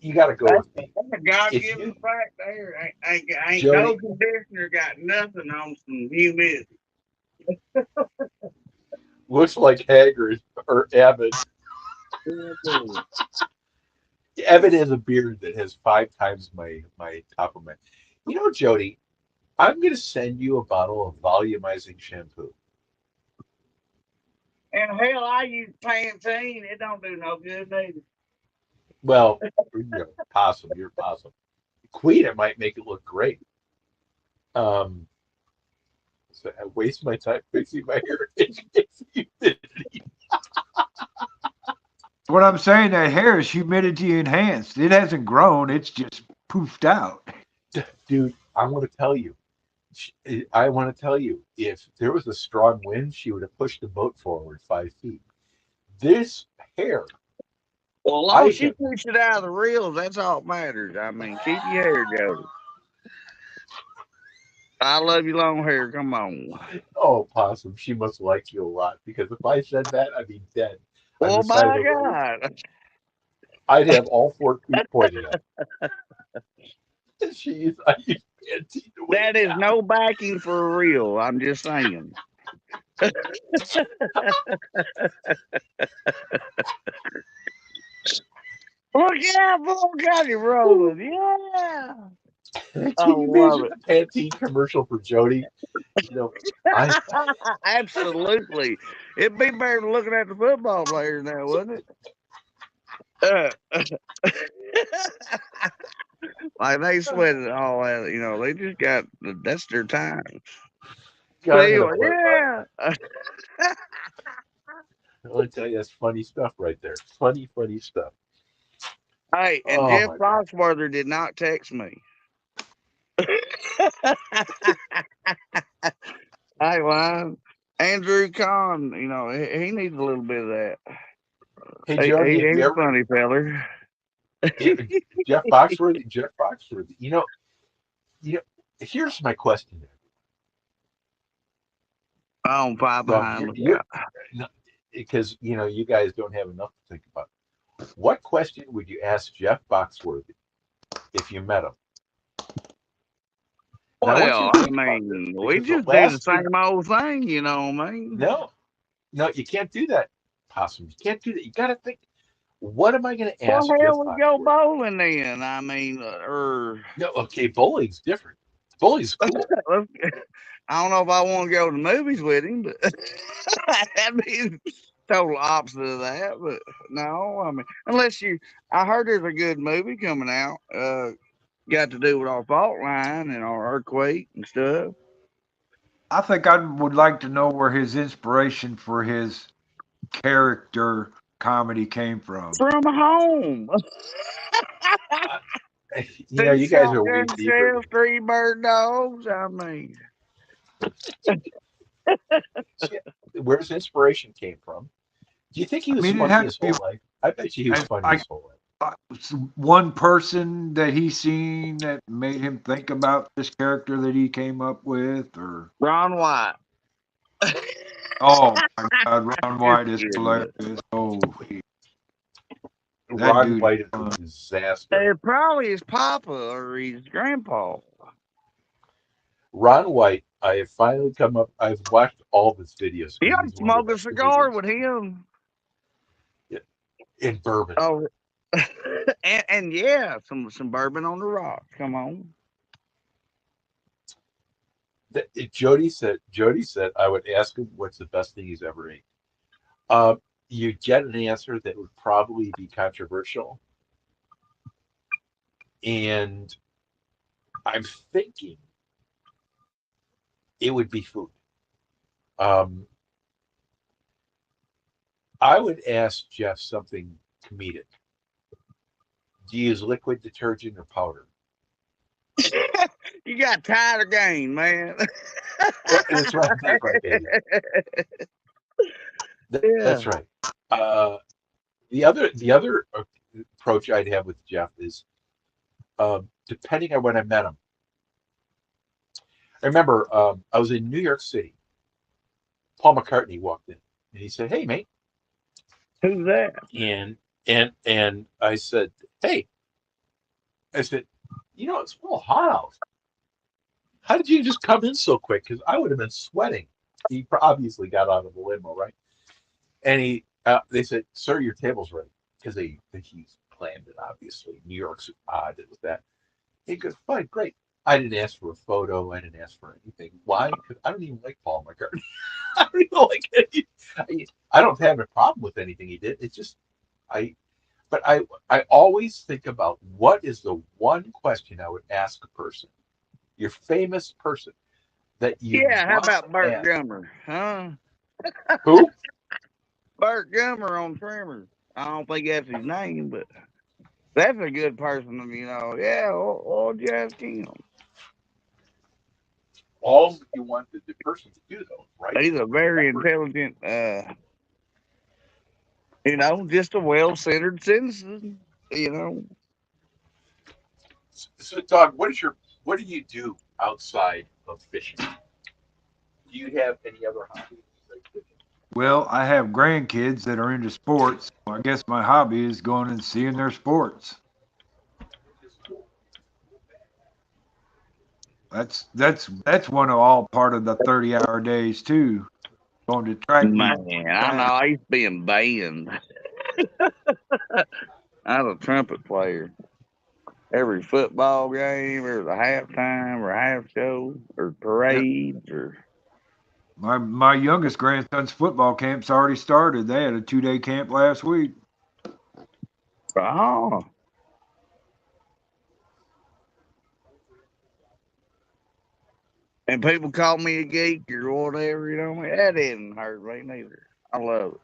you got to go with me. That's a God-given fact there. Ain't no conditioner got nothing on some humidity. Looks like Haggard or Abbott. Abbott has a beard that has 5 times my top of my. Jody, I'm going to send you a bottle of volumizing shampoo. And hell, I use Pantene. It don't do no good either. Well, possum. You're possum. Queen, it might make it look great. So I waste my time fixing my hair. What I'm saying, that hair is humidity enhanced. It hasn't grown. It's just poofed out. Dude, I want to tell you. I want to tell you, if there was a strong wind, she would have pushed the boat forward 5 feet. This hair, Well, as long I as she have. keeps it out of the reels, that's all that matters. I mean, keep your hair, Jody. I love you, long hair. Come on. Oh, Possum, she must like you a lot because if I said that, I'd be dead on Well, the side of by the road. God. I'd have all 4 feet pointed at her. I use Pantene to weigh That it is down. no backing for a reel. I'm just saying. Look out, boy, got you rolling. Yeah. I Can you love imagine it. the Pantene commercial for Jody? You know, I Absolutely. It'd be better than looking at the football players now, wouldn't it? Like they sweat it all out. They just got that's their time. God, But I'm gonna anyway, play. yeah. I'll tell you, that's funny stuff right there. Funny, funny stuff. Hey, and Oh Jeff my God. Foxworthy did not text me. Hey, Line. Andrew Kahn, he needs a little bit of that. Hey Jody, have you He's a ever? funny feller. Yeah, Jeff Foxworthy. Jeff Foxworthy. You know. Here's my question. On five Well, behind. Look you're out. no, because you guys don't have enough to think about. What question would you ask Jeff Foxworthy if you met him? Now, I want you Well, to I think about this mean, we because the just do the last thing. same old thing, what I mean? No, no, you can't do that, Possum. You can't do that. You got to think. What am I going to Well, ask Jeff hell, we go Foxworthy? bowling then. I mean, No, okay, bowling's different. Bowling's cool. I don't know if I want to go to the movies with him, but that'd be total opposite of that. But no, I mean, I heard there's a good movie coming out. Got to do with our fault line and our earthquake and stuff. I think I would like to know where his inspiration for his character comedy came from. From home. Uh, Two you guys are way shotgun deeper shells, than me. 3 bird dogs. I mean, See, where's inspiration came from? Do you think he I was mean, it funny had his to be whole life? I bet you he was funny his whole life. one person that he seen that made him think about this character that he came up with, or Ron White. oh my God, Ron Just White is kidding, but hilarious. Oh, that Ron dude is White is a fun. disaster. it probably his papa or his grandpa. Ron White, I have finally come up. I've watched all of his videos You because ought to he's one of the smoke a best cigar comedians with him. in bourbon. Oh, and yeah, some bourbon on the rocks. Come on. Jody said I would ask him what's the best thing he's ever ate. You get an answer that would probably be controversial, and I'm thinking it would be food. Um, I would ask Jeff something comedic. Do you use liquid detergent or powder? You got tired again, man. That's right. That's right, baby. Yeah. That's right. Uh, the other approach I'd have with Jeff is depending on when I met him. I remember I was in New York City. Paul McCartney walked in and he said, "Hey, mate," Who's that? and I said, "Hey," I said, "It's a little hot out. How did you just come in so quick? Because I would have been sweating." He obviously got out of the limo, right? And they said, "Sir, your table's ready," because he's planned it. Obviously, New York's odd with that. He goes, "Fine, great." I didn't ask for a photo. I didn't ask for anything. Why? Because I don't even like Paul McCartney. I don't even like any. I don't have a problem with anything he did. It's just I. But I always think about what is the one question I would ask a person, your famous person, that you Yeah, how must about Burt ask. Gummer? Huh? Who? Burt Gummer on Tremors. I don't think that's his name, but that's a good person. Yeah. What'd you ask him? All you want the person to do, though, right? He's a very Remember, intelligent, just a well-centered citizen. You know, so Doug, what do you do outside of fishing? Do you have any other hobbies besides fishing? Well, I have grandkids that are into sports. So I guess my hobby is going and seeing their sports. That's one of all part of the 30-hour days too. Going to track meets. man, I know I used to be in band. I was a trumpet player. Every football game, or the halftime, or half show, or Yeah. parades, or My youngest grandson's football camp's already started. They had a 2-day camp last week. oh, and people call me a geek or whatever. That didn't hurt me neither. I love it.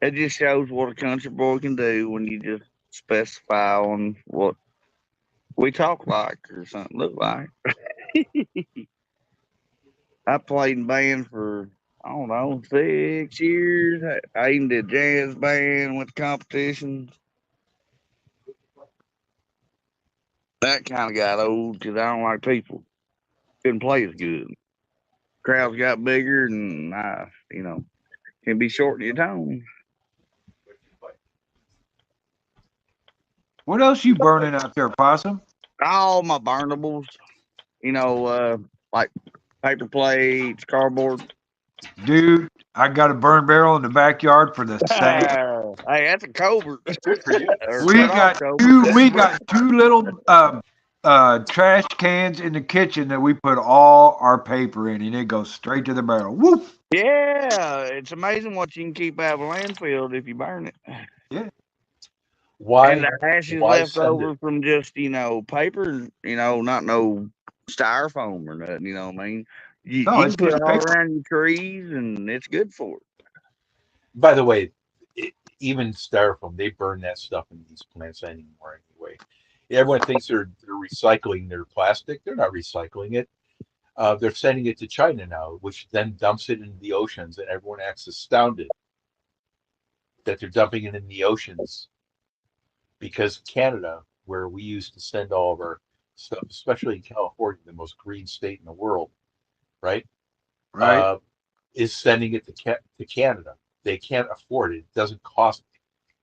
It just shows what a country boy can do when you just specify on what we talk like or something look like. I played in band for, I don't know, 6 years. I even did jazz band, went to competitions. That kind of got old because I don't like people. Couldn't play as good. Crowds got bigger and can be short in your tone. What else you burning out there, Possum? All my burnables, like paper plates, cardboard. Dude, I got a burn barrel in the backyard for the same. Hey, that's a covert. Good for you. Or We cut off got covert. two. We got two little trash cans in the kitchen that we put all our paper in, and it goes straight to the barrel. Woof. Yeah, it's amazing what you can keep out of a landfill if you burn it. Yeah. And Why the ashes why left send it? over from just, paper, not no styrofoam or nothing, you know what I mean? You, No, you it's can put just it all paper. around your trees and it's good for it. By the way, even styrofoam, they burn that stuff in these plants anymore anyway. Everyone thinks they're recycling their plastic. They're not recycling it. They're sending it to China now, which then dumps it into the oceans, and everyone acts astounded that they're dumping it in the oceans because Canada, where we used to send all of our stuff, especially in California, the most green state in the world, right? Right. Uh, is sending it to Canada. They can't afford it. It doesn't cost.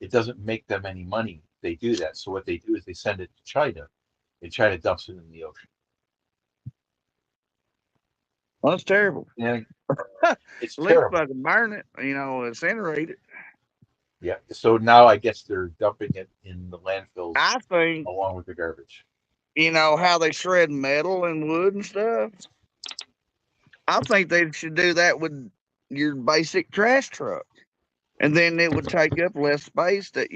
It doesn't make them any money. They do that. So what they do is they send it to China, and China dumps it in the ocean. Well, that's terrible. And it's At least terrible. fucking burn it, incinerate it. Yeah. So now I guess they're dumping it in the landfills I think, along with the garbage. how they shred metal and wood and stuff. I think they should do that with your basic trash truck. And then it would take up less space that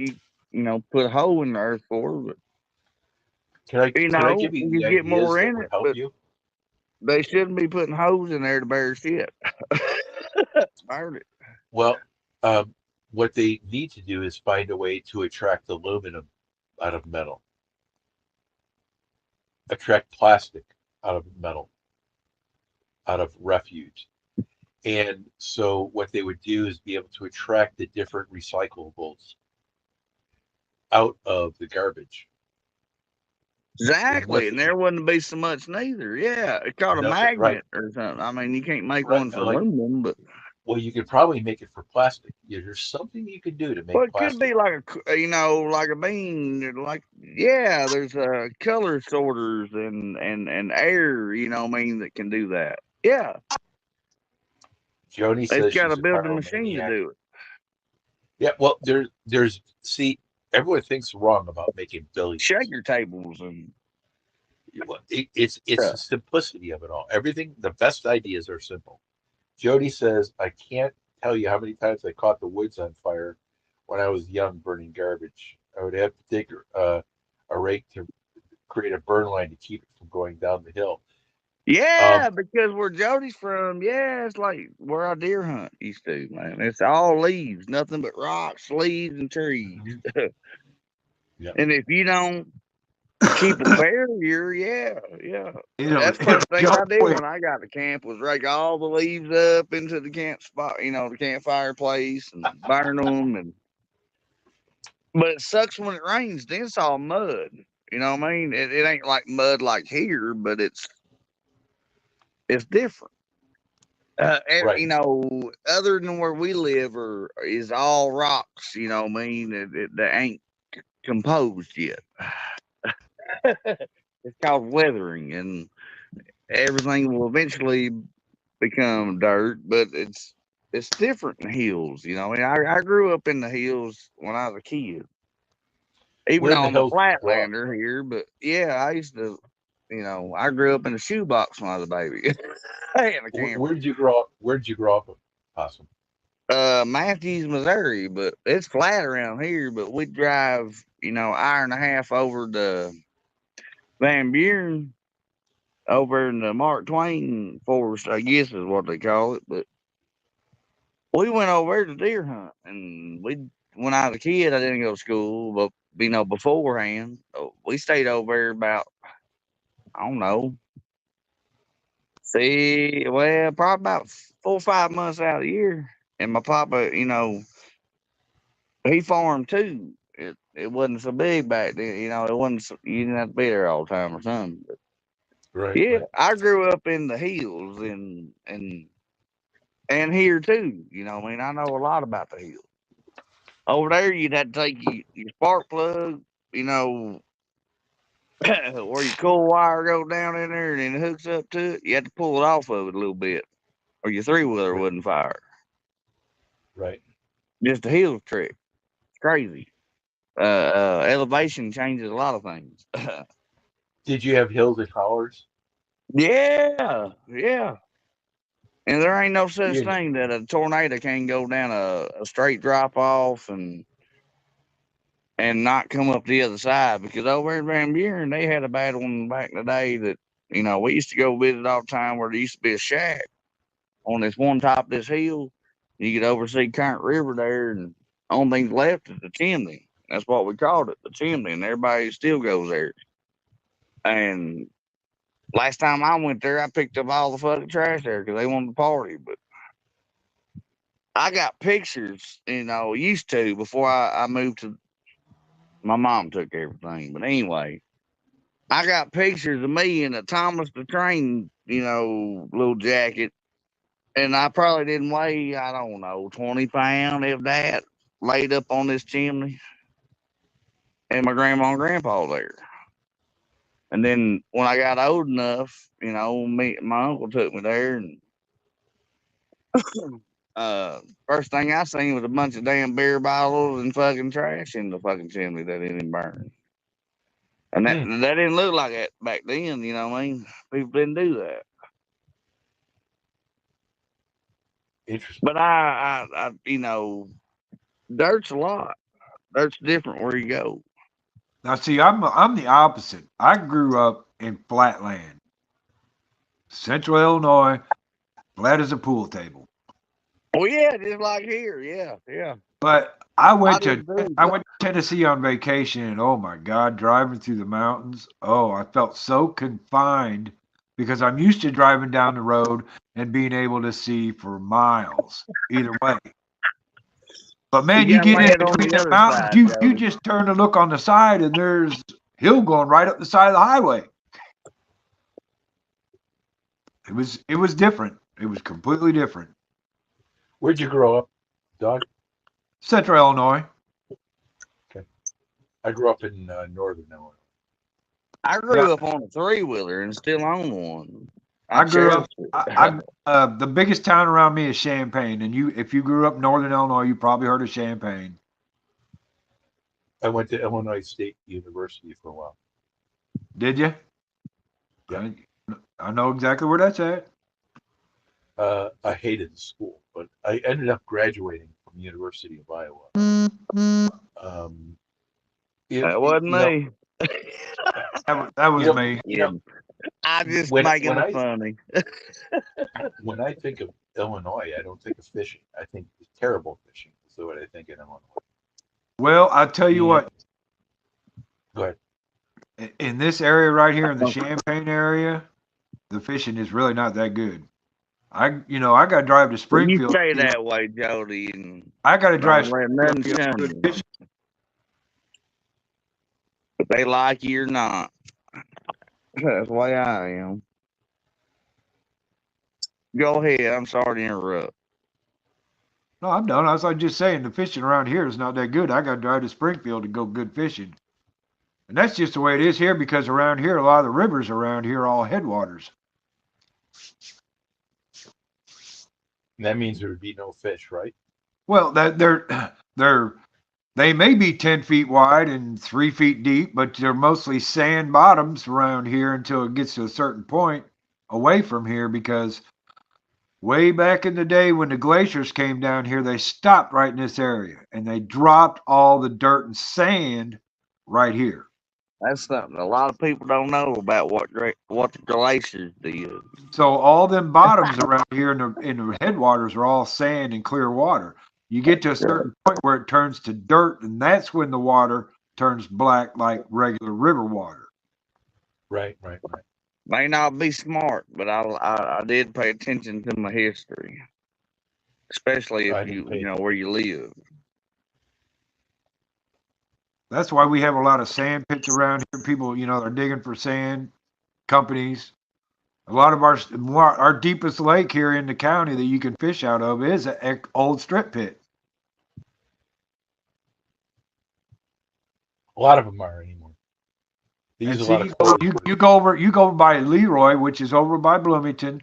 put a hole in the earth for. But, Can I give you you the get more ideas that in would it, help but you? they shouldn't be putting holes in there to bear shit. Burn it. Well, what they need to do is find a way to attract aluminum out of metal, attract plastic out of metal, out of refuse. And so what they would do is be able to attract the different recyclables out of the garbage. And Exactly. what And there wouldn't be so much neither. Yeah. It's called a nothing, right, magnet or something. I mean, you can't make right, one for like, aluminum, but well, you could probably make it for plastic. There's something you can do to make well, it could plastic. be like like a bean. Like, yeah, there's color sorters and air, that can do that. Yeah. Joni They've says got she's to a build the machine to pyromaniac. do it. Yeah, well, see, everyone thinks wrong about making billions. Shaker tables and It's the stuff. simplicity of it all. Everything, the best ideas are simple. Jody says, I can't tell you how many times I caught the woods on fire when I was young burning garbage. I would have to take a rake to create a burn line to keep it from going down the hill. Yeah, because where Jody's from, yeah, it's like where our deer hunt used to, man. It's all leaves, nothing but rocks, leaves, and trees. Yeah. And if you don't keep a barrier, yeah. It'll That's the first thing go I did quick. when I got to camp was rake all the leaves up into the camp spot, the campfire place, and burn them. But it sucks when it rains. Then it's all mud. You know what I mean? It ain't like mud like here, but it's different. Right. Other than where we live, is all rocks. You know what I mean? That ain't composed yet. It's called weathering, and everything will eventually become dirt, but it's different in hills. I grew up in the hills when I was a kid, even Where in though the I'm a hills did you grow up? flatlander here. But yeah, I used to, I grew up in a shoebox when I was a baby. In a Where camper. did you grow up? Where did you grow up? Possum. Matthews, Missouri, but it's flat around here. But we drive, hour and a half over to Van Buren, over in the Mark Twain Forest, I guess is what they call it. But we went over there to deer hunt, and when I was a kid, I didn't go to school, but beforehand, we stayed over there about, I don't know, probably about 4 or 5 months out of the year. And my papa, he farmed too. It wasn't so big back then, it wasn't you didn't have to be there all the time or something. But Right. yeah, Right. I grew up in the hills and here too. I mean, I know a lot about the hills. Over there, you'd have to take your spark plug, you know, where your coil wire go down in there and then it hooks up to it. You have to pull it off of it a little bit, or your 3-wheeler Right. wouldn't fire. Right. Just a hill trick. It's crazy. Elevation changes a lot of things. Did you have hills and hollers? Yeah. And there ain't no such You, thing that a tornado can go down a straight drop off and not come up the other side, because over in Van Buren they had a bad one back in the day that we used to go visit all the time, where there used to be a shack on this one top of this hill. You could oversee Current River there, and only thing left is the chimney. That's what we called it, the chimney, and everybody still goes there. And last time I went there, I picked up all the fucking trash there because they wanted to party. But I got pictures, used to, before I moved to. My mom took everything, but anyway, I got pictures of me in a Thomas the Train, little jacket, and I probably didn't weigh, I don't know, 20 pounds, if that, laid up on this chimney, and my grandma and grandpa there. And then when I got old enough, my uncle took me there, and first thing I seen was a bunch of damn beer bottles and fucking trash in the fucking chimney that didn't burn. And that hmm, that didn't look like that back then, you know what I mean? People didn't do that. interesting. But dirt's a lot. Dirt's different where you go. Now, see, I'm the opposite. I grew up in flatland, Central Illinois, flat as a pool table. Well, yeah, just like here. Yeah. But I didn't do I went to Tennessee on vacation, and oh my God, driving through the mountains, oh, I felt so confined because I'm used to driving down the road and being able to see for miles either way. But You man, you got get in land on between the the other mountains, side, you Jody. just turn to look on the side, and there's hill going right up the side of the highway. It was different. It was completely different. Where'd you grow up, Doug? Central Illinois. Okay. I grew up in northern Illinois. I Yeah, grew up on a 3-wheeler and still own one. I I grew up. cherish it. The biggest town around me is Champaign, and if you grew up northern Illinois, you probably heard of Champaign. I went to Illinois State University for a while. Did you? Yeah. I know exactly where that's at. I hated the school, but I ended up graduating from the University of Iowa. Um, That wasn't me. That was you know, me. you know, I just when making when it I funny. when I think of Illinois, I don't think of fishing. I think terrible fishing is what I think in Illinois. Well, I tell you And what, go ahead. in this area right here in the Champaign area, the fishing is really not that good. I got to drive to Well, you Springfield. stay that way, Jody, and I got to drive don't let to nothing Springfield to shun get good you. fishing. If they like you or not. That's the way I am. Go ahead. I'm sorry to interrupt. No, I'm done. I was like just saying the fishing around here is not that good. I got to drive to Springfield to go good fishing. And that's just the way it is here because around here, a lot of the rivers around here are all headwaters. And that means there would be no fish, right? Well, they may be 10 feet wide and 3 feet deep, but they're mostly sand bottoms around here until it gets to a certain point away from here because way back in the day when the glaciers came down here, they stopped right in this area and they dropped all the dirt and sand right here. That's something a lot of people don't know about what the glaciers did. So all them bottoms around here in the headwaters are all sand and clear water. You get to a certain point where it turns to dirt, and that's when the water turns black like regular river water. Right. May not be smart, but I did pay attention to my history, especially if you know where you live. That's why we have a lot of sand pits around here. People, are digging for sand companies. A lot of our deepest lake here in the county that you can fish out of is an old strip pit. A lot of them are anymore. They use a lot of you go over by Leroy, which is over by Bloomington.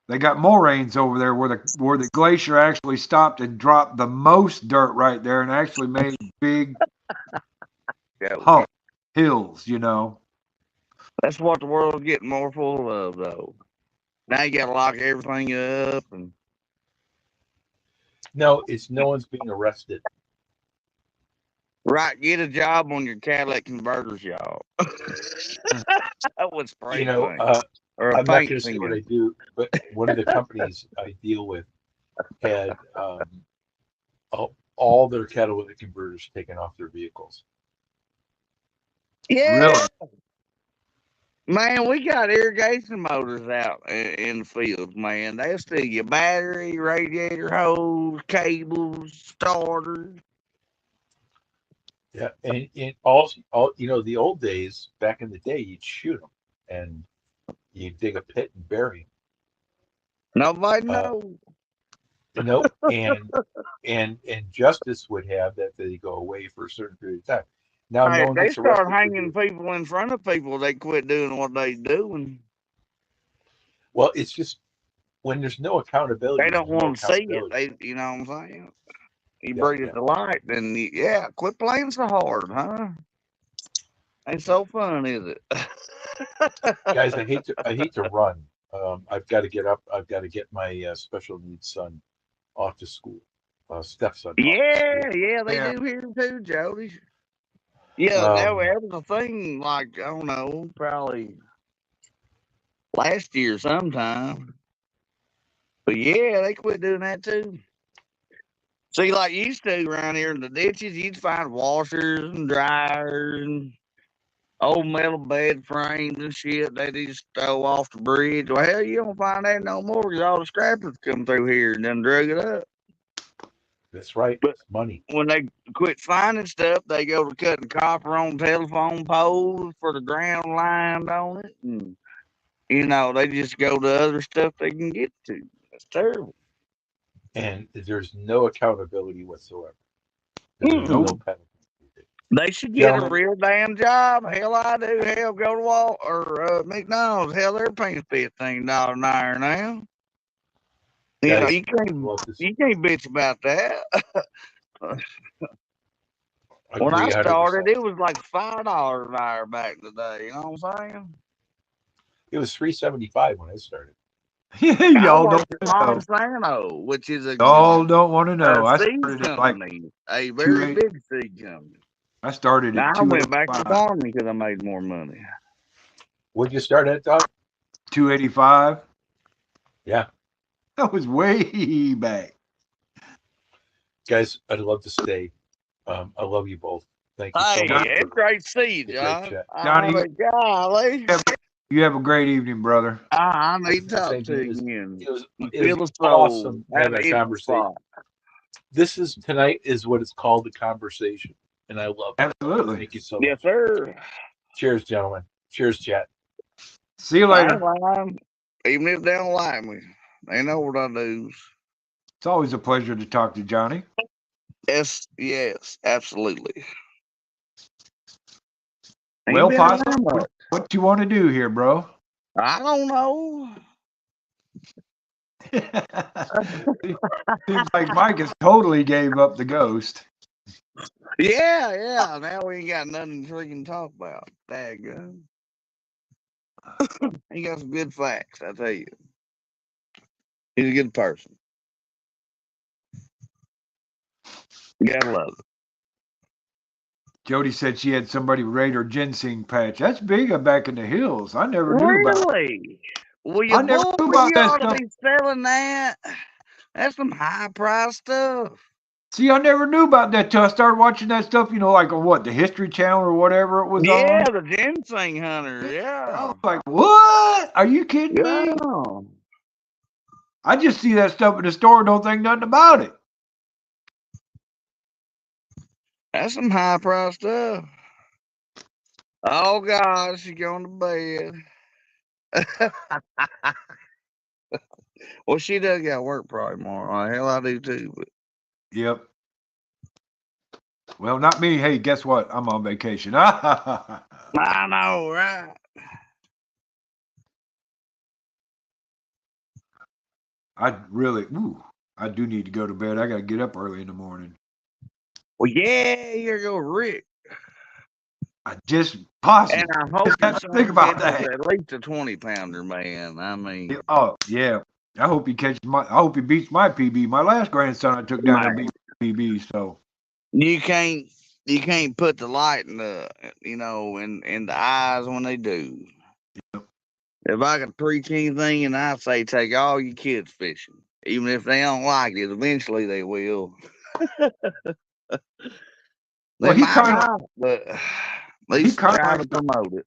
They got moraines over there where the glacier actually stopped and dropped the most dirt right there and actually made big hills, That's what the world's getting more full of, though. Now you got to lock everything up, and no one's being arrested. Right, get a job on your catalytic converters, y'all. That was spray or a I'm not paint going to say what I thing. do, but one of the companies I deal with had all their catalytic converters taken off their vehicles. Yeah, Really? man, we got irrigation motors out in the fields, man. They'll steal your battery, radiator hose, cables, starters. Yeah, and also, the old days, back in the day, you'd shoot them and you'd dig a pit and bury Nobody them. knows. Nope, and justice would have that they go away for a certain period of time. Now, Hey, no if one they gets start arrested for hanging doing. people in front of people, they quit doing what they doing. Well, it's just when there's no accountability, They don't there's no want to see it. accountability. You know what I'm saying? You Yeah, bring it to light, then quit playing so hard, huh? Ain't so fun, is it? guys, I hate to run. I've got to get up. I've got to get my special needs son off to school. Stepson off to school. Yeah, they Yeah. do here too, Jody. Yeah, that was a thing. Like I don't know, probably last year sometime. But yeah, they quit doing that too. See, like used to around here in the ditches, you'd find washers and dryers and old metal bed frames and shit. They just throw off the bridge. Well, hell, you don't find that no more because all the scrappers come through here and then drug it up. That's right. But it's money. when they quit finding stuff, they go to cutting copper on telephone poles for the ground line on it. And, they just go to other stuff they can get to. That's terrible. And there's no accountability whatsoever. There's no penalty. They should get a Gentlemen, real damn job. Hell, I do. Hell, go to Walt or McDonald's. Hell, they're paying $15 an hour now. guys, You can't bitch about that. When I started, 100%. it was like $5 an hour back in the day. You know what I'm saying? It was $3.75 when I started. Y'all don't worked at Monsanto, which is Y'all don't want to know. a I seed started at company, a very big seed company. I started Now at I went back to 285. farming because I made more money. What'd you start at, Doc? 285. Yeah. That was way back. Guys, I'd love to stay. I love you both. Thank you so Hey, much. it's great to see you, the great John. chat. Johnny, Golly. you have a great evening, brother. I need to talk Same to here. you again. It was You feel the soul. awesome Have having an a empty conversation. spot. Tonight is what it's called, a conversation, and I love it. Absolutely. Thank you so much. Yes, sir. Cheers, gentlemen. Cheers, chat. See you I later. ain't lying. Even if they don't like me, they know what I do. It's always a pleasure to talk to Johnny. Yes, absolutely. Well, Ain't been Possum, around much. what you want to do here, bro? I don't know. Seems like Mike has totally gave up the ghost. Yeah. Now we ain't got nothing to freaking talk about. Daggone. He got some good facts, I tell you. He's a good person. You gotta love it. Jody said she had somebody raid her ginseng patch. That's big back in the hills. I never knew about it. Really? Well, I never knew about you that ought to stuff. be selling that. That's some high price stuff. See, I never knew about that till I started watching that stuff, like on what, the History Channel or whatever it was Yeah, on. the ginseng hunter. I Yeah. was like, what? Are you kidding me? Yeah. I just see that stuff in the store and don't think nothing about it. That's some high price stuff. Oh gosh, she going to bed. Well, she does got work probably tomorrow. Hell, I do too. But Yep. Well, not me. Hey, guess what? I'm on vacation. I know, right? I do need to go to bed. I got to get up early in the morning. Well, yeah, you're go Rick. I just possibly And I hope have to think about that. at least a 20-pounder, man. I mean, Oh yeah. I hope he beats my PB. My last grandson I took down there beat PB. So you can't put the light in the in the eyes when they do. Yep. If I could preach anything, and I say take all your kids fishing, even if they don't like it, eventually they will. They he might kinda- not, but at least try to promote it.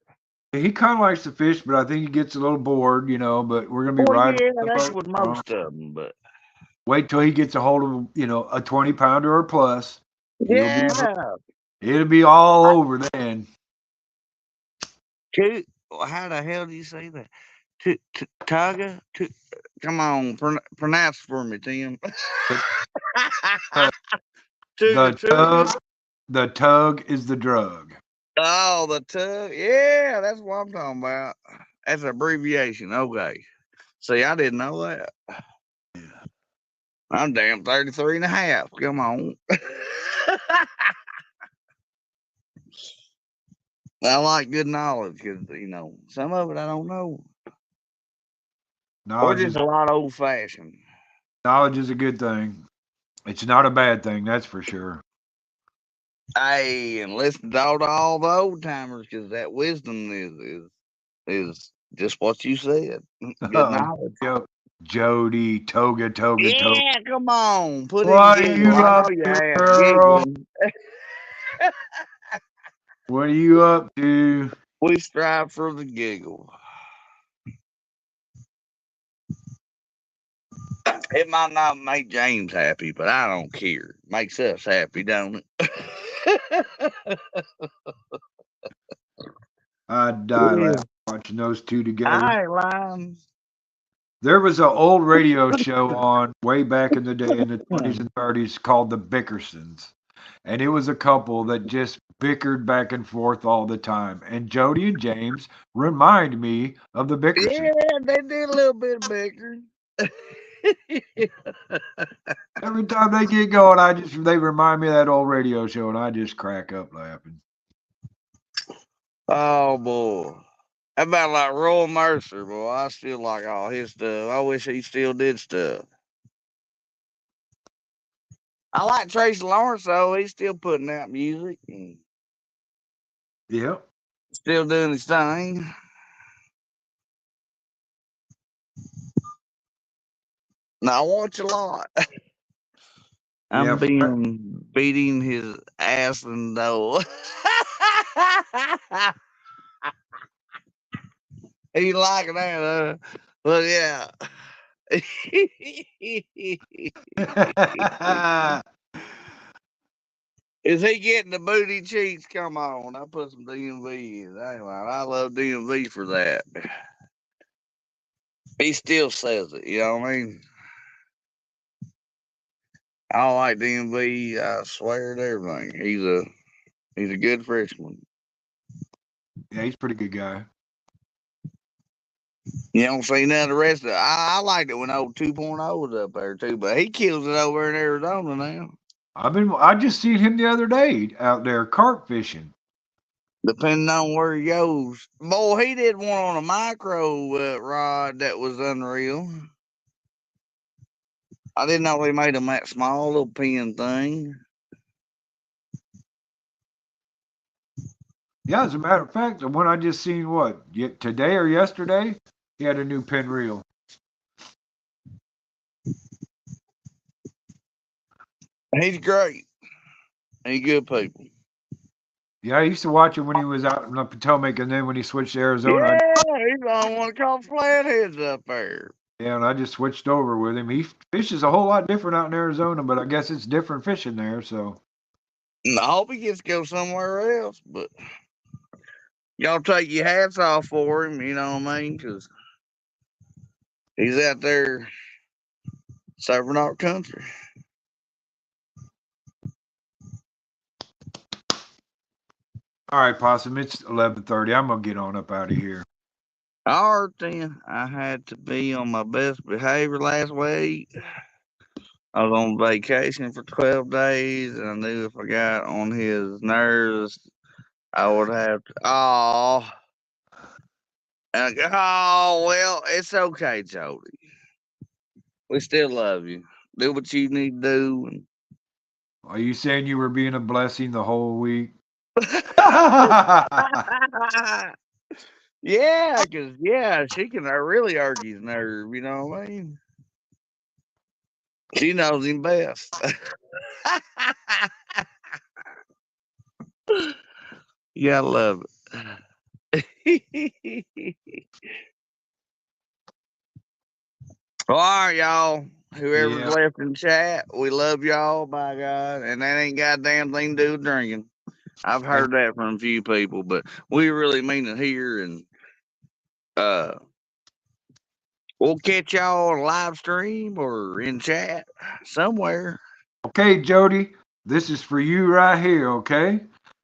he kind of likes to fish, but I think he gets a little bored, But we're gonna be Well, riding. yeah, that's with most of them. But wait till he gets a hold of a 20-pounder or plus. yeah, It'll be all over then. how the hell do you say that? Tugga? Come on, pronounce for me, Tim. The tug is the drug. Oh, the tug. Yeah, that's what I'm talking about. That's an abbreviation. Okay. See, I didn't know that. Yeah. I'm damn 33 and a half. Come on. I like good knowledge because, some of it I don't know. Or just a lot old fashioned. Knowledge is a good thing. It's not a bad thing, that's for sure. Hey, and listen to all the old timers because that wisdom is just what you said. Good knowledge. Jody, Toga. Yeah, come on. Put what in are giggle. you I up know you to, have girl? giggling. What are you up to? We strive for the giggle. It might not make James happy, but I don't care. Makes us happy, don't it? I'd die laughing watching those two together. I ain't lying. There was an old radio show on way back in the day in the 20s and 30s called The Bickersons. And it was a couple that just bickered back and forth all the time. And Jody and James remind me of the Bickersons. Yeah, they did a little bit of bickering. Every time they get going, they remind me of that old radio show, and I just crack up laughing. Oh boy, how about like Roy Mercer? Boy, I still like all his stuff. I wish he still did stuff. I like Tracy Lawrence though. He's still putting out music and Yep. still doing his thing. Now I watch a lot. Yeah, I'm beating his ass and no. He liking that, but yeah. Is he getting the booty cheeks? Come on, I put some DMV in. I love DMV for that. He still says it, you know what I mean? I like DMV. I swear to everything. He's a good freshman. yeah, he's a pretty good guy. You don't see none of the rest of it. I liked it when old 2.0 was up there too, but he kills it over in Arizona now. I just seen him the other day out there carp fishing. Depending on where he goes. Boy, he did one on a micro rod that was unreal. I didn't know they made them that small little pin thing. Yeah, as a matter of fact, the one I just seen, today or yesterday, he had a new pin reel. He's great. He's good people. Yeah, I used to watch him when he was out in the Potomac, and then when he switched to Arizona, Yeah, he's the one called flatheads up there. yeah, and I just switched over with him. He fishes a whole lot different out in Arizona, but I guess it's different fishing there, so. I hope he gets to go somewhere else, but y'all take your hats off for him, you know what I mean? Because he's out there serving our country. All right, Possum, it's 11:30. I'm going to get on up out of here. All right, then. I had to be on my best behavior last week. I was on vacation for 12 days, and I knew if I got on his nerves, I would have to. Oh. And I go, oh, well, it's okay, Jody. We still love you. Do what you need to do. And Are you saying you were being a blessing the whole week? yeah, because, yeah, she can really argue his nerve, you know what I mean? She knows him best. You gotta love it. All right, y'all. Whoever's left in chat, we love y'all, by God. And that ain't got a damn thing to do with drinking. I've heard that from a few people, but we really mean it here. And we'll catch y'all on live stream or in chat somewhere. Okay, Jody, this is for you right here, okay?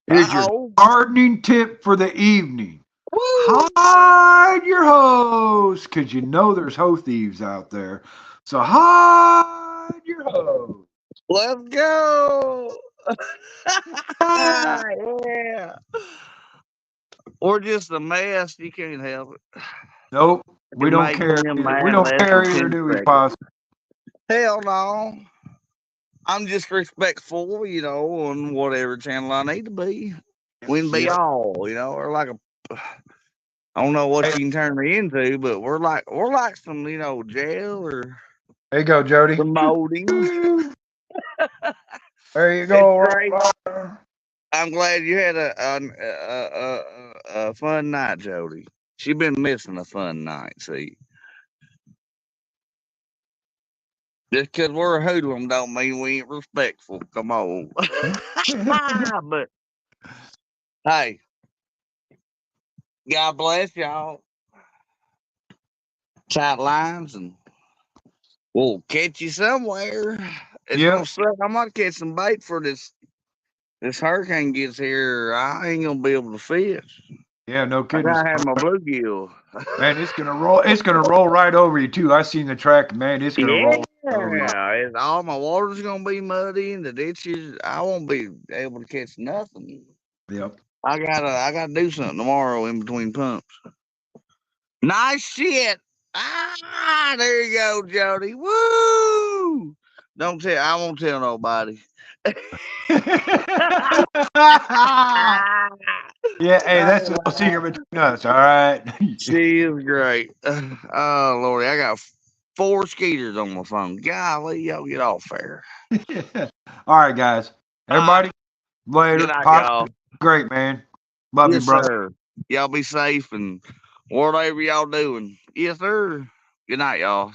Here's your gardening tip for the evening. Woo! Hide your hose, because you know there's hoe thieves out there. So hide your hose. Let's go. Yeah. Or just a mess. You can't help it. Nope. We don't care either. We don't care either, do we, Possum? Hell no. I'm just respectful, you know, on whatever channel I need to be. We can be all, you know, or like I don't know what you can turn me into, but we're like some, you know, jail or there you go, Jody. Promoting. There you go. I'm glad you had a fun night, Jody. She been missing a fun night, see. Just because we're a hoodlum don't mean we ain't respectful. Come on. But, hey, God bless y'all. Tight lines, and we'll catch you somewhere. It's gonna suck. I'm gonna catch some bait for this hurricane gets here. I ain't gonna be able to fish. Yeah, no kidding. I gotta have my bluegill. Man, it's gonna roll. It's gonna roll right over you too. I seen the track, man. It's gonna roll over you. Yeah, all my water's gonna be muddy, and the ditches. I won't be able to catch nothing. Yep. I gotta do something tomorrow in between pumps. Nice shit. Ah, there you go, Jody. Woo! Don't tell. I won't tell nobody. Yeah, hey, that's a little secret between us, all right? She is great. Oh, Lordy, I got 4 skeeters on my phone. Golly, y'all get off there. All right, guys. Everybody, later. Good night, Pop, y'all. great, man. Love Yes, you, brother. sir. Y'all be safe and whatever y'all doing. Yes, sir. Good night, y'all.